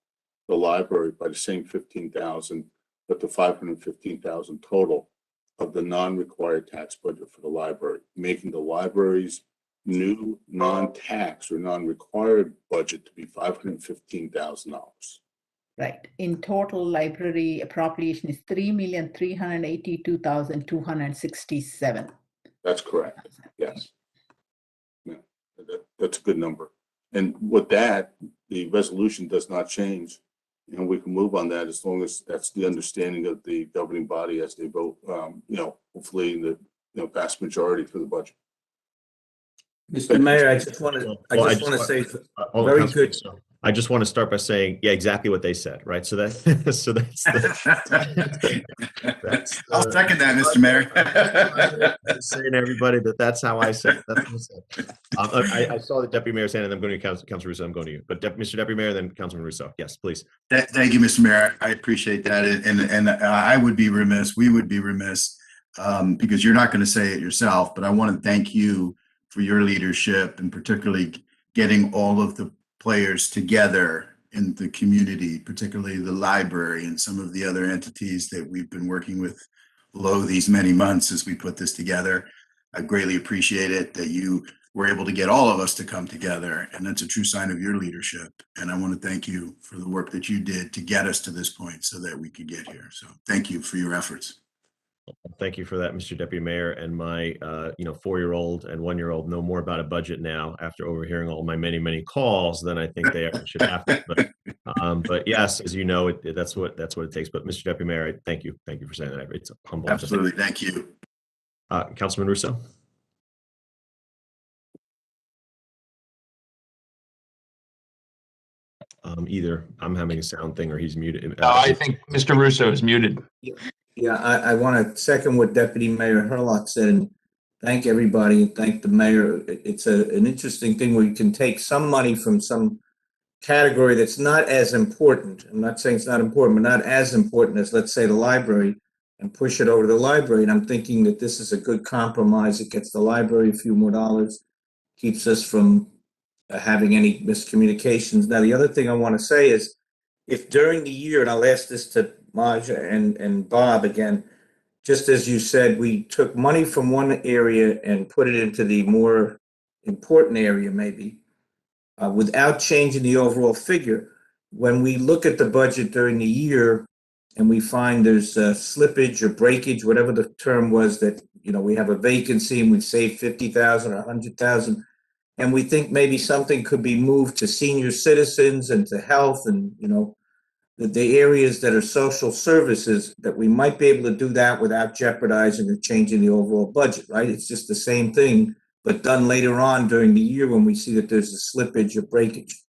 the library by the same 15,000, but the 515,000 total of the non-required tax budget for the library, making the library's new non-tax or non-required budget to be $515,000. Right. In total, library appropriation is 3,382,267. That's correct. Yes. Yeah, that's a good number. And with that, the resolution does not change. And we can move on that as long as that's the understanding of the governing body as they vote, hopefully the vast majority for the budget. Mr. Mayor, I just want to say, very good. I just want to start by saying, yeah, exactly what they said, right? So that's I'll second that, Mr. Mayor. Saying to everybody that's how I said. That's what I said. I saw the Deputy Mayor's hand, and I'm going to Councilman Russo. I'm going to you, but Mr. Deputy Mayor, then Councilman Russo. Yes, please. Thank you, Mr. Mayor. I appreciate that, and I would be remiss. We would be remiss because you're not going to say it yourself, but I want to thank you for your leadership and particularly getting all of the players together in the community, particularly the library and some of the other entities that we've been working with below these many months as we put this together. I greatly appreciate it that you were able to get all of us to come together, and that's a true sign of your leadership. And I want to thank you for the work that you did to get us to this point so that we could get here. So thank you for your efforts. Thank you for that, Mr. Deputy Mayor. And my, 4-year-old and 1-year-old know more about a budget now after overhearing all my many, many calls than I think they ever should have to. But yes, as you know, that's what it takes. But Mr. Deputy Mayor, thank you for saying that. It's humble. Absolutely, thank you. Councilman Russo. Either I'm having a sound thing or he's muted. I think Mr. Russo is muted. Yeah, I want to second what Deputy Mayor Herlock said and thank everybody and thank the mayor. It's an interesting thing where you can take some money from some category that's not as important. I'm not saying it's not important, but not as important as, let's say, the library, and push it over to the library. And I'm thinking that this is a good compromise. It gets the library a few more dollars, keeps us from having any miscommunications. Now, the other thing I want to say is if during the year, and I'll ask this to Maja and Bob again, just as you said, we took money from one area and put it into the more important area, maybe, without changing the overall figure. When we look at the budget during the year and we find there's slippage or breakage, whatever the term was, that we have a vacancy and we've saved 50,000 or 100,000, and we think maybe something could be moved to senior citizens and to health and the areas that are social services, that we might be able to do that without jeopardizing or changing the overall budget, right? It's just the same thing, but done later on during the year when we see that there's a slippage or breakage.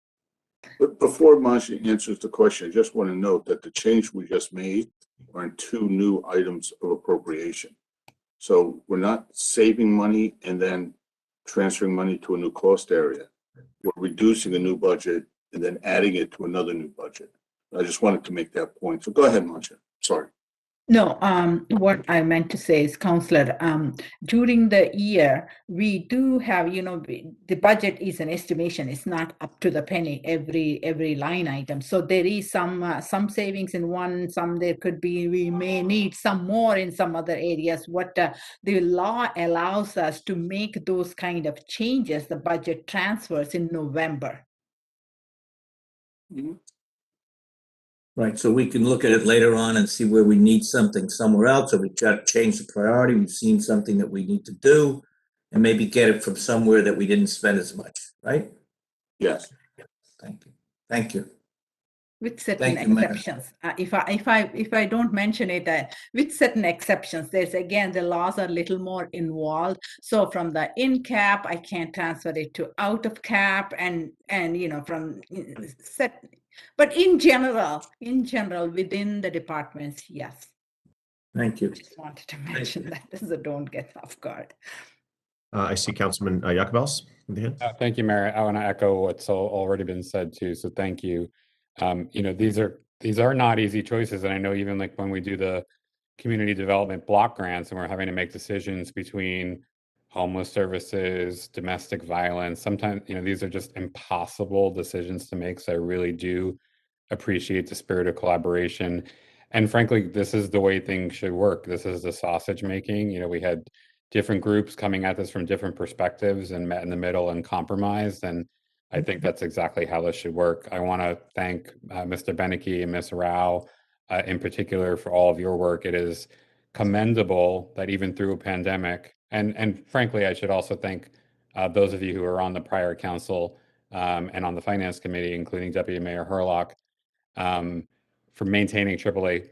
But before Maja answers the question, I just want to note that the change we just made are in 2 new items of appropriation. So we're not saving money and then transferring money to a new cost area. We're reducing a new budget and then adding it to another new budget. I just wanted to make that point. So go ahead, Maja. Sorry. No, what I meant to say is, Counselor, during the year, we do have, the budget is an estimation. It's not up to the penny, every line item. So there is some savings in one, some there could be, we may need some more in some other areas. What the law allows us to make those kind of changes, the budget transfers in November. Mm-hmm. Right, so we can look at it later on and see where we need something somewhere else, or we've got to change the priority. We've seen something that we need to do, and maybe get it from somewhere that we didn't spend as much, right? Yes. Thank you. Thank you. With certain exceptions. If I don't mention it, with certain exceptions, there's again, the laws are a little more involved. So from the in cap, I can't transfer it to out of cap, and from set. But in general, within the departments, yes. Thank you. I just wanted to mention that so don't get off guard. I see Councilman Jacobells. Thank you, Mayor. I want to echo what's already been said too. So thank you. These are not easy choices, and I know even like when we do the community development block grants and we're having to make decisions between homeless services, domestic violence, sometimes these are just impossible decisions to make. So I really do appreciate the spirit of collaboration, and frankly, this is the way things should work. This is the sausage making. We had different groups coming at this from different perspectives and met in the middle and compromised, and I think that's exactly how this should work. I want to thank Mr. Beneke and Ms. Rao in particular for all of your work. It is commendable that even through a pandemic, and frankly, I should also thank those of you who are on the prior council and on the finance committee, including Deputy Mayor Herlock, for maintaining AAA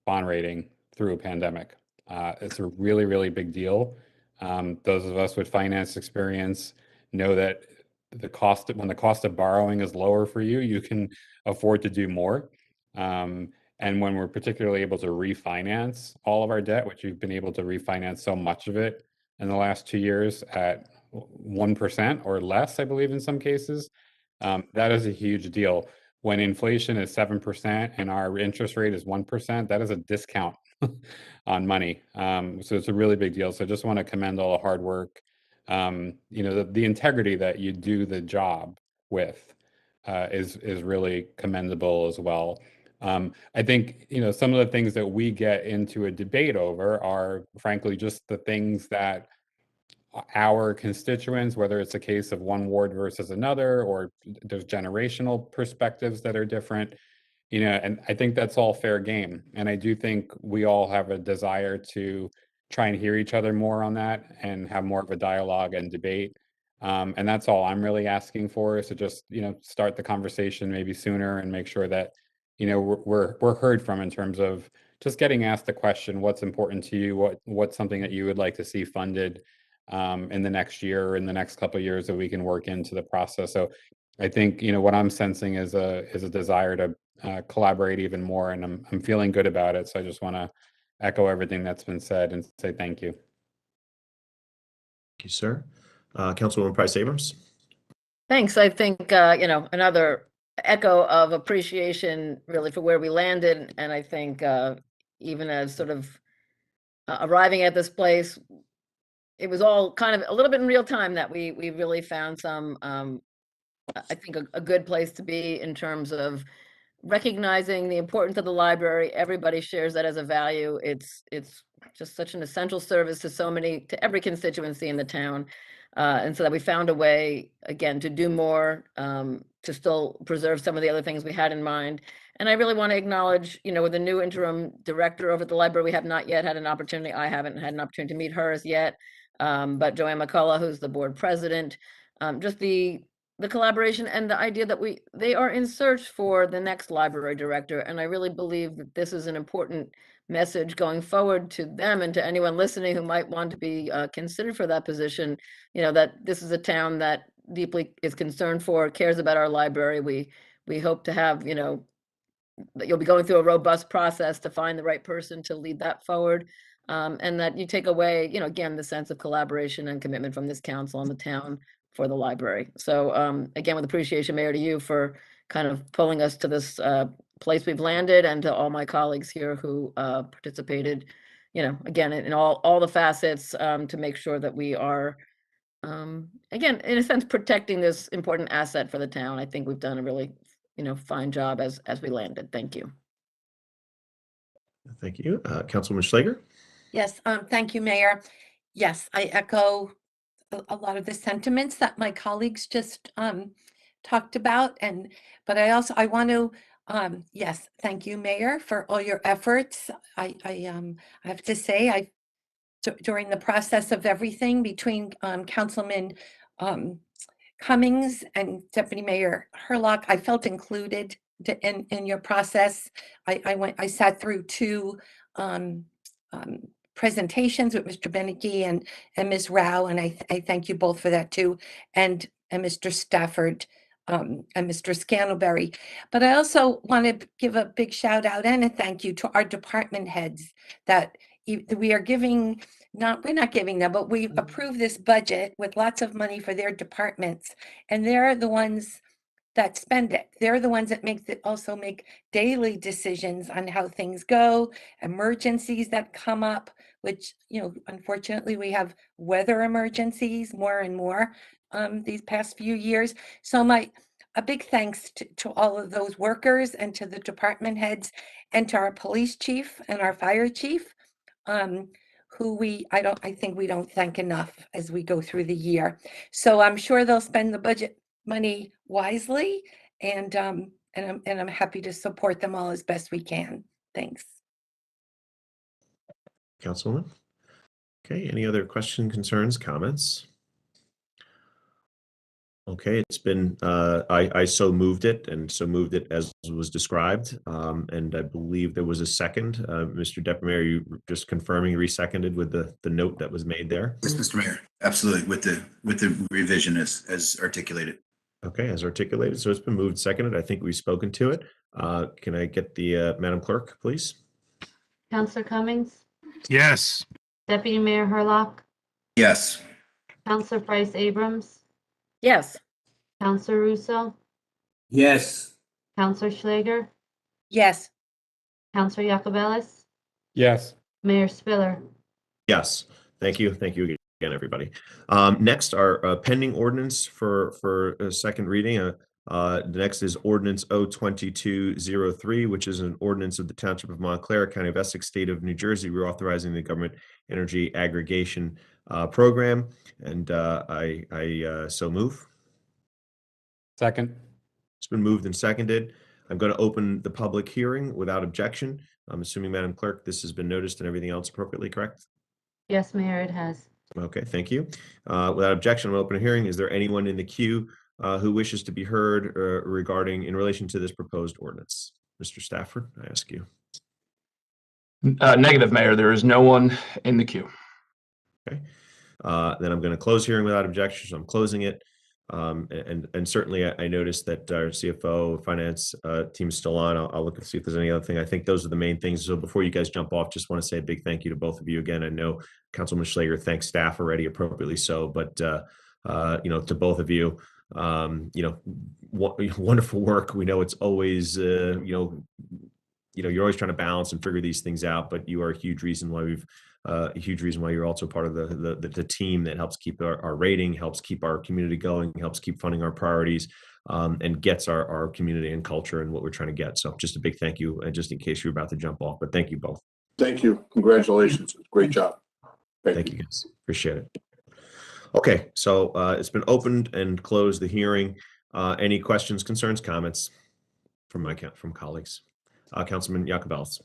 bond rating through a pandemic. It's a really, really big deal. Those of us with finance experience know that when the cost of borrowing is lower for you, you can afford to do more. And when we're particularly able to refinance all of our debt, which we've been able to refinance so much of it in the last 2 years at 1% or less, I believe in some cases, that is a huge deal. When inflation is 7% and our interest rate is 1%, that is a discount on money. So it's a really big deal. So I just want to commend all the hard work, the integrity that you do the job with is really commendable as well. I think, some of the things that we get into a debate over are frankly just the things that our constituents, whether it's a case of one ward versus another, or there's generational perspectives that are different, and I think that's all fair game. And I do think we all have a desire to try and hear each other more on that and have more of a dialogue and debate. And that's all I'm really asking for, is to just, start the conversation maybe sooner and make sure that, we're heard from in terms of just getting asked the question, what's important to you? What's something that you would like to see funded in the next year or in the next couple of years that we can work into the process. So I think, what I'm sensing is a desire to collaborate even more, and I'm feeling good about it. So I just want to echo everything that's been said and say thank you. Thank you, sir. Councilwoman Price Abrams. Thanks. I think, another echo of appreciation really for where we landed. And I think even as sort of arriving at this place, it was all kind of a little bit in real time that we really found some, I think, a good place to be in terms of recognizing the importance of the library. Everybody shares that as a value. It's just such an essential service to every constituency in the town. And so that we found a way, again, to do more, to still preserve some of the other things we had in mind. And I really want to acknowledge, with the new interim director over at the library, we have not yet had an opportunity. I haven't had an opportunity to meet her as yet. But Joanne McCullough, who's the board president, just the collaboration and the idea that they are in search for the next library director. And I really believe that this is an important message going forward to them and to anyone listening who might want to be considered for that position, that this is a town that deeply is concerned for, cares about our library. We hope to have, that you'll be going through a robust process to find the right person to lead that forward. And that you take away, again, the sense of collaboration and commitment from this council and the town for the library. So again, with appreciation, Mayor, to you for kind of pulling us to this place we've landed, and to all my colleagues here who participated, again, in all the facets to make sure that we are, again, in a sense, protecting this important asset for the town. I think we've done a really, fine job as we landed. Thank you. Thank you. Councilwoman Schlager. Yes, thank you, Mayor. Yes, I echo a lot of the sentiments that my colleagues just talked about, but I want to yes, thank you, Mayor, for all your efforts. I have to say, during the process of everything between Councilman Cummings and Deputy Mayor Herlock, I felt included in your process. I sat through two presentations with Mr. Beneke and Ms. Rao, and I thank you both for that too, and Mr. Stafford and Mr. Scantlebury. But I also want to give a big shout out and a thank you to our department heads that we are giving. We're not giving them, but we approved this budget with lots of money for their departments, and they're the ones that spend it. They're the ones that also make daily decisions on how things go, emergencies that come up, which, unfortunately we have weather emergencies more and more these past few years. So a big thanks to all of those workers and to the department heads and to our police chief and our fire chief, who I think we don't thank enough as we go through the year. So I'm sure they'll spend the budget money wisely, and I'm happy to support them all as best we can. Thanks. Councilwoman? Okay, any other questions, concerns, comments? Okay, it's been, I so moved it and so moved it as was described. And I believe there was a second. Mr. Deputy Mayor, you just confirming re-seconded with the note that was made there? Yes, Mr. Mayor, absolutely, with the revision as articulated. Okay, as articulated. So it's been moved, seconded. I think we've spoken to it. Can I get the Madam Clerk, please? Counselor Cummings, Yes. Deputy Mayor Hurlock, Yes. Counselor Price Abrams, Yes. Counselor Russo, Yes. Counselor Schlager, Yes. Counselor Yacobelis, Yes. Mayor Spiller. Yes, thank you. Thank you again, everybody. Next, our pending ordinance for a second reading. The next is Ordinance O-22-03, which is an ordinance of the Township of Montclair, County of Essex, State of New Jersey, reauthorizing the government energy aggregation program. And I so move. Second. It's been moved and seconded. I'm going to open the public hearing without objection. I'm assuming, Madam Clerk, this has been noticed and everything else appropriately correct? Yes, Mayor, it has. Okay, thank you. Without objection, I'm open a hearing. Is there anyone in the queue who wishes to be heard regarding in relation to this proposed ordinance? Mr. Stafford, I ask you. Negative, Mayor. There is no one in the queue. Okay. Then I'm going to close hearing without objection, so I'm closing it. And certainly I noticed that our CFO finance team is still on. I'll look and see if there's any other thing. I think those are the main things. So before you guys jump off, just want to say a big thank you to both of you again. I know Councilman Schlager thanks staff already appropriately so, but you know, to both of you, you know, wonderful work. We know it's always you know, you're always trying to balance and figure these things out, but you are a huge reason why you're also part of the team that helps keep our rating, helps keep our community going, helps keep funding our priorities, and gets our community and culture and what we're trying to get. So just a big thank you, and just in case you're about to jump off, but thank you both. Thank you. Congratulations. Great job. Thank you guys. Appreciate it. Okay, so it's been opened and closed the hearing. Any questions, concerns, comments from colleagues? Councilman Yacobelis.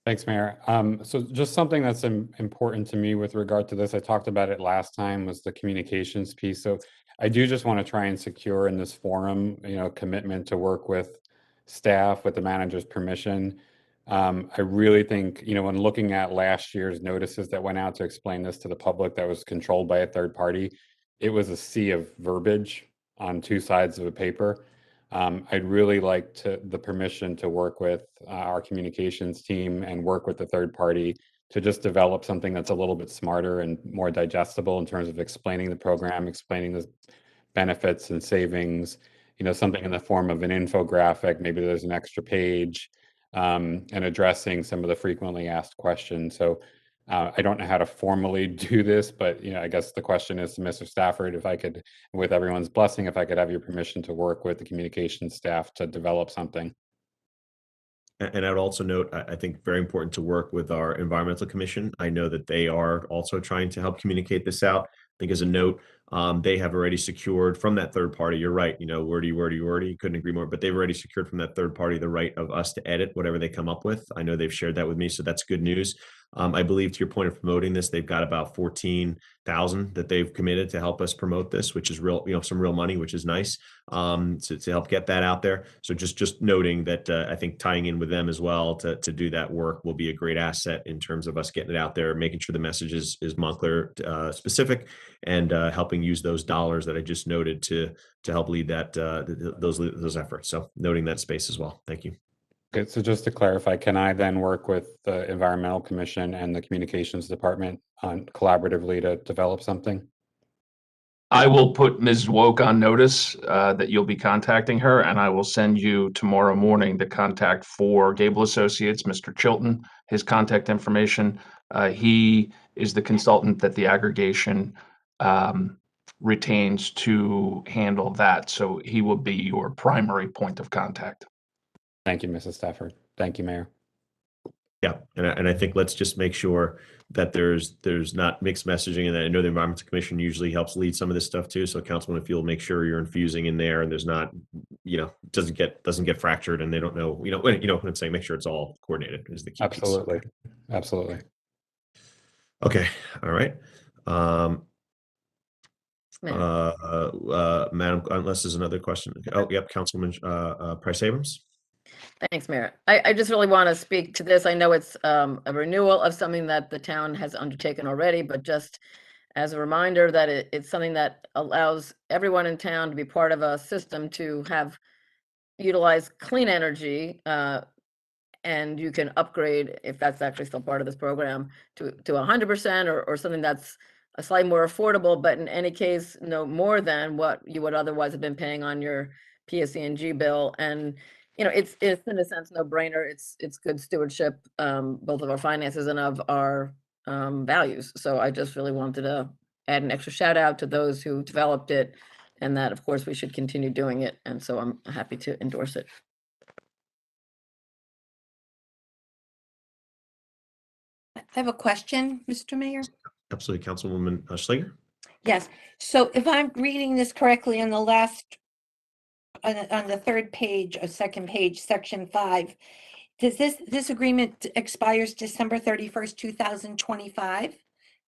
Thanks, Mayor. So just something that's important to me with regard to this, I talked about it last time, was the communications piece. So I do just want to try and secure in this forum, you know, commitment to work with staff with the manager's permission. I really think, you know, when looking at last year's notices that went out to explain this to the public that was controlled by a third party, it was a sea of verbiage on two sides of a paper. I'd really like the permission to work with our communications team and work with the third party to just develop something that's a little bit smarter and more digestible in terms of explaining the program, explaining the benefits and savings, you know, something in the form of an infographic, maybe there's an extra page, and addressing some of the frequently asked questions. So I don't know how to formally do this, but you know, I guess the question is to Mr. Stafford, if I could, with everyone's blessing, if I could have your permission to work with the communications staff to develop something. And I would also note, I think very important to work with our environmental commission. I know that they are also trying to help communicate this out. I think as a note, they have already secured from that third party. You're right, you know, wordy, couldn't agree more, but they've already secured from that third party the right of us to edit whatever they come up with. I know they've shared that with me, so that's good news. I believe to your point of promoting this, they've got about 14,000 that they've committed to help us promote this, which is real, you know, some real money, which is nice to help get that out there. So just noting that I think tying in with them as well to do that work will be a great asset in terms of us getting it out there, making sure the message is Montclair specific, and helping use those dollars that I just noted to help lead that those efforts. So noting that space as well. Thank you. Okay, so just to clarify, can I then work with the Environmental Commission and the Communications Department on collaboratively to develop something? I will put Ms. Woke on notice that you'll be contacting her, and I will send you tomorrow morning the contact for Gable Associates, Mr. Chilton, his contact information. He is the consultant that the aggregation retains to handle that, so he will be your primary point of contact. Thank you, Mrs. Stafford. Thank you, Mayor. Yeah, and I think let's just make sure that there's not mixed messaging, and I know the Environmental Commission usually helps lead some of this stuff too. So Councilman, if you'll make sure you're infusing in there, and there's not, doesn't get fractured, and they don't know, what I'm saying. Make sure it's all coordinated is the key piece. Absolutely, absolutely. Okay, all right. Mayor. Madam, unless there's another question. Oh, yep, Councilman Price Abrams. Thanks, Mayor. I just really want to speak to this. I know it's a renewal of something that the town has undertaken already, but just as a reminder that it's something that allows everyone in town to be part of a system to utilize clean energy, and you can upgrade, if that's actually still part of this program, to 100% or something that's a slightly more affordable, but in any case, no more than what you would otherwise have been paying on your PSE&G bill. And it's in a sense no brainer. It's good stewardship, both of our finances and of our values. So I just really wanted to add an extra shout out to those who developed it, and that of course we should continue doing it. And so I'm happy to endorse it. I have a question, Mr. Mayor. Absolutely, Councilwoman Schlager. Yes. So if I'm reading this correctly, on the third page or second page, section 5, does this agreement expires December 31st, 2025?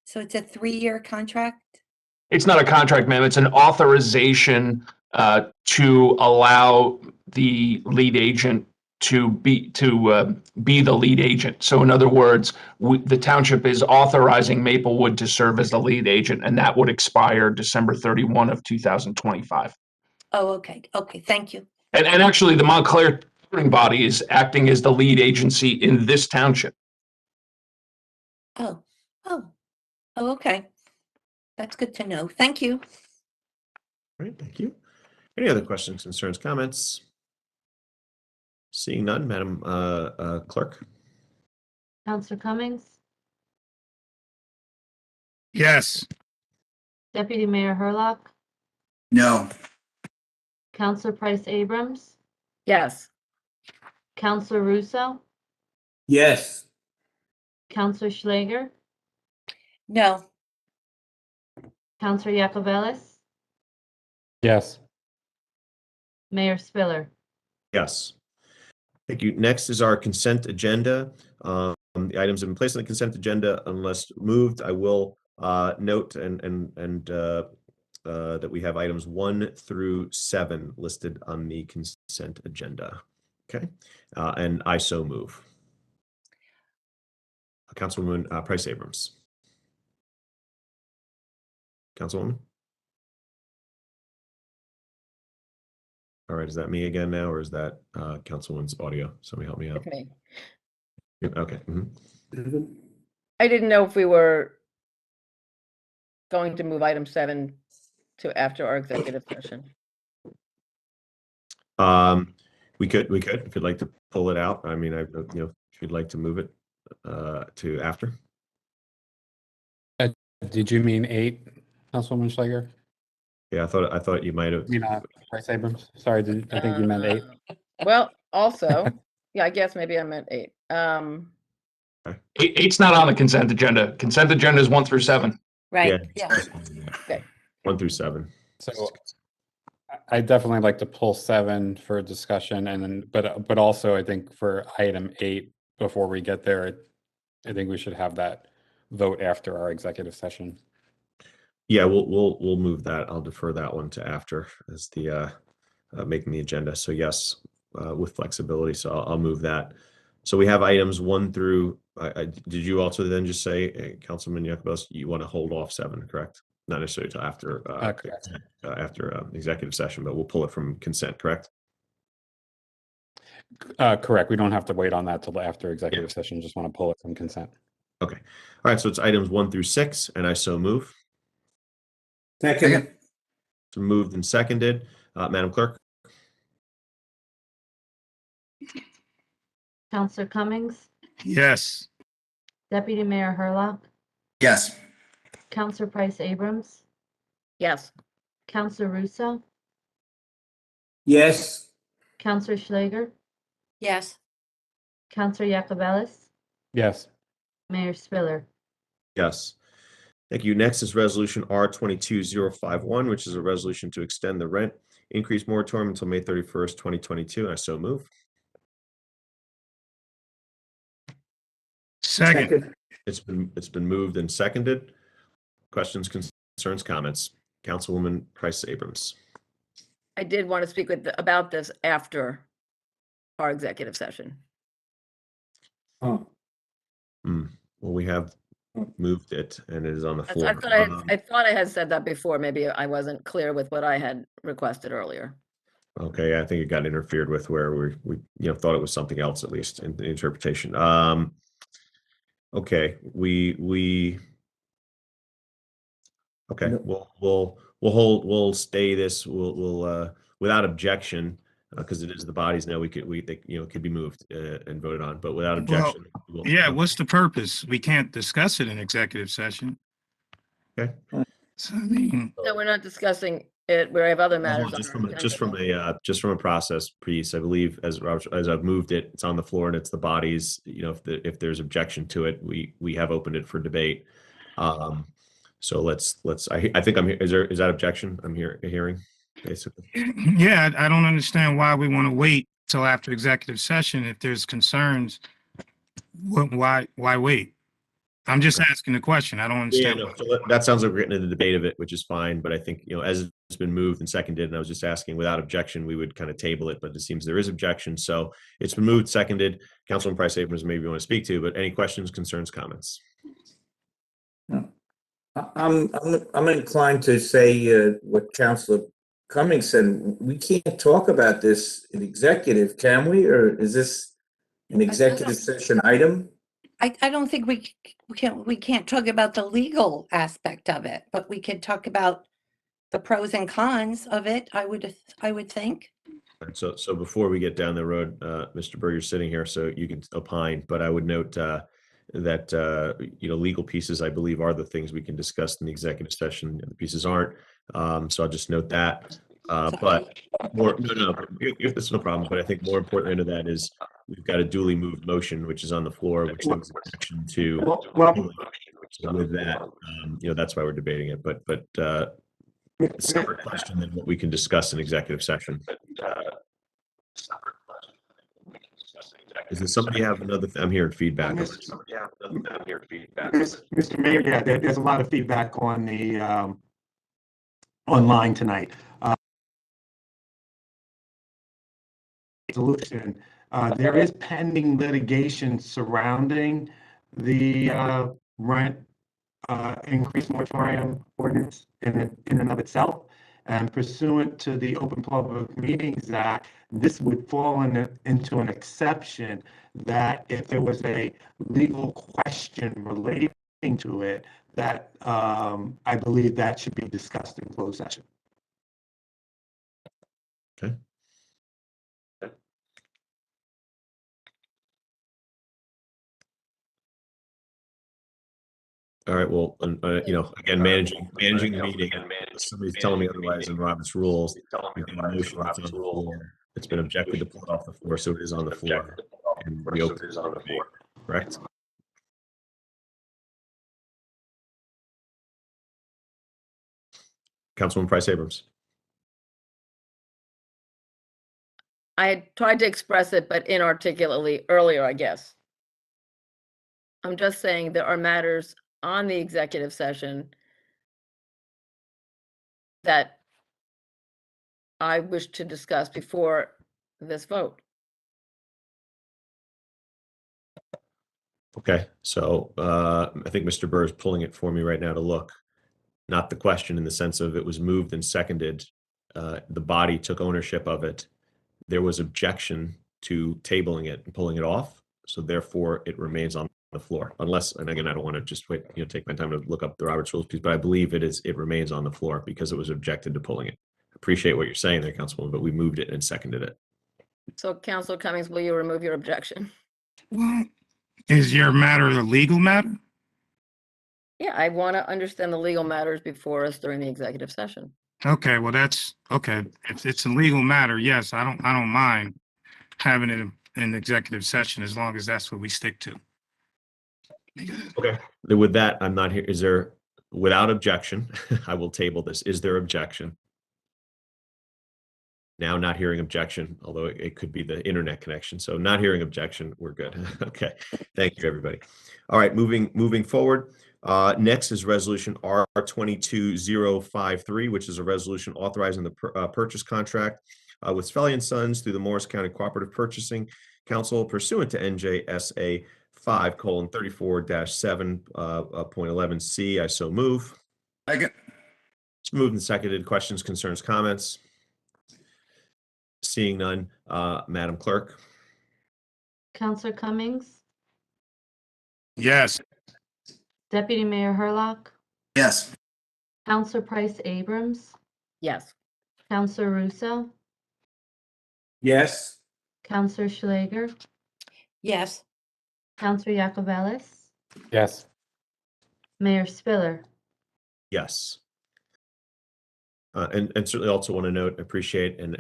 So it's a 3-year contract? It's not a contract, ma'am. It's an authorization to allow the lead agent to be the lead agent. So in other words, the township is authorizing Maplewood to serve as the lead agent, and that would expire December 31 of 2025. Oh, okay. Okay, thank you. And actually, the Montclair governing body is acting as the lead agency in this township. Oh, okay. That's good to know. Thank you. All right, thank you. Any other questions, concerns, comments? Seeing none, Madam Clerk. Counselor Cummings, Yes. Deputy Mayor Hurlock, No. Counselor Price Abrams, Yes. Counselor Russo, Yes. Counselor Schlager, No. Counselor Yacovelis, Yes. Mayor Spiller. Yes. Thank you. Next is our consent agenda. The items have been placed on the consent agenda unless moved. I will note that we have items 1 through 7 listed on the consent agenda. Okay, and I so move. Councilwoman Price Abrams. Councilwoman. All right, is that me again now, or is that Councilwoman's audio? Somebody help me out. It's me. Okay. Mm-hmm. I didn't know if we were going to move item 7 to after our executive session. We could, if you'd like to pull it out. I mean, if you'd like to move it to after. Did you mean 8, Councilwoman Schlager? Yeah, I thought you might have. Price Abrams. Sorry, I think you meant 8. Well, also, yeah, I guess maybe I meant 8. 8's not on the consent agenda. Consent agenda is 1 through 7. Right. Yeah. Okay. 1 through 7. So I definitely like to pull 7 for discussion, and then, but also I think for item 8, before we get there, I think we should have that vote after our executive session. Yeah, we'll move that. I'll defer that one to after as the making the agenda. So yes, with flexibility. So I'll move that. So we have items 1 through. Did you also then just say, Councilman Yacovelis, you want to hold off 7, correct? Not necessarily till after after executive session, but we'll pull it from consent, correct? Correct. We don't have to wait on that till after executive session. Just want to pull it from consent. Okay. All right. So it's items 1 through 6, and I so move. Second. So moved and seconded. Madam Clerk. Counselor Cummings, Yes. Deputy Mayor Hurlock, Yes. Counselor Price Abrams, Yes. Counselor Russo, Yes. Counselor Schlager, Yes. Counselor Yacovelis, Yes. Mayor Spiller. Yes. Thank you. Next is Resolution R-22-051, which is a resolution to extend the rent increase moratorium until May 31st, 2022. And I so move. Second. It's been moved and seconded. Questions, concerns, comments? Councilwoman Price Abrams. I did want to speak about this after our executive session. Well, we have moved it and it is on the I floor. thought I had said that before. Maybe I wasn't clear with what I had requested earlier. Okay, I think it got interfered with where we thought it was something else, at least in the interpretation. Okay, okay, we'll stay this. We'll without objection, because it is the bodies now. It could be moved and voted on, but without objection. Yeah, what's the purpose? We can't discuss it in executive session. Okay. So, I mean, No, we're not discussing it. We have other matters. Just from a process piece, I believe as I've moved it, it's on the floor and it's the bodies. If there's objection to it, we have opened it for debate. So let's. I think is that objection? I'm hearing basically. yeah, I don't understand why we want to wait till after executive session. If there's concerns, why wait? I'm just asking the question. I don't understand. Yeah, so that sounds like we're getting into the debate of it, which is fine. But I think, as it's been moved and seconded, and I was just asking without objection, we would kind of table it, but it seems there is objection. So it's been moved, seconded. Councilman Price Abrams, maybe you want to speak to, but any questions, concerns, comments? I'm inclined to say what Councilor Cummings said. We can't talk about this in executive, can we? Or is this an executive session item? I don't think we can't talk about the legal aspect of it, but we can talk about the pros and cons of it, I would think. So before we get down the road, Mr. Burr, you're sitting here, so you can opine, but I would note that legal pieces, I believe, are the things we can discuss in the executive session. The pieces aren't. So I'll just note that. But there's no problem. But I think more important than that is we've got a duly moved motion, which is on the floor, which brings attention to. So with that, that's why we're debating it. But a separate question than what we can discuss in executive session. Is there somebody have another? I'm hearing feedback. Mr. Mayor, yeah, there's a lot of feedback on the online tonight. Solution. There is pending litigation surrounding the rent increase moratorium ordinance in and of itself. And pursuant to the Open Public Meetings Act, this would fall into an exception that if there was a legal question relating to it, that I believe that should be discussed in closed session. Okay. All right. Well, again, managing the meeting. Somebody's telling me otherwise in Robert's rules. We've got a motion that's on the floor. It's been objected to pull it off the floor, so it is on the floor. And we open it on the floor. Correct. Councilwoman Price Abrams. I had tried to express it, but inarticulately earlier, I guess. I'm just saying there are matters on the executive session that I wish to discuss before this vote. Okay, so I think Mr. Burr is pulling it for me right now to look. Not the question in the sense of it was moved and seconded. The body took ownership of it. There was objection to tabling it and pulling it off. So therefore it remains on the floor, unless, and again, I don't want to just wait, take my time to look up the Robert's Rules piece, but I believe it remains on the floor because it was objected to pulling it. Appreciate what you're saying there, Councilwoman, but we moved it and seconded it. So Councilor Cummings, will you remove your objection? Well, is your matter a legal matter? Yeah, I want to understand the legal matters before us during the executive session. Okay, well, that's okay. If it's a legal matter, yes, I don't mind having it in executive session as long as that's what we stick to. Okay, with that, I'm not here. Is there, without objection, I will table this. Is there objection? Now not hearing objection, although it could be the internet connection. So not hearing objection, we're good. Okay, thank you, everybody. All right, moving forward. Next is resolution R-22-053, which is a resolution authorizing the purchase contract with Sfelli & Sons through the Morris County Cooperative Purchasing Council pursuant to N.J.S.A 5:34-7.11C. I so move. Second. It's moved and seconded. Questions, concerns, comments? Seeing none, Madam Clerk. Counselor Cummings, Yes. Deputy Mayor Hurlock, Yes. Counselor Price Abrams, Yes. Counselor Russo, Yes. Counselor Schlager, Yes. Counselor Yacovelis, Yes. Mayor Spiller. Yes. And certainly also want to note, appreciate, and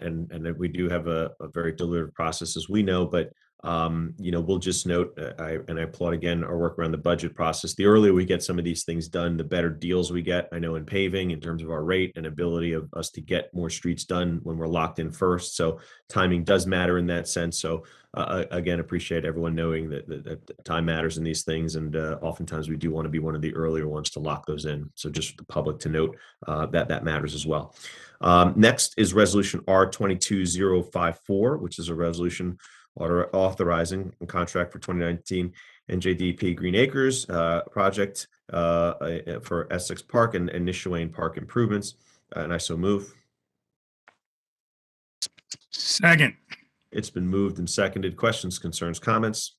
that we do have a very deliberative process, as we know, but we'll just note, I applaud again our work around the budget process. The earlier we get some of these things done, the better deals we get. I know in paving, in terms of our rate and ability of us to get more streets done when we're locked in first. So timing does matter in that sense. So again, appreciate everyone knowing that time matters in these things, and oftentimes we do want to be one of the earlier ones to lock those in. So just for the public to note that matters as well. Next is resolution R-22-054, which is a resolution authorizing a contract for 2019 NJDEP Green Acres project for Essex Park and Nishuane Park improvements. And I so move. Second. It's been moved and seconded. Questions, concerns, comments?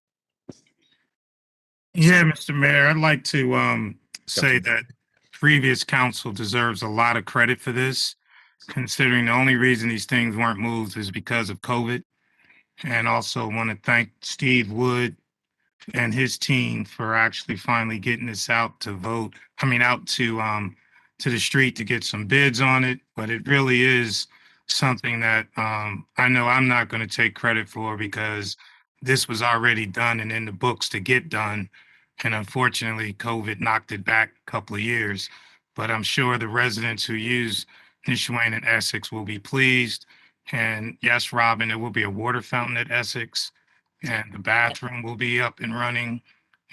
Yeah, Mr. Mayor, I'd like to say that previous council deserves a lot of credit for this, considering the only reason these things weren't moved is because of COVID. And also want to thank Steve Wood and his team for actually finally getting this out to vote. I mean, out to the street to get some bids on it. But it really is something that I know I'm not going to take credit for, because this was already done and in the books to get done. And unfortunately, COVID knocked it back a couple of years. But I'm sure the residents who use Nishuane and Essex will be pleased. And yes, Robin, there will be a water fountain at Essex, and the bathroom will be up and running,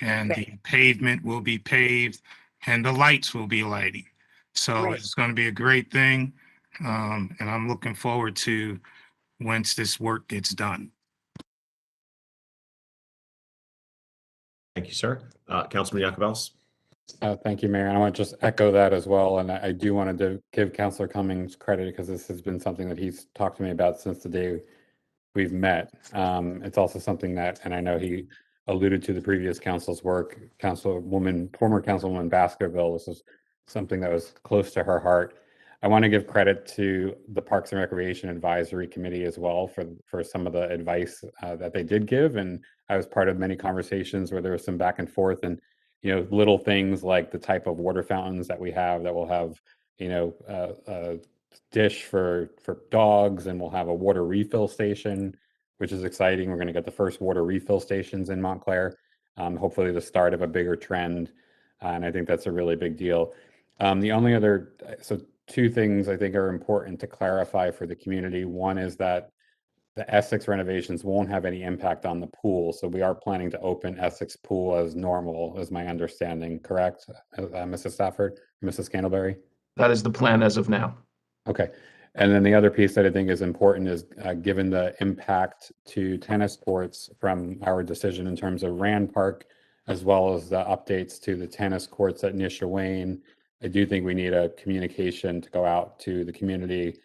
and the pavement will be paved, and the lights will be lighting. So it's going to be a great thing. And I'm looking forward to once this work gets done. Thank you, sir. Councilman Yacovelis. Thank you, Mayor. And I want to just echo that as well. And I do want to give Councilor Cummings credit, because this has been something that he's talked to me about since the day we've met. It's also something that, and I know he alluded to the previous council's work, former Councilwoman Baskerville. This is something that was close to her heart. I want to give credit to the Parks and Recreation Advisory Committee as well for some of the advice that they did give. And I was part of many conversations where there was some back and forth, and little things like the type of water fountains that we have, that will have a dish for dogs, and we'll have a water refill station, which is exciting. We're going to get the first water refill stations in Montclair, hopefully the start of a bigger trend, and I think that's a really big deal. The only other, so two things I think are important to clarify for the community. One is that the Essex renovations won't have any impact on the pool. So we are planning to open Essex Pool as normal, is my understanding, correct, Mrs. Stafford, Mrs. Scantlebury? That is the plan as of now. Okay. And then the other piece that I think is important is given the impact to tennis courts from our decision in terms of Rand Park, as well as the updates to the tennis courts at Nishuane, I do think we need a communication to go out to the community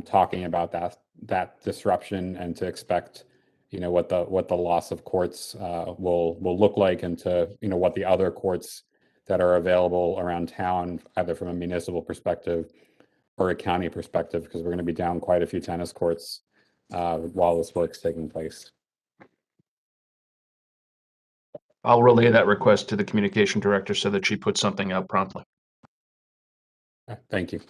talking about that disruption, and to expect, what the loss of courts will look like, and to, what the other courts that are available around town, either from a municipal perspective or a county perspective, because we're going to be down quite a few tennis courts while this work's taking place. I'll relay that request to the communication director so that she puts something out promptly. Thank you.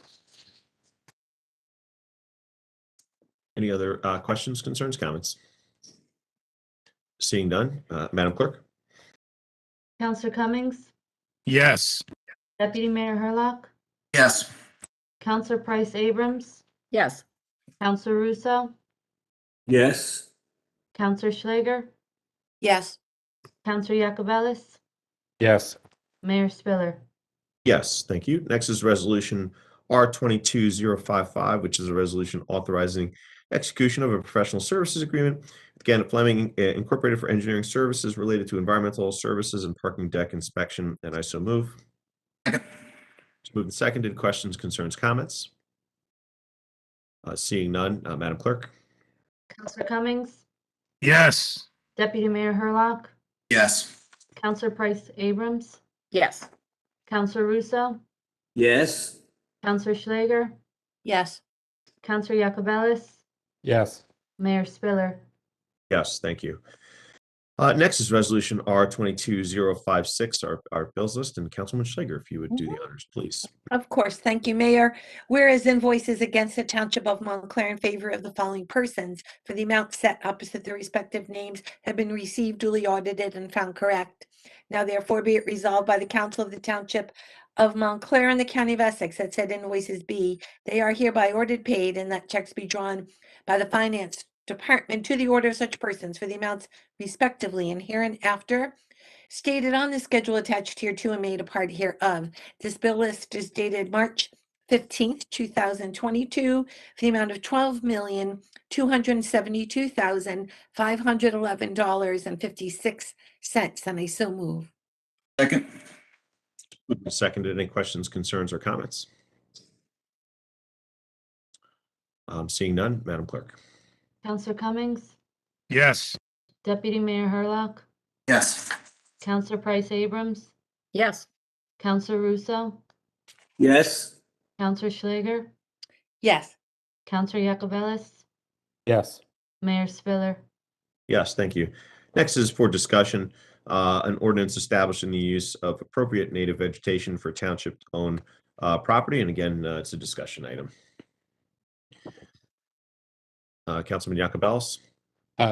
Any other questions, concerns, comments? Seeing none, Madam Clerk. Counselor Cummings, Yes. Deputy Mayor Hurlock, Yes. Counselor Price Abrams, Yes. Counselor Russo, Yes. Counselor Schlager, Yes. Counselor Yacobelis, Yes. Mayor Spiller. Yes, thank you. Next is Resolution R-22-055, which is a resolution authorizing execution of a professional services agreement with Gannett Fleming Incorporated for engineering services related to environmental services and parking deck inspection, and I so move. Second. It's moved and seconded. Questions, concerns, comments? Seeing none, Madam Clerk? Counselor Cummings, Yes. Deputy Mayor Hurlock, Yes. Counselor Price Abrams, Yes. Counselor Russo, Yes. Counselor Schlager, Yes. Counselor Yacobelis, Yes. Mayor Spiller. Yes, thank you. Next is Resolution R-22-056, our bills list, and Councilman Schlager, if you would do the honors, please. Of course. Thank you, Mayor. Whereas invoices against the Township of Montclair in favor of the following persons for the amount set opposite their respective names have been received, duly audited, and found correct. Now therefore be it resolved by the Council of the Township of Montclair and the County of Essex that said invoices be, they are hereby ordered paid, and that checks be drawn by the Finance Department to the order of such persons for the amounts respectively and hereinafter stated on the schedule attached hereto and made a part hereof. This bill list is dated March 15th, 2022, for the amount of $12,272,511.56, and I so move. Second. Moved and seconded. Any questions, concerns, or comments? Seeing none, Madam Clerk? Counselor Cummings, Yes. Deputy Mayor Hurlock, Yes. Counselor Price Abrams, Yes. Counselor Russo, Yes. Counselor Schlager, Yes. Counselor Yacobelis, Yes. Mayor Spiller. Yes, thank you. Next is for discussion, an ordinance establishing the use of appropriate native vegetation for township-owned property, and again, it's a discussion item. Councilman Yacobelis?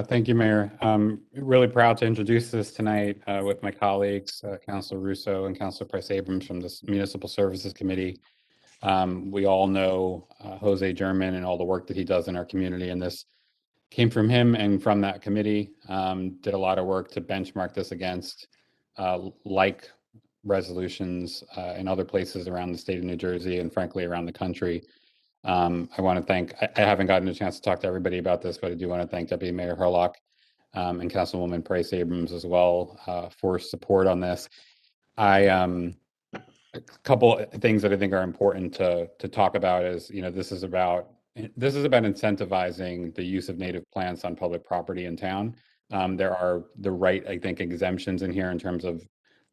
Thank you, Mayor. I'm really proud to introduce this tonight with my colleagues, Councilor Russo and Councilor Price Abrams from the Municipal Services Committee. We all know Jose Adjournment and all the work that he does in our community, and this came from him and from that committee. Did a lot of work to benchmark this against like resolutions in other places around the state of New Jersey and frankly around the country. I want to thank, I haven't gotten a chance to talk to everybody about this, but I do want to thank Deputy Mayor Hurlock and Councilwoman Price Abrams as well for support on this. A couple of things that I think are important to talk about is, this is about incentivizing the use of native plants on public property in town. There are the right, I think, exemptions in here in terms of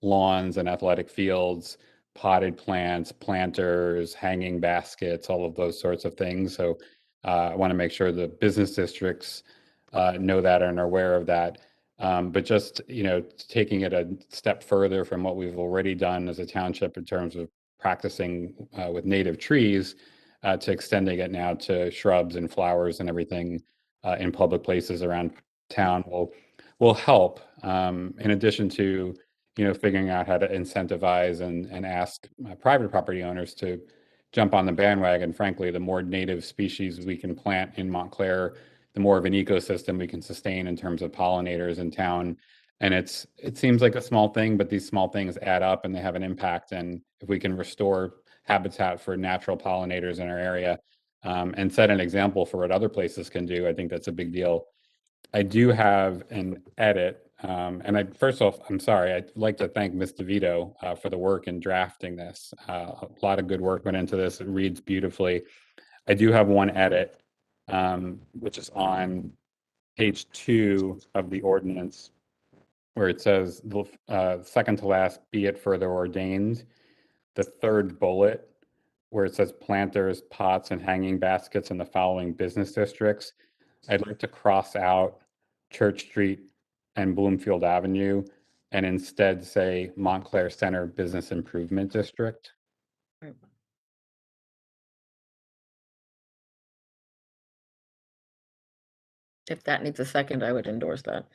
lawns and athletic fields, potted plants, planters, hanging baskets, all of those sorts of things. So I want to make sure the business districts know that and are aware of that. But just, taking it a step further from what we've already done as a township in terms of practicing with native trees to extending it now to shrubs and flowers and everything in public places around town will help. In addition to, figuring out how to incentivize and ask private property owners to jump on the bandwagon. Frankly, the more native species we can plant in Montclair, the more of an ecosystem we can sustain in terms of pollinators in town. And it seems like a small thing, but these small things add up and they have an impact. And if we can restore habitat for natural pollinators in our area and set an example for what other places can do, I think that's a big deal. I do have an edit. And first off, I'm sorry, I'd like to thank Ms. DeVito for the work in drafting this. A lot of good work went into this. It reads beautifully. I do have one edit, which is on page 2 of the ordinance, where it says, second to last, be it further ordained. The third bullet, where it says planters, pots, and hanging baskets in the following business districts. I'd like to cross out Church Street and Bloomfield Avenue and instead say Montclair Center Business Improvement District. If that needs a second, I would endorse that.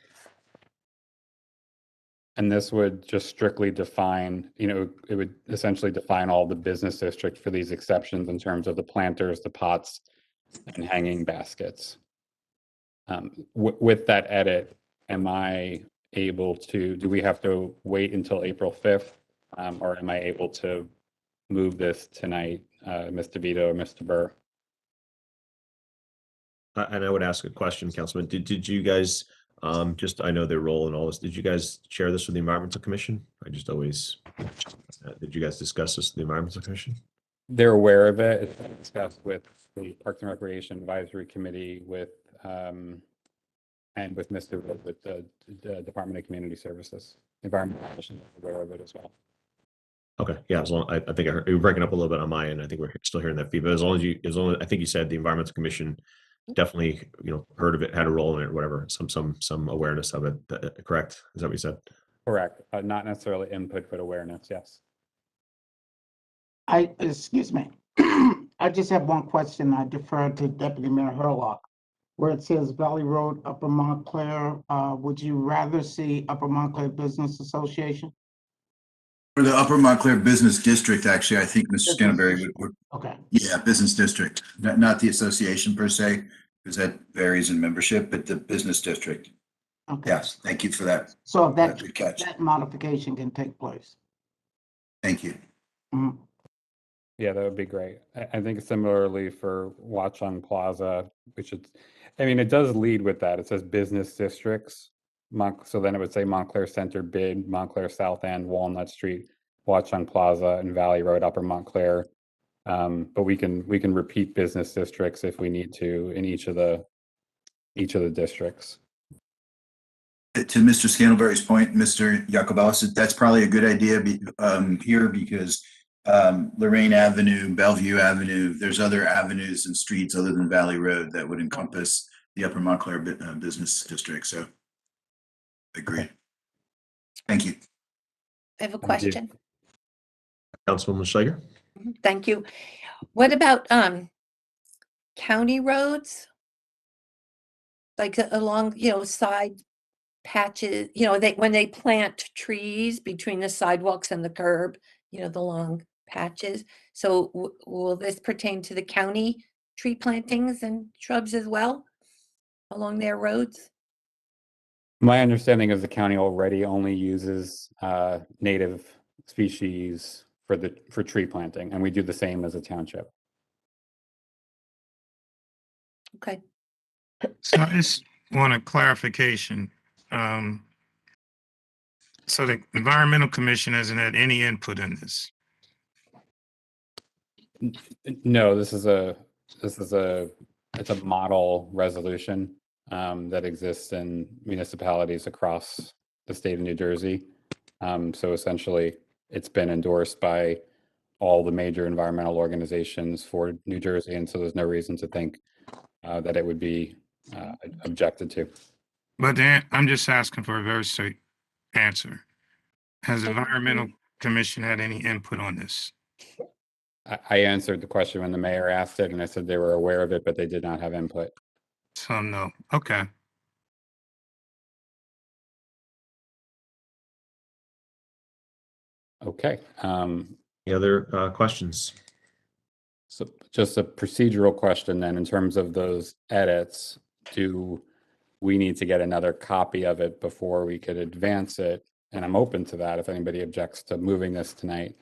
And this would just strictly define, it would essentially define all the business district for these exceptions in terms of the planters, the pots, and hanging baskets. With that edit, am I able to, do we have to wait until April 5th? Or am I able to move this tonight, Mr. Vito or Mr. Burr? And I would ask a question, Councilman. Did you guys, I know their role in all this, did you guys share this with the Environmental Commission? I just always, did you guys discuss this with the Environmental Commission? They're aware of it. It's been discussed with the Parks and Recreation Advisory Committee with, and with the Department of Community Services. Environmental Commission is aware of it as well. Okay, yeah, as long, I think you're breaking up a little bit on my end. I think we're still hearing that feedback. As long as I think you said the Environmental Commission definitely, heard of it, had a role in it, or whatever, some awareness of it. Correct? Is that what you said? Correct. Not necessarily input, but awareness. Yes. Excuse me. I just have one question. I defer to Deputy Mayor Hurlock. Where it says Valley Road, Upper Montclair, would you rather see Upper Montclair Business Association? For the Upper Montclair Business District, actually, I think Mr. Scantlebury would. Okay. Yeah, business district, not the association per se, because that varies in membership, but the business district. Okay. Yes, thank you for that. So That's a good catch. that modification can take place. Thank you. Mhm. Yeah, that would be great. I think similarly for Watchung Plaza, it does lead with that. It says business districts. So then it would say Montclair Center, Bid, Montclair South End, Walnut Street, Watchung Plaza, and Valley Road, Upper Montclair. But we can repeat business districts if we need to in each of the districts. To Mr. Scantlebury's point, Mr. Jacobellis, that's probably a good idea here because Lorraine Avenue, Bellevue Avenue, there's other avenues and streets other than Valley Road that would encompass the Upper Montclair business district. So agree. Thank you. I have a question. Councilwoman Schleger? Thank you. What about county roads? Like along, side patches, when they plant trees between the sidewalks and the curb, the long patches. So will this pertain to the county tree plantings and shrubs as well along their roads? My understanding is the county already only uses native species for tree planting, and we do the same as a township. Okay. So I just want a clarification. So the Environmental Commission hasn't had any input in this. No, it's a model resolution that exists in municipalities across the state of New Jersey. So essentially, it's been endorsed by all the major environmental organizations for New Jersey, and so there's no reason to think that it would be objected to. But then I'm just asking for a very straight answer. Has the Environmental Commission had any input on this? I answered the question when the mayor asked it, and I said they were aware of it, but they did not have input. So no. Okay. Okay. Any other questions? So just a procedural question then, in terms of those edits, do we need to get another copy of it before we could advance it? And I'm open to that if anybody objects to moving this tonight.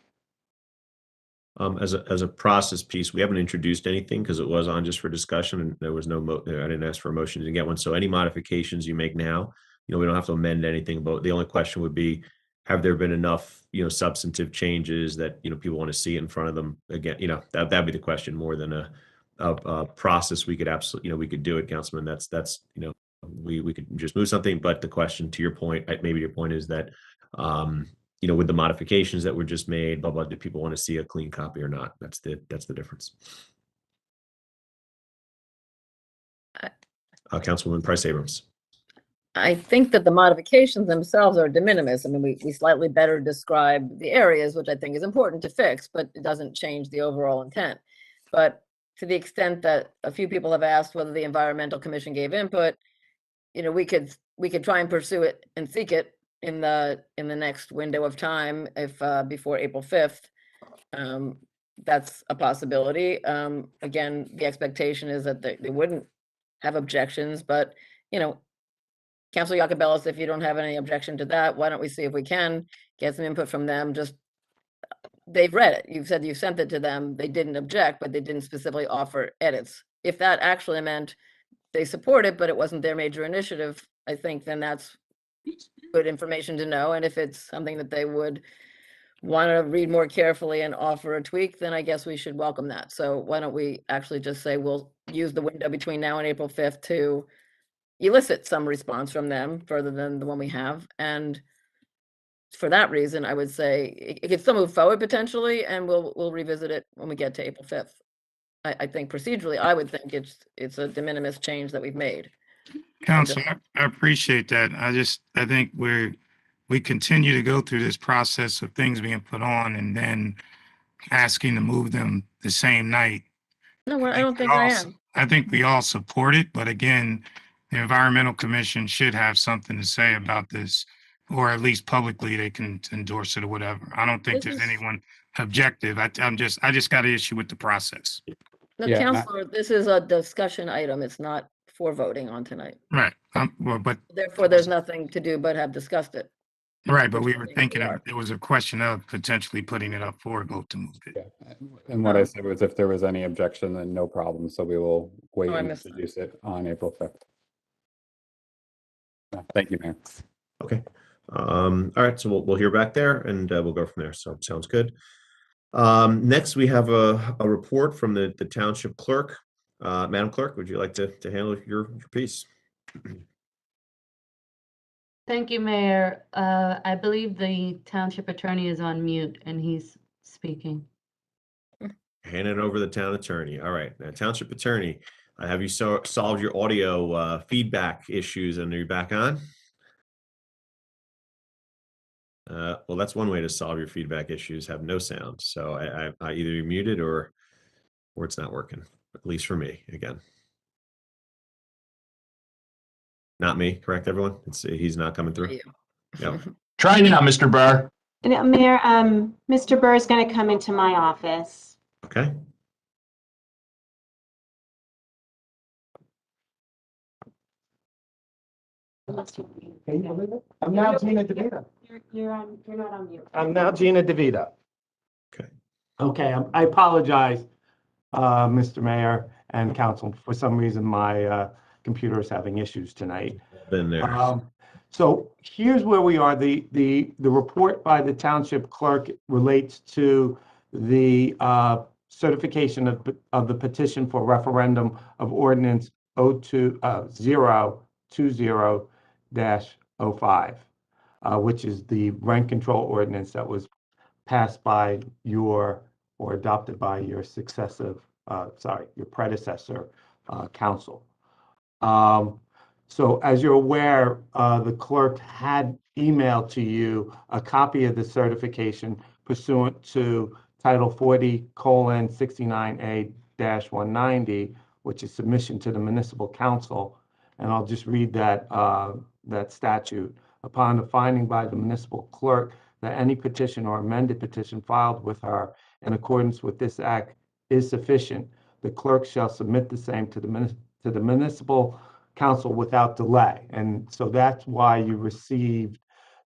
As a process piece, we haven't introduced anything because it was on just for discussion, and there was no I didn't ask for a motion to get one. So any modifications you make now, we don't have to amend anything. But the only question would be, have there been enough, substantive changes that people want to see it in front of them again? That'd be the question more than a process. We could absolutely, we could do it, Councilman. That's we could just move something. But the question, to your point, maybe your point is that with the modifications that were just made, blah blah, do people want to see a clean copy or not? That's the difference. Councilwoman Price Abrams. I think that the modifications themselves are de minimis. I mean, we slightly better describe the areas, which I think is important to fix, but it doesn't change the overall intent. But to the extent that a few people have asked whether the Environmental Commission gave input, we could try and pursue it and seek it in the next window of time, if before April 5th, that's a possibility. Again, the expectation is that they wouldn't have objections, but, you know, Councilor Iacobellis, if you don't have any objection to that, why don't we see if we can get some input from them? Just, they've read it. You've said you sent it to them. They didn't object, but they didn't specifically offer edits. If that actually meant they support it, but it wasn't their major initiative, I think then that's good information to know. And if it's something that they would want to read more carefully and offer a tweak, then I guess we should welcome that. So why don't we actually just say we'll use the window between now and April 5th to elicit some response from them further than the one we have. And for that reason, I would say it could still move forward potentially, and we'll revisit it when we get to April 5th. I think procedurally, I would think it's a de minimis change that we've made. Council, I appreciate that. I think we continue to go through this process of things being put on and then asking to move them the same night. No, I don't think I am. I think we all support it, but again, the Environmental Commission should have something to say about this, or at least publicly they can endorse it or whatever. I don't think there's anyone objective. I just got an issue with the process. No, Counselor, this is a discussion item. It's not for voting on tonight. Right. Well, but therefore, there's nothing to do but have discussed it. Right, but we were thinking it was a question of potentially putting it up for a vote to move it. Yeah. And what I said was if there was any objection, then no problem. So we will wait and introduce it on April 5th. Thank you, Mayor. Okay. All right, so we'll hear back there and we'll go from there. So sounds good. Next, we have a report from the Township Clerk. Madam Clerk, would you like to handle your piece? Thank you, Mayor. I believe the Township Attorney is on mute and he's speaking. Hand it over to the Town Attorney. All right, now, Township Attorney, have you solved your audio feedback issues and are you back on? Well, that's one way to solve your feedback issues, have no sound. So I either you're muted or it's not working, at least for me, again. Not me, correct, everyone? He's not coming through. Yep. Try now, Mr. Burr. Mayor, Mr. Burr is going to come into my office. Okay. I'm now Gina DeVita. You're not on mute. I'm now Gina DeVita. Okay. Okay, I apologize, Mr. Mayor and Council. For some reason, my computer is having issues tonight. Been there. So here's where we are. The report by the Township Clerk relates to the certification of the petition for referendum of Ordinance O-22-02-05, which is the rent control ordinance that was passed by your or adopted by your your predecessor council. So as you're aware, the clerk had emailed to you a copy of the certification pursuant to Title 40:69A-190, which is submission to the municipal council. And I'll just read that statute. Upon the finding by the municipal clerk that any petition or amended petition filed with her in accordance with this act is sufficient, the clerk shall submit the same to the municipal council without delay. And so that's why you received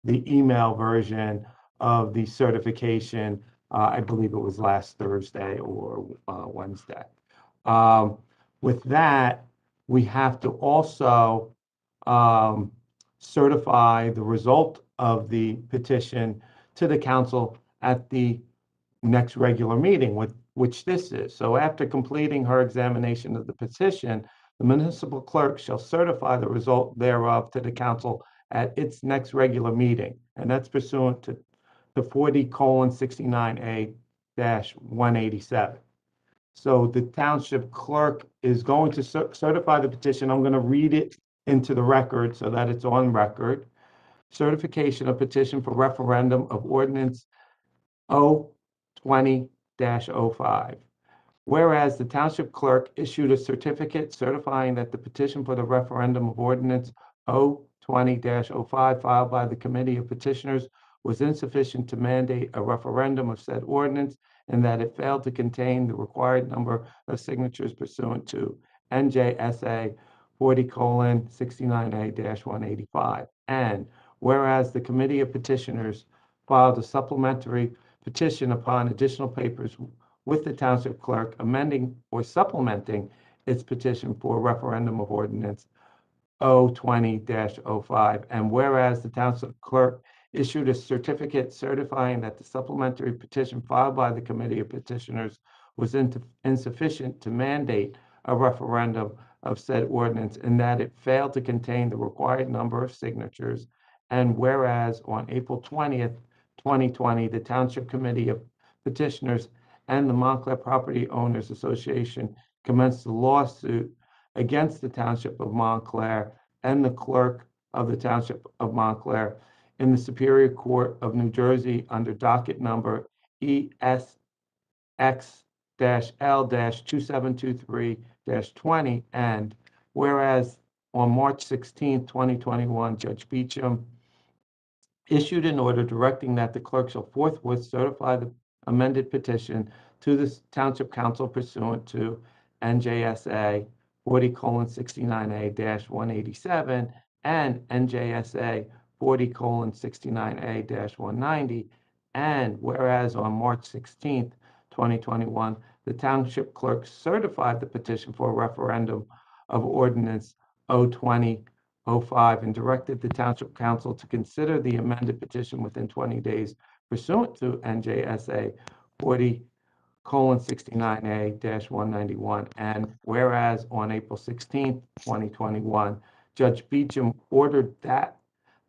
the email version of the certification. I believe it was last Thursday or Wednesday. With that, we have to also certify the result of the petition to the council at the next regular meeting, which this is. So after completing her examination of the petition, the municipal clerk shall certify the result thereof to the council at its next regular meeting. And that's pursuant to the 40:69A-187. So the township clerk is going to certify the petition. I'm going to read it into the record so that it's on record. Certification of petition for referendum of Ordinance O-20-05. Whereas the township clerk issued a certificate certifying that the petition for the referendum of Ordinance O-20-05 O-20-05 filed by the Committee of Petitioners was insufficient to mandate a referendum of said ordinance, and that it failed to contain the required number of signatures pursuant to N.J.S.A 40:69A-185. And whereas the Committee of Petitioners filed a supplementary petition upon additional papers with the Township Clerk amending or supplementing its petition for a referendum of ordinance O-20-05. And whereas the Township Clerk issued a certificate certifying that the supplementary petition filed by the Committee of Petitioners was insufficient to mandate a referendum of said ordinance, and that it failed to contain the required number of signatures. And whereas on April 20th, 2020, the Township Committee of Petitioners and the Montclair Property Owners Association commenced a lawsuit against the Township of Montclair and the Clerk of the Township of Montclair in the Superior Court of New Jersey under docket number ESX-L-2723-20. And whereas on March 16, 2021, Judge Beecham issued an order directing that the clerk shall forthwith certify the amended petition to the Township Council pursuant to N.J.S.A 40:69A-187 and N.J.S.A 40:69A-190. And whereas on March 16th, 2021, the Township Clerk certified the petition for a referendum of ordinance O-20-05 and directed the Township Council to consider the amended petition within 20 days pursuant to N.J.S.A 40:69A-191. And whereas on April 16th, 2021, Judge Beecham ordered that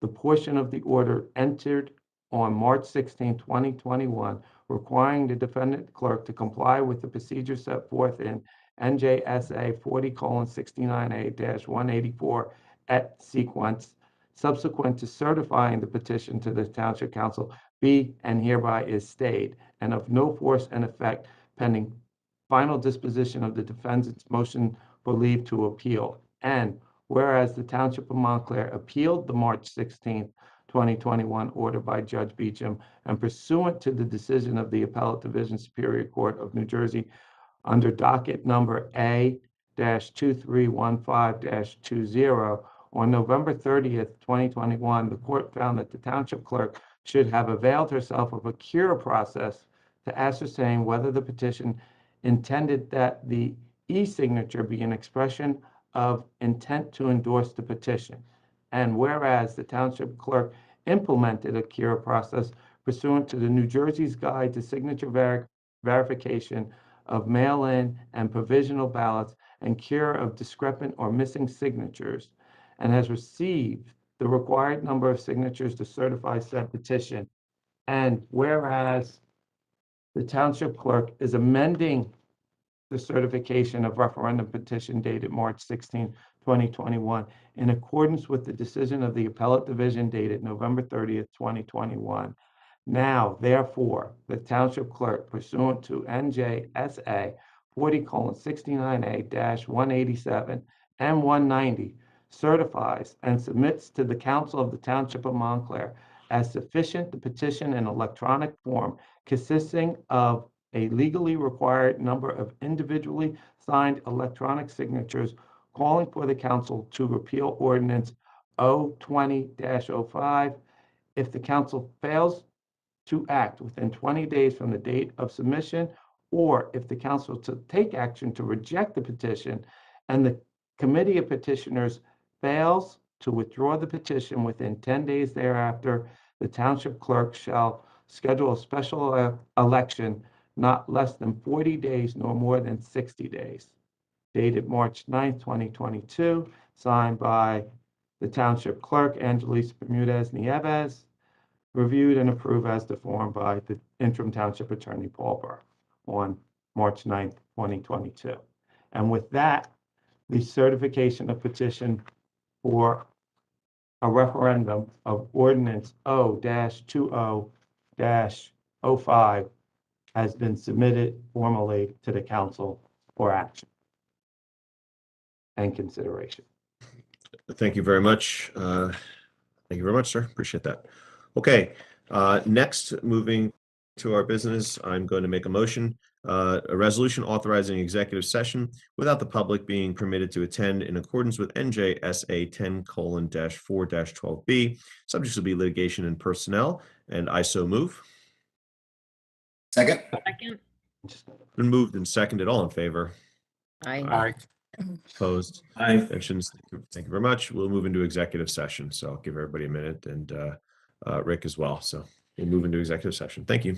the portion of the order entered on March 16, 2021, requiring the defendant clerk to comply with the procedure set forth in N.J.S.A 40:69A-184 et sequence, subsequent to certifying the petition to the Township Council, be and hereby is stayed and of no force and effect pending final disposition of the defendant's motion for leave to appeal. And whereas the Township of Montclair appealed the March 16th, 2021 order by Judge Beecham, and pursuant to the decision of the Appellate Division Superior Court of New Jersey under docket number A-2315-20, on November 30th, 2021, the court found that the Township Clerk should have availed herself of a cure process to ascertain whether the petition intended that the e-signature be an expression of intent to endorse the petition. And whereas the Township Clerk implemented a cure process pursuant to the New Jersey's Guide to Signature Verification of Mail-in and Provisional Ballots and Cure of Discrepant or Missing Signatures, and has received the required number of signatures to certify said petition. And whereas the Township Clerk is amending the certification of referendum petition dated March 16, 2021, in accordance with the decision of the Appellate Division dated November 30th, 2021. Now, therefore, the Township Clerk pursuant to N.J.S.A 40:69A-187 and 190 certifies and submits to the Council of the Township of Montclair as sufficient the petition in electronic form consisting of a legally required number of individually signed electronic signatures calling for the council to repeal ordinance O-20-05. If the council fails to act within 20 days from the date of submission, or if the council to take action to reject the petition and the Committee of Petitioners fails to withdraw the petition within 10 days thereafter, the Township Clerk shall schedule a special election not less than 40 days nor more than 60 days. Dated March 9th, 2022, signed by the Township Clerk, Angelis Bermudez Nieves, reviewed and approved as deformed by the Interim Township Attorney, Paul Burr, on March 9th, 2022. And with that, the certification of petition for a referendum of ordinance O-20-05 has been submitted formally to the council for action and consideration. Thank you very much. Thank you very much, sir. Appreciate that. Okay, next, moving to our business, I'm going to make a motion, a resolution authorizing executive session without the public being permitted to attend in accordance with N.J.S.A 10:4-12B, subject to be litigation and personnel, and I so move. Second. Second. Been moved and seconded. All in favor? Aye. Opposed? Aye. Abstentions? Thank you very much. We'll move into executive session. So I'll give everybody a minute, and Rick as well. So we'll move into executive session. Thank you.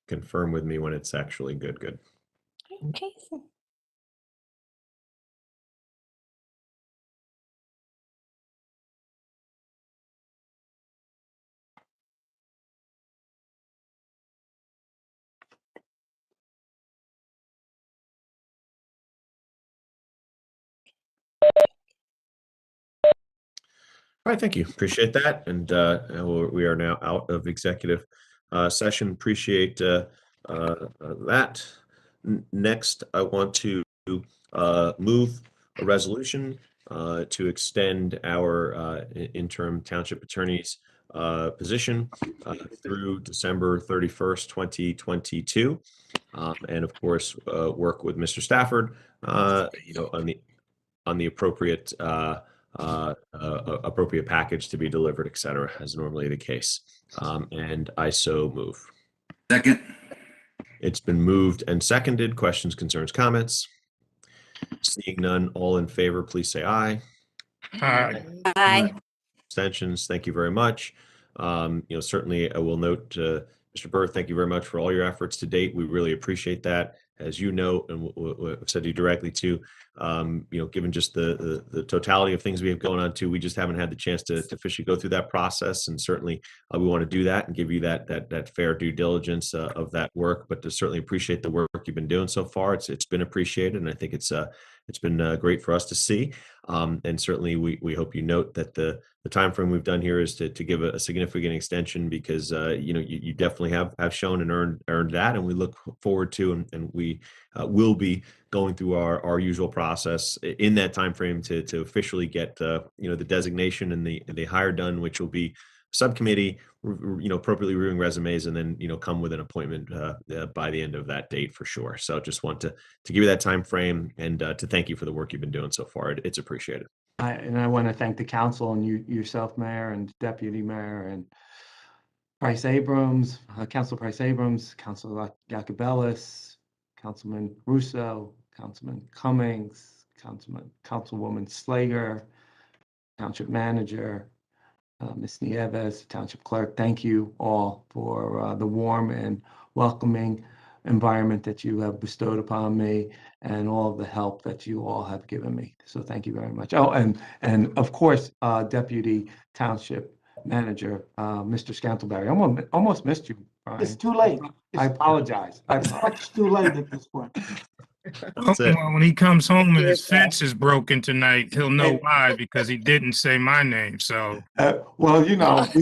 confirm with me when it's actually good. Okay. All right, thank you. Appreciate that. And we are now out of executive session. Appreciate that. Next, I want to move a resolution to extend our interim township attorney's position through December 31st, 2022. And of course, work with Mr. Stafford, on the appropriate appropriate package to be delivered, et cetera, as normally the case. And I so move. Second. It's been moved and seconded. Questions, concerns, comments? Seeing none, all in favor, please say aye. Aye. Aye. Abstentions, thank you very much. Certainly I will note, Mr. Burr, thank you very much for all your efforts to date. We really appreciate that. As you know, and I've said to you directly too, given just the totality of things we have going on too, we just haven't had the chance to officially go through that process. And certainly we want to do that and give you that fair due diligence of that work, but to certainly appreciate the work you've been doing so far. It's been appreciated. And I think it's been great for us to see. And certainly we hope you note that the time frame we've done here is to give a significant extension, because you definitely have shown and earned that, and we look forward to and we will be going through our usual process in that time frame to officially get the designation and the hire done, which will be subcommittee appropriately reviewing resumes, and then come with an appointment by the end of that date for sure. So just want to give you that time frame and to thank you for the work you've been doing so far. It's appreciated. I want to thank the council and yourself, Mayor, and Deputy Mayor, and Price Abrams, Council Price Abrams, Councilor Yacobelis, Councilman Russo, Councilman Cummings, Councilwoman Slager, Township Manager, Ms. Nieves, Township Clerk. Thank you all for the warm and welcoming environment that you have bestowed upon me, and all of the help that you all have given me. So thank you very much. Oh, and of course, Deputy Township Manager, Mr. Scantlebury. I almost missed you, Brian. It's too late. I apologize. It's much too late at this point. That's it. When he comes home and his fence is broken tonight, he'll know why, because he didn't say my name. So well, we light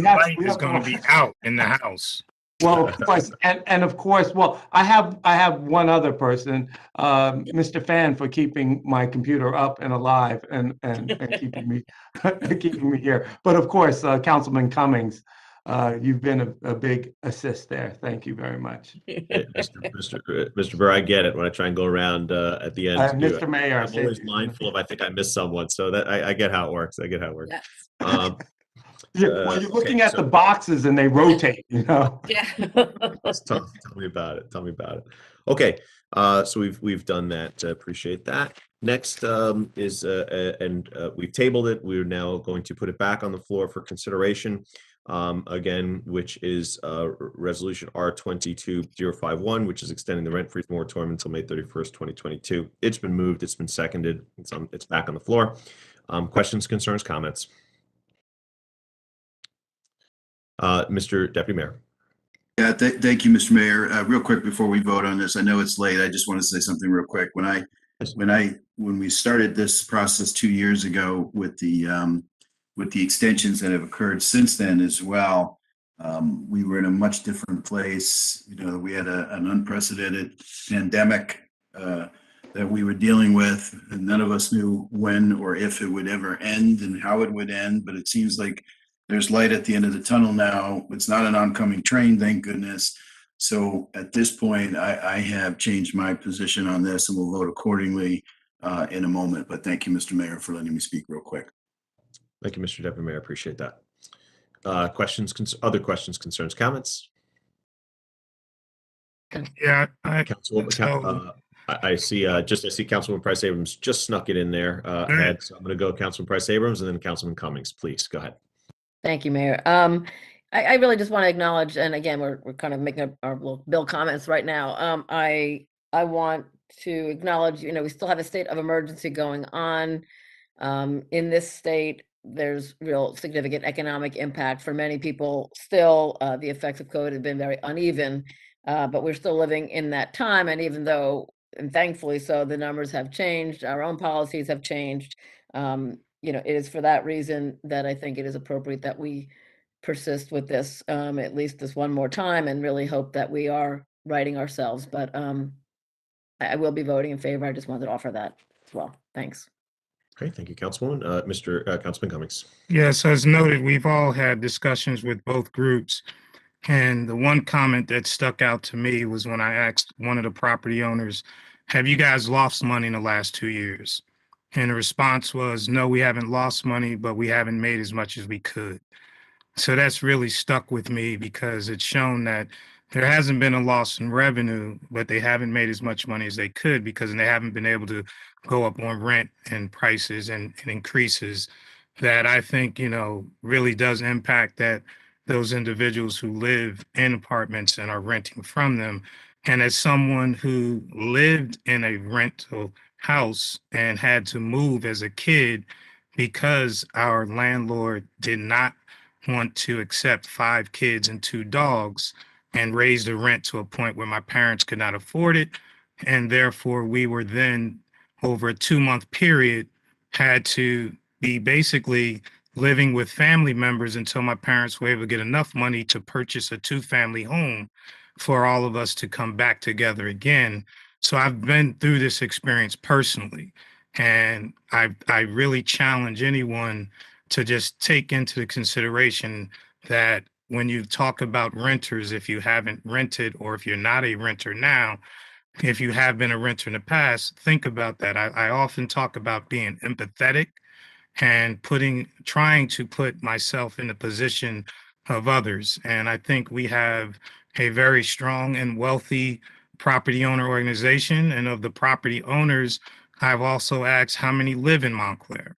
is going to be out in the house. Well, of course, and of course, well, I have one other person, Mr. Fan, for keeping my computer up and alive and keeping me here. But of course, Councilman Cummings, you've been a big assist there. Thank you very much. Mr. Burr, I get it when I try and go around at the end. Mr. Mayor, I'm always mindful of I think I missed someone, so that I get how it works. Yes. You're looking at the boxes and they rotate, Yeah. Tell me about it. Okay, so we've done that. Appreciate that. Next is we've tabled it. We're now going to put it back on the floor for consideration again, which is Resolution R-22-051, which is extending the rent-freeze moratorium until May 31st, 2022. It's been moved. It's been seconded. It's back on the floor. Questions, concerns, comments? Mr. Deputy Mayor. Yeah, thank you, Mr. Mayor. Real quick before we vote on this, I know it's late. I just want to say something real quick. When we started this process 2 years ago with the extensions that have occurred since then as well, we were in a much different place. We had an unprecedented pandemic that we were dealing with, and none of us knew when or if it would ever end and how it would end. But it seems like there's light at the end of the tunnel now. It's not an oncoming train, thank goodness. So at this point, I have changed my position on this, and we'll vote accordingly in a moment. But thank you, Mr. Mayor, for letting me speak real quick. Thank you, Mr. Deputy Mayor. I appreciate that. Other questions, concerns, comments? Yeah, I see. I see Councilman Price Abrams just snuck it in there ahead. So I'm going to go Councilman Price Abrams and then Councilman Cummings. Please go ahead. Thank you, Mayor. I really just want to acknowledge, and again, we're kind of making our little bill comments right now. I want to acknowledge, we still have a state of emergency going on. In this state, there's real significant economic impact for many people. Still, the effects of COVID have been very uneven, but we're still living in that time. And even though, and thankfully so, the numbers have changed, our own policies have changed. It is for that reason that I think it is appropriate that we persist with this at least this one more time, and really hope that we are righting ourselves. But I will be voting in favor. I just wanted to offer that as well. Thanks. Okay, thank you, Councilwoman. Councilman Cummings. Yes, as noted, we've all had discussions with both groups. And the one comment that stuck out to me was when I asked one of the property owners, have you guys lost money in the last 2 years? And the response was, no, we haven't lost money, but we haven't made as much as we could. So that's really stuck with me, because it's shown that there hasn't been a loss in revenue, but they haven't made as much money as they could, because they haven't been able to go up on rent and prices and increases that I think, really does impact those individuals who live in apartments and are renting from them. And as someone who lived in a rental house and had to move as a kid because our landlord did not want to accept 5 kids and 2 dogs, and raise the rent to a point where my parents could not afford it. And therefore, we were then, over a 2-month period, had to be basically living with family members until my parents were able to get enough money to purchase a 2-family home for all of us to come back together again. So I've been through this experience personally, and I really challenge anyone to just take into consideration that when you talk about renters, if you haven't rented, or if you're not a renter now, if you have been a renter in the past, think about that. I often talk about being empathetic and trying to put myself in the position of others. And I think we have a very strong and wealthy property owner organization. And of the property owners, I've also asked how many live in Montclair.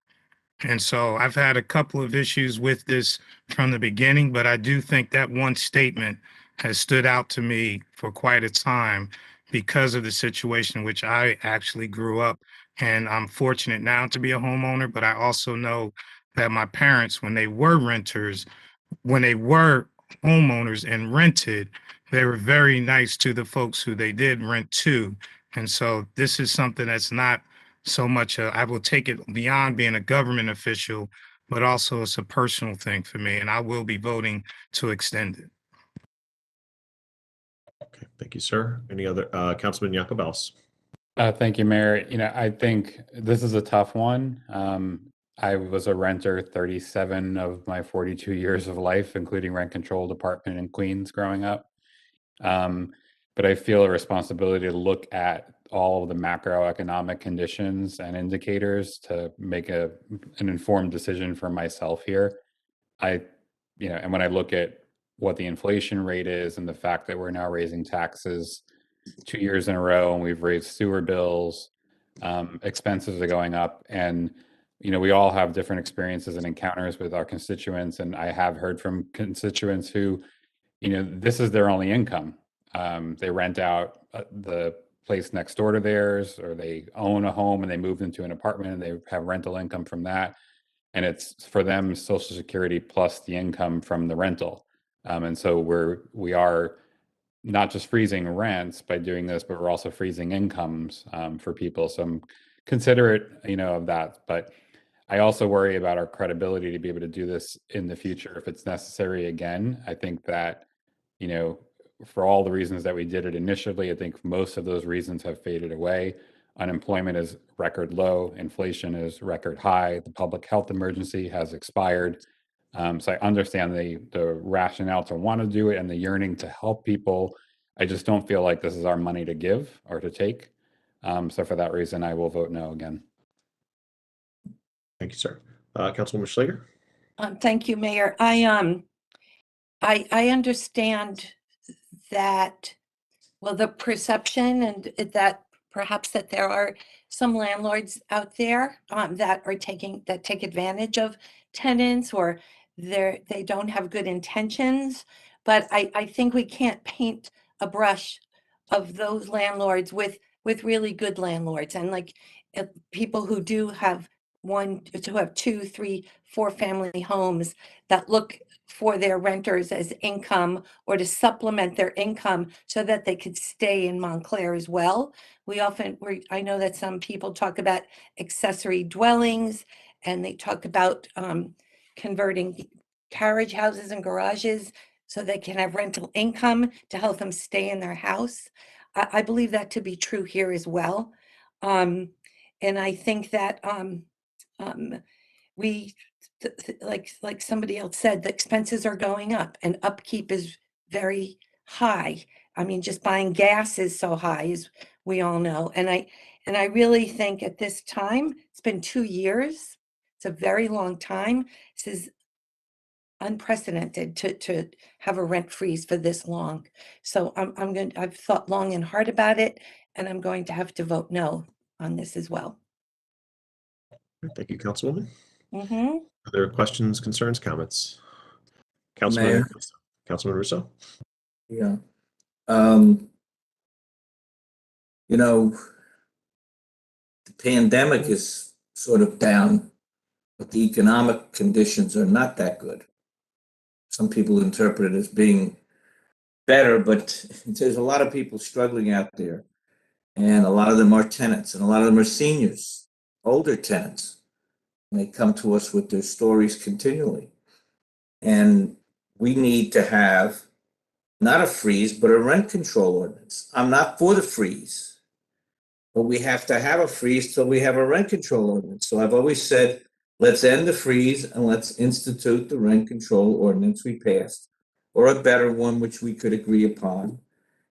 And so I've had a couple of issues with this from the beginning, but I do think that one statement has stood out to me for quite a time because of the situation in which I actually grew up. And I'm fortunate now to be a homeowner, but I also know that my parents, when they were renters, when they were homeowners and rented, they were very nice to the folks who they did rent to. And so this is something that's not so much, I will take it beyond being a government official, but also it's a personal thing for me, and I will be voting to extend it. Okay, thank you, sir. Any other, Councilman Yacobelis? Thank you, Mayor. I think this is a tough one. I was a renter 37 of my 42 years of life, including rent-controlled apartment in Queens growing up. But I feel a responsibility to look at all of the macroeconomic conditions and indicators to make an informed decision for myself here. And when I look at what the inflation rate is and the fact that we're now raising taxes 2 years in a row, and we've raised sewer bills, expenses are going up, and we all have different experiences and encounters with our constituents. And I have heard from constituents who, this is their only income. They rent out the place next door to theirs, or they own a home and they moved into an apartment and they have rental income from that. And it's for them Social Security plus the income from the rental. And so we are not just freezing rents by doing this, but we're also freezing incomes for people. So I'm considerate, of that. But I also worry about our credibility to be able to do this in the future if it's necessary again. I think that, for all the reasons that we did it initially, I think most of those reasons have faded away. Unemployment is record low, inflation is record high, the public health emergency has expired. So I understand the rationale to want to do it and the yearning to help people. I just don't feel like this is our money to give or to take. So for that reason, I will vote no again. Thank you, sir. Councilwoman Schlager? Thank you, Mayor. I understand that, well, the perception and that perhaps that there are some landlords out there that take advantage of tenants, or they don't have good intentions, but I think we can't paint a brush of those landlords with really good landlords, and like people who do have who have 2, 3, 4 family homes that look for their renters as income or to supplement their income so that they could stay in Montclair as well. I know that some people talk about accessory dwellings, and they talk about converting carriage houses and garages so they can have rental income to help them stay in their house. I believe that to be true here as well. And I think that like somebody else said, the expenses are going up and upkeep is very high. I mean, just buying gas is so high, as we all know. And I really think at this time, it's been 2 years. It's a very long time. This is unprecedented to have a rent freeze for this long. So I've thought long and hard about it, and I'm going to have to vote no on this as well. Thank you, Councilwoman. Mm-hmm. Are there questions, concerns, comments? Mayor? Councilman Russo? Yeah. You know, the pandemic is sort of down, but the economic conditions are not that good. Some people interpret it as being better, but there's a lot of people struggling out there. And a lot of them are tenants, and a lot of them are seniors, older tenants. And they come to us with their stories continually. And we need to have not a freeze, but a rent control ordinance. I'm not for the freeze, but we have to have a freeze till we have a rent control ordinance. So I've always said, let's end the freeze and let's institute the rent control ordinance we passed, or a better one which we could agree upon.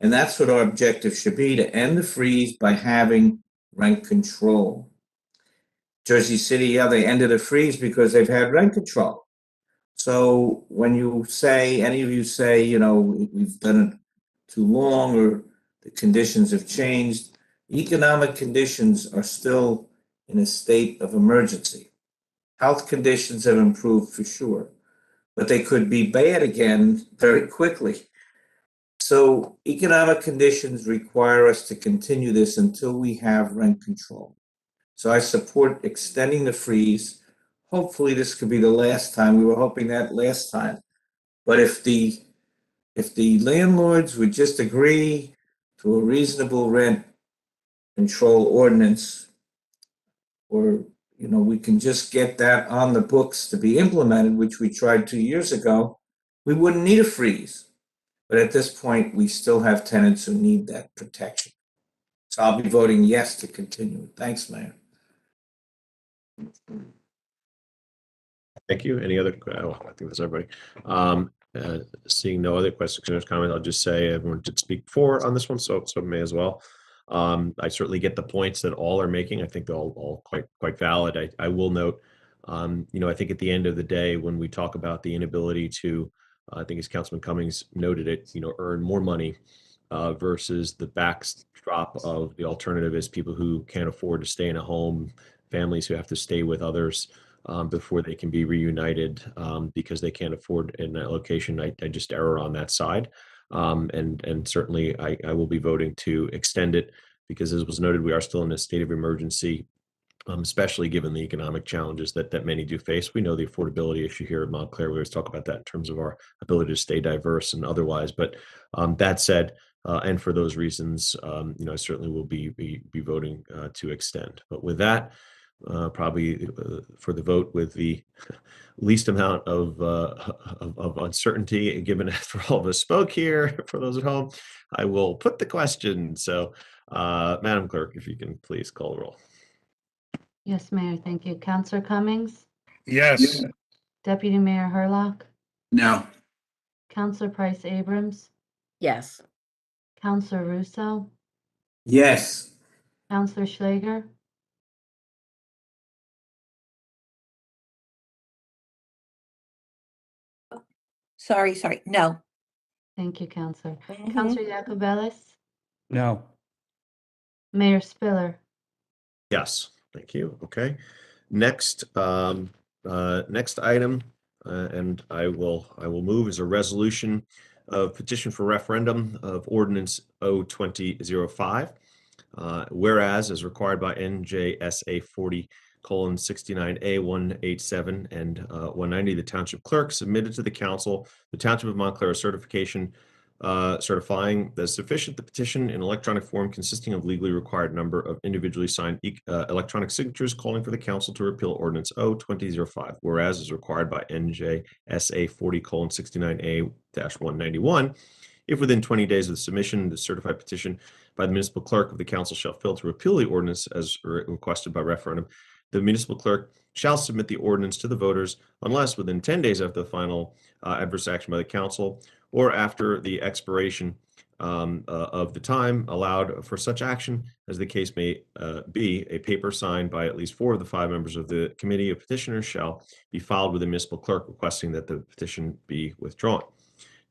And that's what our objective should be, to end the freeze by having rent control. Jersey City, yeah, they ended a freeze because they've had rent control. So when you say, any of you say, you know, we've done it too long or the conditions have changed, economic conditions are still in a state of emergency. Health conditions have improved for sure, but they could be bad again very quickly. So economic conditions require us to continue this until we have rent control. So I support extending the freeze. Hopefully this could be the last time. We were hoping that last time. But if the landlords would just agree to a reasonable rent control ordinance, or, you know, we can just get that on the books to be implemented, which we tried 2 years ago, we wouldn't need a freeze. But at this point, we still have tenants who need that protection. So I'll be voting yes to continue. Thanks, Mayor. Thank you. Any other? I think that's everybody. Seeing no other questions or comments, I'll just say everyone did speak before on this one, so may as well. I certainly get the points that all are making. I think they're all quite valid. I will note, you know, I think at the end of the day, when we talk about the inability to, I think as Councilman Cummings noted it, you know, earn more money versus the backdrop of the alternative is people who can't afford to stay in a home, families who have to stay with others before they can be reunited because they can't afford in that location. I just err on that side. And certainly I will be voting to extend it because, as was noted, we are still in a state of emergency, especially given the economic challenges that many do face. We know the affordability issue here at Montclair. We always talk about that in terms of our ability to stay diverse and otherwise. But that said, and for those reasons, you know, I certainly will be voting to extend. But with that, probably for the vote with the least amount of uncertainty given after all of us spoke here, for those at home, I will put the question. So, Madam Clerk, if you can please call the roll. Yes, Mayor, thank you. Councillor Cummings? Yes. Deputy Mayor Hurlock? No. Councillor Price Abrams? Yes. Councillor Russo? Yes. Councillor Schlager? Sorry, no. Thank you, Councillor. Mhm. Councillor Jacobellis? No. Mayor Spiller? Yes, thank you. Okay. Next, next item and I will move as a resolution of petition for referendum of Ordinance O-22-05. Whereas, as required by N.J.S.A 40:69A 187 and 190, the Township Clerk submitted to the Council the Township of Montclair certification certifying that sufficient the petition in electronic form consisting of legally required number of individually signed electronic signatures calling for the Council to repeal Ordinance O-22-05. Whereas, as required by N.J.S.A 40:69A 191, if within 20 days of the submission, the certified petition by the municipal clerk of the council shall fail to repeal the ordinance as requested by referendum, the municipal clerk shall submit the ordinance to the voters unless within 10 days after the final adverse action by the council or after the expiration of the time allowed for such action, as the case may be, a paper signed by at least 4 of the 5 members of the committee of petitioners shall be filed with the municipal clerk requesting that the petition be withdrawn.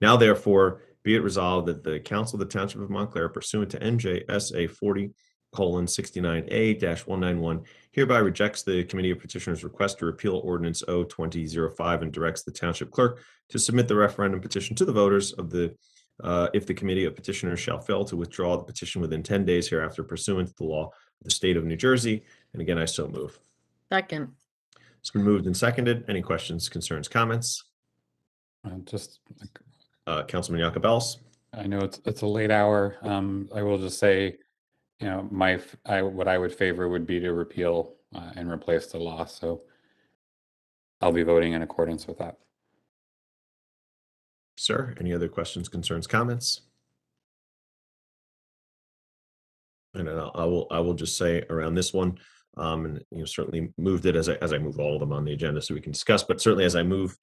Now, therefore, be it resolved that the Council of the Township of Montclair, pursuant to N.J.S.A 40:69A-191, hereby rejects the Committee of Petitioners' request to repeal Ordinance O-20-05 and directs the Township Clerk to submit the referendum petition to the voters of the if the Committee of Petitioners shall fail to withdraw the petition within 10 days hereafter pursuant to the law of the State of New Jersey. And again, I so move. Second. It's been moved and seconded. Any questions, concerns, comments? Councilman Jacobellis. I know it's a late hour. I will just say, you know, what I would favor would be to repeal and replace the law. So I'll be voting in accordance with that. Sir, any other questions, concerns, comments? And I will just say around this one, and certainly moved it as I move all of them on the agenda so we can discuss. But certainly as I move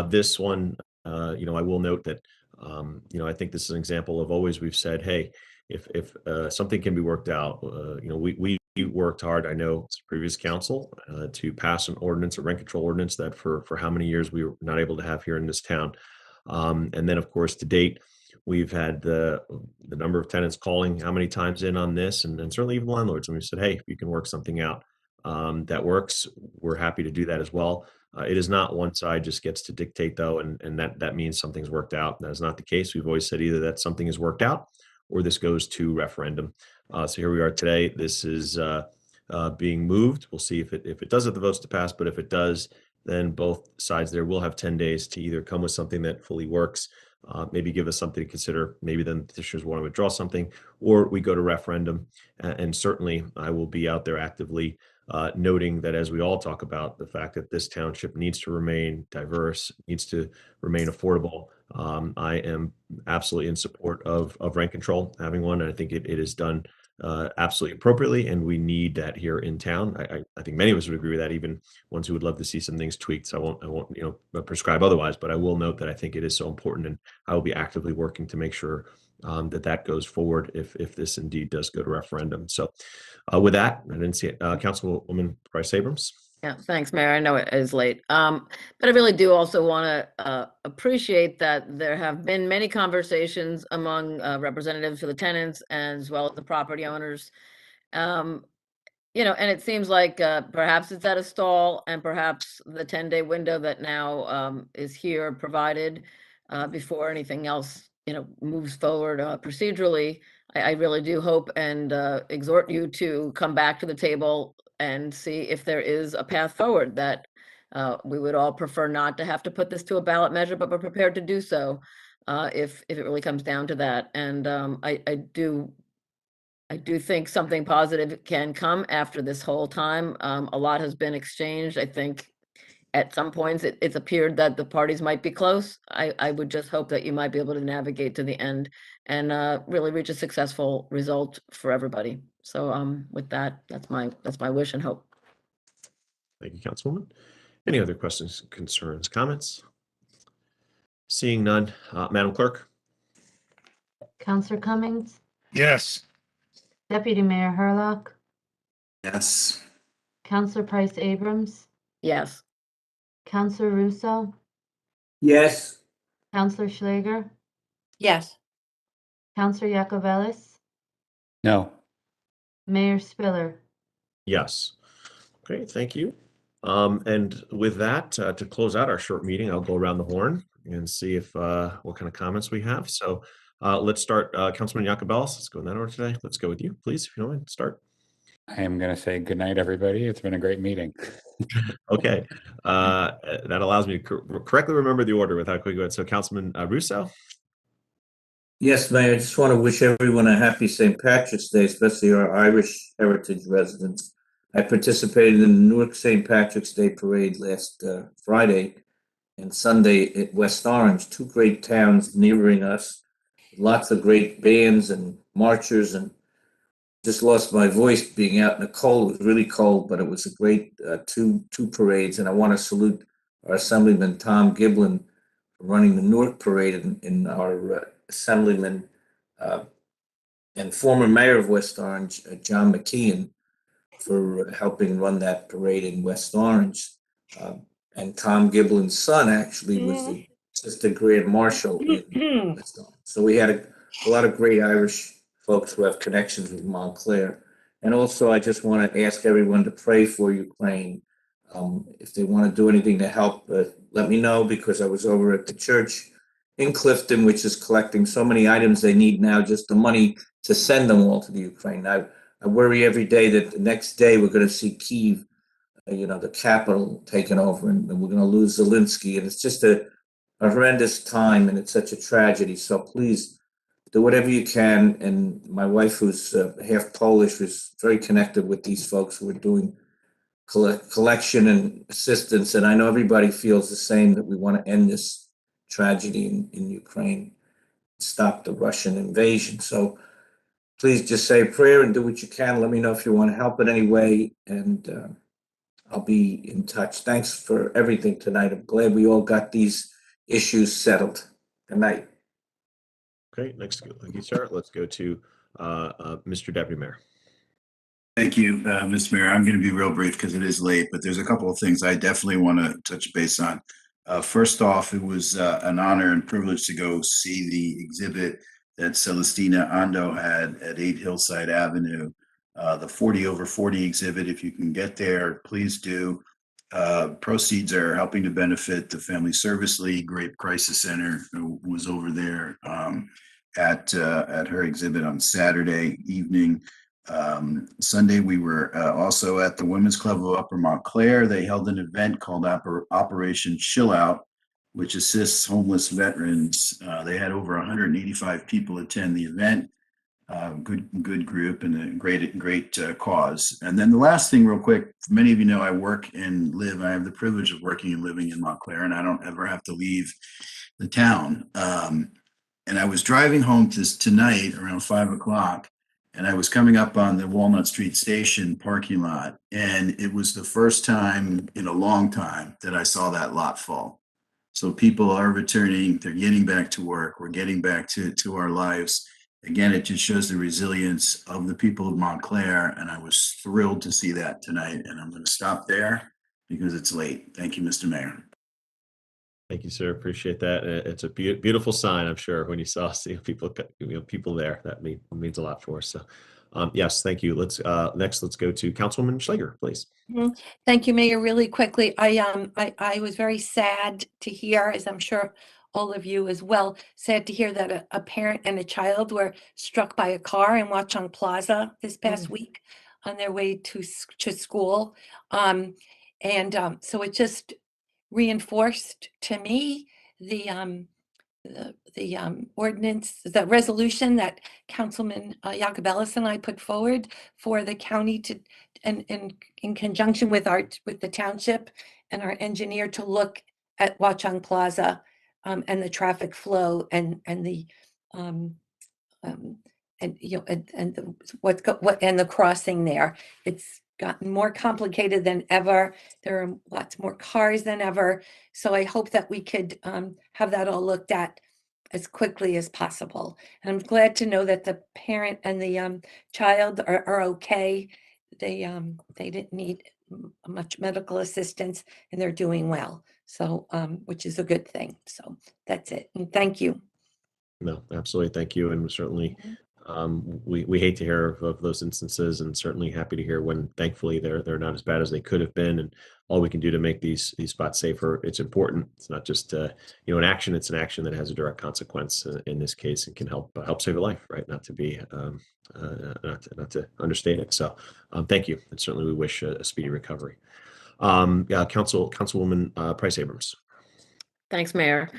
this one, I will note that I think this is an example of always we've said, hey, if something can be worked out, we worked hard. I know it's previous council to pass an ordinance, a rent control ordinance that for how many years we were not able to have here in this town. And then, of course, to date, we've had the number of tenants calling how many times in on this, and certainly even landlords. And we said, hey, if you can work something out that works, we're happy to do that as well. It is not one side just gets to dictate, though, and that means something's worked out. That is not the case. We've always said either that something is worked out or this goes to referendum. So here we are today. This is being moved. We'll see if it does have the votes to pass, but if it does, then both sides there will have 10 days to either come with something that fully works, maybe give us something to consider, maybe then petitioners want to withdraw something, or we go to referendum. And certainly I will be out there actively noting that as we all talk about the fact that this township needs to remain diverse, needs to remain affordable. I am absolutely in support of rent control, having one, and I think it is done absolutely appropriately, and we need that here in town. I think many of us would agree with that, even ones who would love to see some things tweaked. So I won't prescribe otherwise, but I will note that I think it is so important, and I will be actively working to make sure that goes forward if this indeed does go to referendum. So with that, I didn't see it. Councilwoman Price Abrams. Yeah, thanks, Mayor. I know it is late. But I really do also want to appreciate that there have been many conversations among representatives for the tenants as well as the property owners. And it seems like perhaps it's at a stall, and perhaps the 10-day window that now is here provided before anything else, moves forward procedurally. I really do hope and exhort you to come back to the table and see if there is a path forward that we would all prefer not to have to put this to a ballot measure, but we're prepared to do so if it really comes down to that. And I do think something positive can come after this whole time. A lot has been exchanged. I think at some points it's appeared that the parties might be close. I would just hope that you might be able to navigate to the end and really reach a successful result for everybody. So with that, that's my wish and hope. Thank you, Councilwoman. Any other questions, concerns, comments? Seeing none, Madam Clerk. Counselor Cummings, Yes. Deputy Mayor Hurlock, Yes. Counselor Price Abrams, Yes. Counselor Russo, Yes. Counselor Schlager, Yes. Counselor Yacovelis, No. Mayor Spiller. Yes. Okay, thank you. And with that, to close out our short meeting, I'll go around the horn and see if what kind of comments we have. So let's start. Councilman Yacobelis, let's go in that order today. Let's go with you, please, if you don't mind. Start. I am going to say good night, everybody. It's been a great meeting. Okay. That allows me to correctly remember the order without quick go. So Councilman Russo. Yes, Mayor, I just want to wish everyone a happy St. Patrick's Day, especially our Irish heritage residents. I participated in the Newark St. Patrick's Day Parade last Friday and Sunday at West Orange, two great towns neighboring us. Lots of great bands and marchers, and just lost my voice being out in the cold. It was really cold, but it was a great two parades. And I want to salute our Assemblyman Tom Giblin for running the Newark Parade in our Assemblyman and former Mayor of West Orange, John McKeon, for helping run that parade in West Orange. And Tom Giblin's son actually was the Assistant Grand Marshal in West Orange. So we had a lot of great Irish folks who have connections with Montclair. And also, I just want to ask everyone to pray for Ukraine. If they want to do anything to help, let me know, because I was over at the church in Clifton, which is collecting so many items they need now, just the money to send them all to the Ukraine. I worry every day that the next day we're going to see Kyiv, the capital, taken over, and we're going to lose Zelensky. And it's just a horrendous time, and it's such a tragedy. So please do whatever you can. And my wife, who's half Polish, is very connected with these folks who are doing collection and assistance. And I know everybody feels the same, that we want to end this tragedy in Ukraine, stop the Russian invasion. So please just say a prayer and do what you can. Let me know if you want to help in any way, and I'll be in touch. Thanks for everything tonight. I'm glad we all got these issues settled. Good night. Okay, next, thank you, sir. Let's go to Mr. Deputy Mayor. Thank you, Mr. Mayor. I'm going to be real brief because it is late, but there's a couple of things I definitely want to touch base on. First off, it was an honor and privilege to go see the exhibit that Celestina Ando had at 8 Hillside Avenue, the 40 over 40 exhibit. If you can get there, please do. Proceeds are helping to benefit the Family Service League. Rape Crisis Center, who was over there at her exhibit on Saturday evening. Sunday, we were also at the Women's Club of Upper Montclair. They held an event called Operation Chill Out, which assists homeless veterans. They had over 185 people attend the event. Good group and a great cause. And then the last thing real quick, many of you know I work and live, I have the privilege of working and living in Montclair, and I don't ever have to leave the town. And I was driving home tonight around 5 o'clock, and I was coming up on the Walnut Street Station parking lot, and it was the first time in a long time that I saw that lot full. So people are returning, they're getting back to work, we're getting back to our lives. Again, it just shows the resilience of the people of Montclair, and I was thrilled to see that tonight, and I'm going to stop there because it's late. Thank you, Mr. Mayor. Thank you, sir. Appreciate that. It's a beautiful sign, I'm sure, when you see people there. That means a lot for us. So, yes, thank you. Let's go to Councilwoman Schlager, please. Thank you, Mayor. Really quickly, I was very sad to hear, as I'm sure all of you as well, sad to hear that a parent and a child were struck by a car in Watchung Plaza this past week on their way to school. So it just reinforced to me the ordinance, the resolution that Councilman Yacobelis and I put forward for the county to, and in conjunction with the township and our engineer, to look at Watchung Plaza and the traffic flow and the crossing there. It's gotten more complicated than ever. There are lots more cars than ever. So I hope that we could have that all looked at as quickly as possible. And I'm glad to know that the parent and the child are okay. They didn't need much medical assistance, and they're doing well. So, which is a good thing. So that's it. And thank you. No, absolutely. Thank you. And certainly we hate to hear of those instances, and certainly happy to hear when, thankfully, they're not as bad as they could have been, and all we can do to make these spots safer. It's important. It's not just an action. It's an action that has a direct consequence in this case, and can help save a life. Right? Not to be not to understate it. So thank you, and certainly we wish a speedy recovery. Councilwoman Price Abrams. Thanks, Mayor.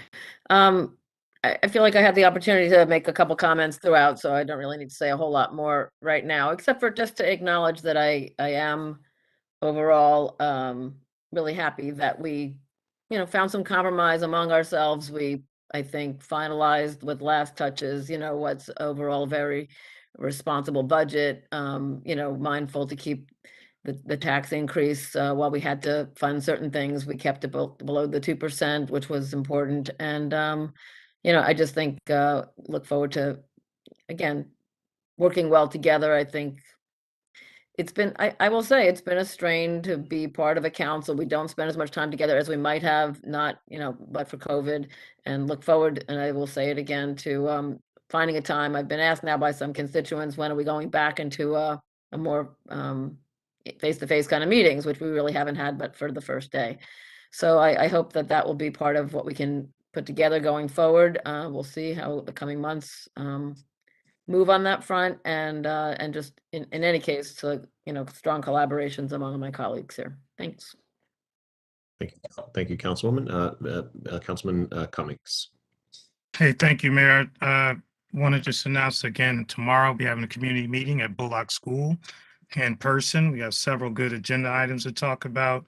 I feel like I had the opportunity to make a couple comments throughout, so I don't really need to say a whole lot more right now, except for just to acknowledge that I am overall really happy that we, found some compromise among ourselves. We, I think, finalized with last touches, what's overall a very responsible budget, mindful to keep the tax increase while we had to fund certain things. We kept it below the 2%, which was important. And, I just think, look forward to, again, working well together. I think it's been, I will say, it's been a strain to be part of a council. We don't spend as much time together as we might have, not, but for COVID, and look forward, and I will say it again, to finding a time. I've been asked now by some constituents, when are we going back into a more face-to-face kind of meetings, which we really haven't had but for the first day. So I hope that will be part of what we can put together going forward. We'll see how the coming months move on that front, and just in any case, to strong collaborations among my colleagues here. Thanks. Thank you, Councilwoman. Councilman Cummings. Hey, thank you, Mayor. Want to just announce again, tomorrow we'll be having a community meeting at Bullock School in person. We have several good agenda items to talk about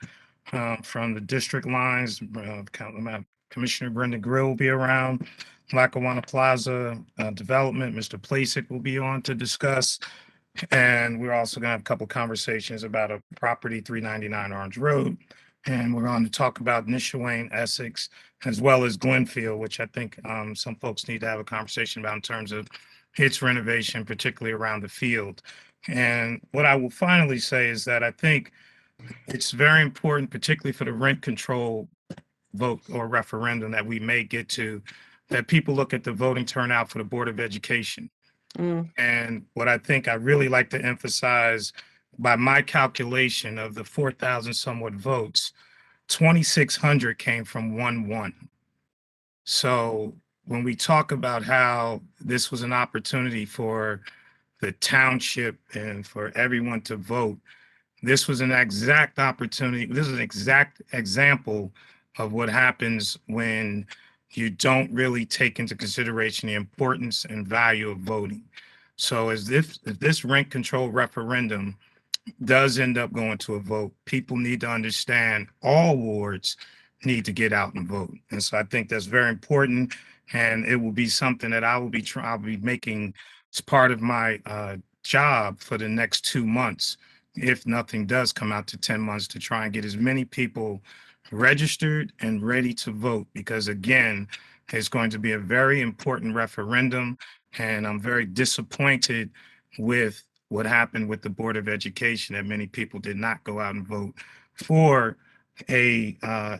from the district lines. Commissioner Brendan Grill will be around. Lackawanna Plaza development, Mr. Placek will be on to discuss. And we're also going to have a couple conversations about a property, 399 Orange Road. And we're going to talk about Nishuane, Essex, as well as Glenfield, which I think some folks need to have a conversation about in terms of its renovation, particularly around the field. And what I will finally say is that I think it's very important, particularly for the rent control vote or referendum that we may get to, that people look at the voting turnout for the Board of Education. And what I think I really like to emphasize, by my calculation of the 4,000 somewhat votes, 2,600 came from 1-1. So when we talk about how this was an opportunity for the township and for everyone to vote, this was an exact opportunity. This is an exact example of what happens when you don't really take into consideration the importance and value of voting. So if this rent control referendum does end up going to a vote, people need to understand all wards need to get out and vote. And so I think that's very important, and it will be something that I'll be making as part of my job for the next 2 months, if nothing does come out to 10 months, to try and get as many people registered and ready to vote, because again, it's going to be a very important referendum. And I'm very disappointed with what happened with the Board of Education, that many people did not go out and vote for a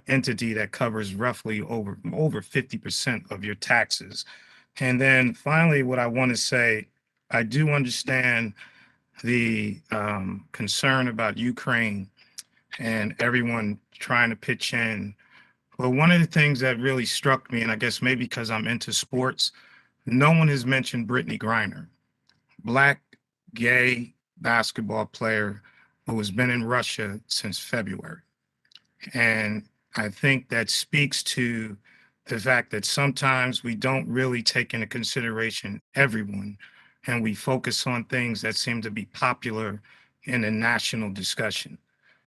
entity that covers roughly over 50% of your taxes. And then finally, what I want to say, I do understand the concern about Ukraine and everyone trying to pitch in. But one of the things that really struck me, and I guess maybe because I'm into sports, no one has mentioned Brittany Griner, Black gay basketball player who has been in Russia since February. And I think that speaks to the fact that sometimes we don't really take into consideration everyone, and we focus on things that seem to be popular in the national discussion.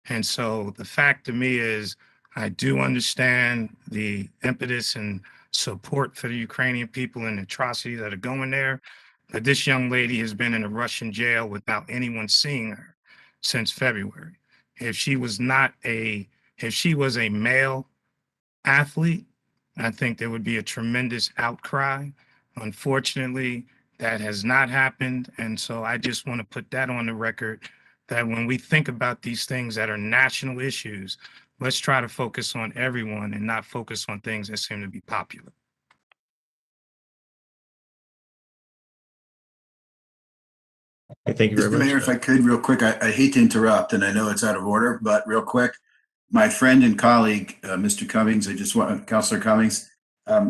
And so the fact to me is, I do understand the impetus and support for the Ukrainian people and the atrocities that are going there. But this young lady has been in a Russian jail without anyone seeing her since February. If she was a male athlete, I think there would be a tremendous outcry. Unfortunately, that has not happened. And so I just want to put that on the record, that when we think about these things that are national issues, let's try to focus on everyone and not focus on things that seem to be popular. Okay, thank you very Mr. much. Mayor, if I could, real quick, I hate to interrupt, and I know it's out of order, but real quick, my friend and colleague, Mr. Cummings, Councilor Cummings,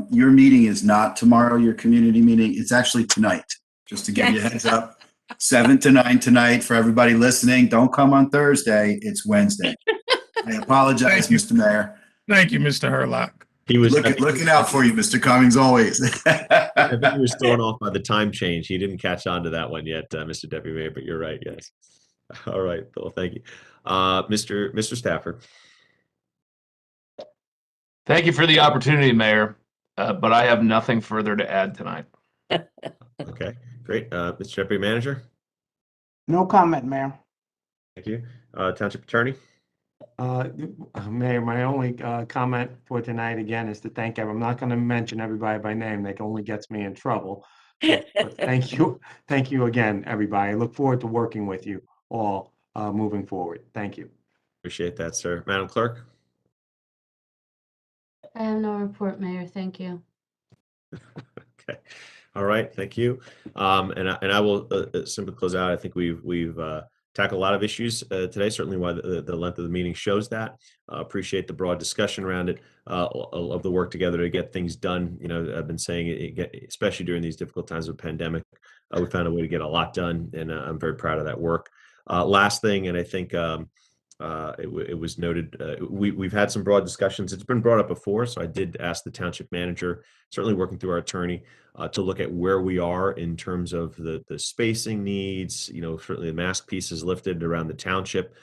your meeting is not tomorrow, your community meeting. It's actually tonight, just to give you a heads up. 7 to 9 tonight for everybody listening. Don't come on Thursday. It's Wednesday. I apologize, Mr. Mayor. Thank you, Mr. Herlock. He was Looking out for you, Mr. Cummings, always. I think he was thrown off by the time change. He didn't catch on to that one yet, Mr. Deputy Mayor, but you're right. Yes. All right. Well, thank you. Mr. Stafford. Thank you for the opportunity, Mayor, but I have nothing further to add tonight. Okay, great. Mr. Deputy Manager. No comment, Mayor. Thank you. Township Attorney. Mayor, my only comment for tonight again is to thank everyone. I'm not going to mention everybody by name. That only gets me in trouble. But thank you again, everybody. I look forward to working with you all moving forward. Thank you. Appreciate that, sir. Madam Clerk. I have no report, Mayor. Thank you. Okay. All right. Thank you. And I will simply close out. I think we've tackled a lot of issues today. Certainly, why the length of the meeting shows that. Appreciate the broad discussion around it, of the work together to get things done. You know, I've been saying especially during these difficult times of pandemic, we found a way to get a lot done, and I'm very proud of that work. Last thing, and I think it was noted, we've had some broad discussions. It's been brought up before, so I did ask the township manager, certainly working through our attorney, to look at where we are in terms of the spacing needs. You know, certainly the mask piece is lifted around the township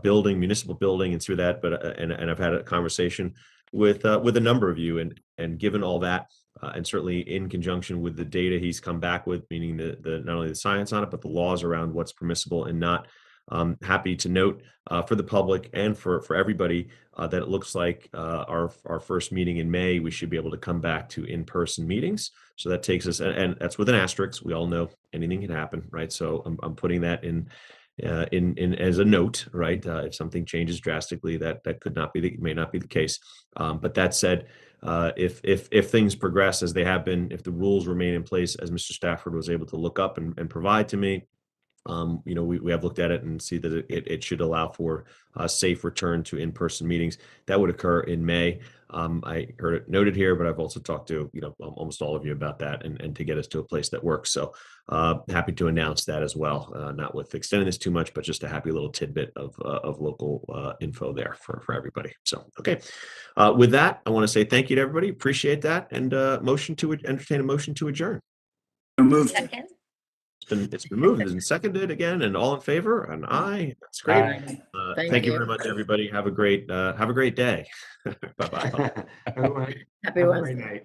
building, municipal building, and through that. But and I've had a conversation with a number of you, and given all that. And certainly in conjunction with the data he's come back with, meaning the not only the science on it, but the laws around what's permissible and not. Happy to note for the public and for everybody that it looks like our first meeting in May, we should be able to come back to in-person meetings. So that takes us, and that's with an asterisk. We all know anything can happen, right? So I'm putting that in as a note, right? If something changes drastically, that could not be may not be the case. But that said, if things progress as they have been, if the rules remain in place, as Mr. Stafford was able to look up and provide to me, you know, we have looked at it and see that it should allow for a safe return to in-person meetings. That would occur in May. I heard it noted here, but I've also talked to, you know, almost all of you about that and to get us to a place that works. So happy to announce that as well, not with extending this too much, but just a happy little tidbit of local info there for everybody. So, okay. With that, I want to say thank you to everybody. Appreciate that. And entertain a motion to adjourn. Moved. Second. It's been moved and seconded again, and all in favor, and aye. That's great. Thank you very much, everybody. Have a great day. Bye bye. Everyone, Happy have a Wednesday. great night.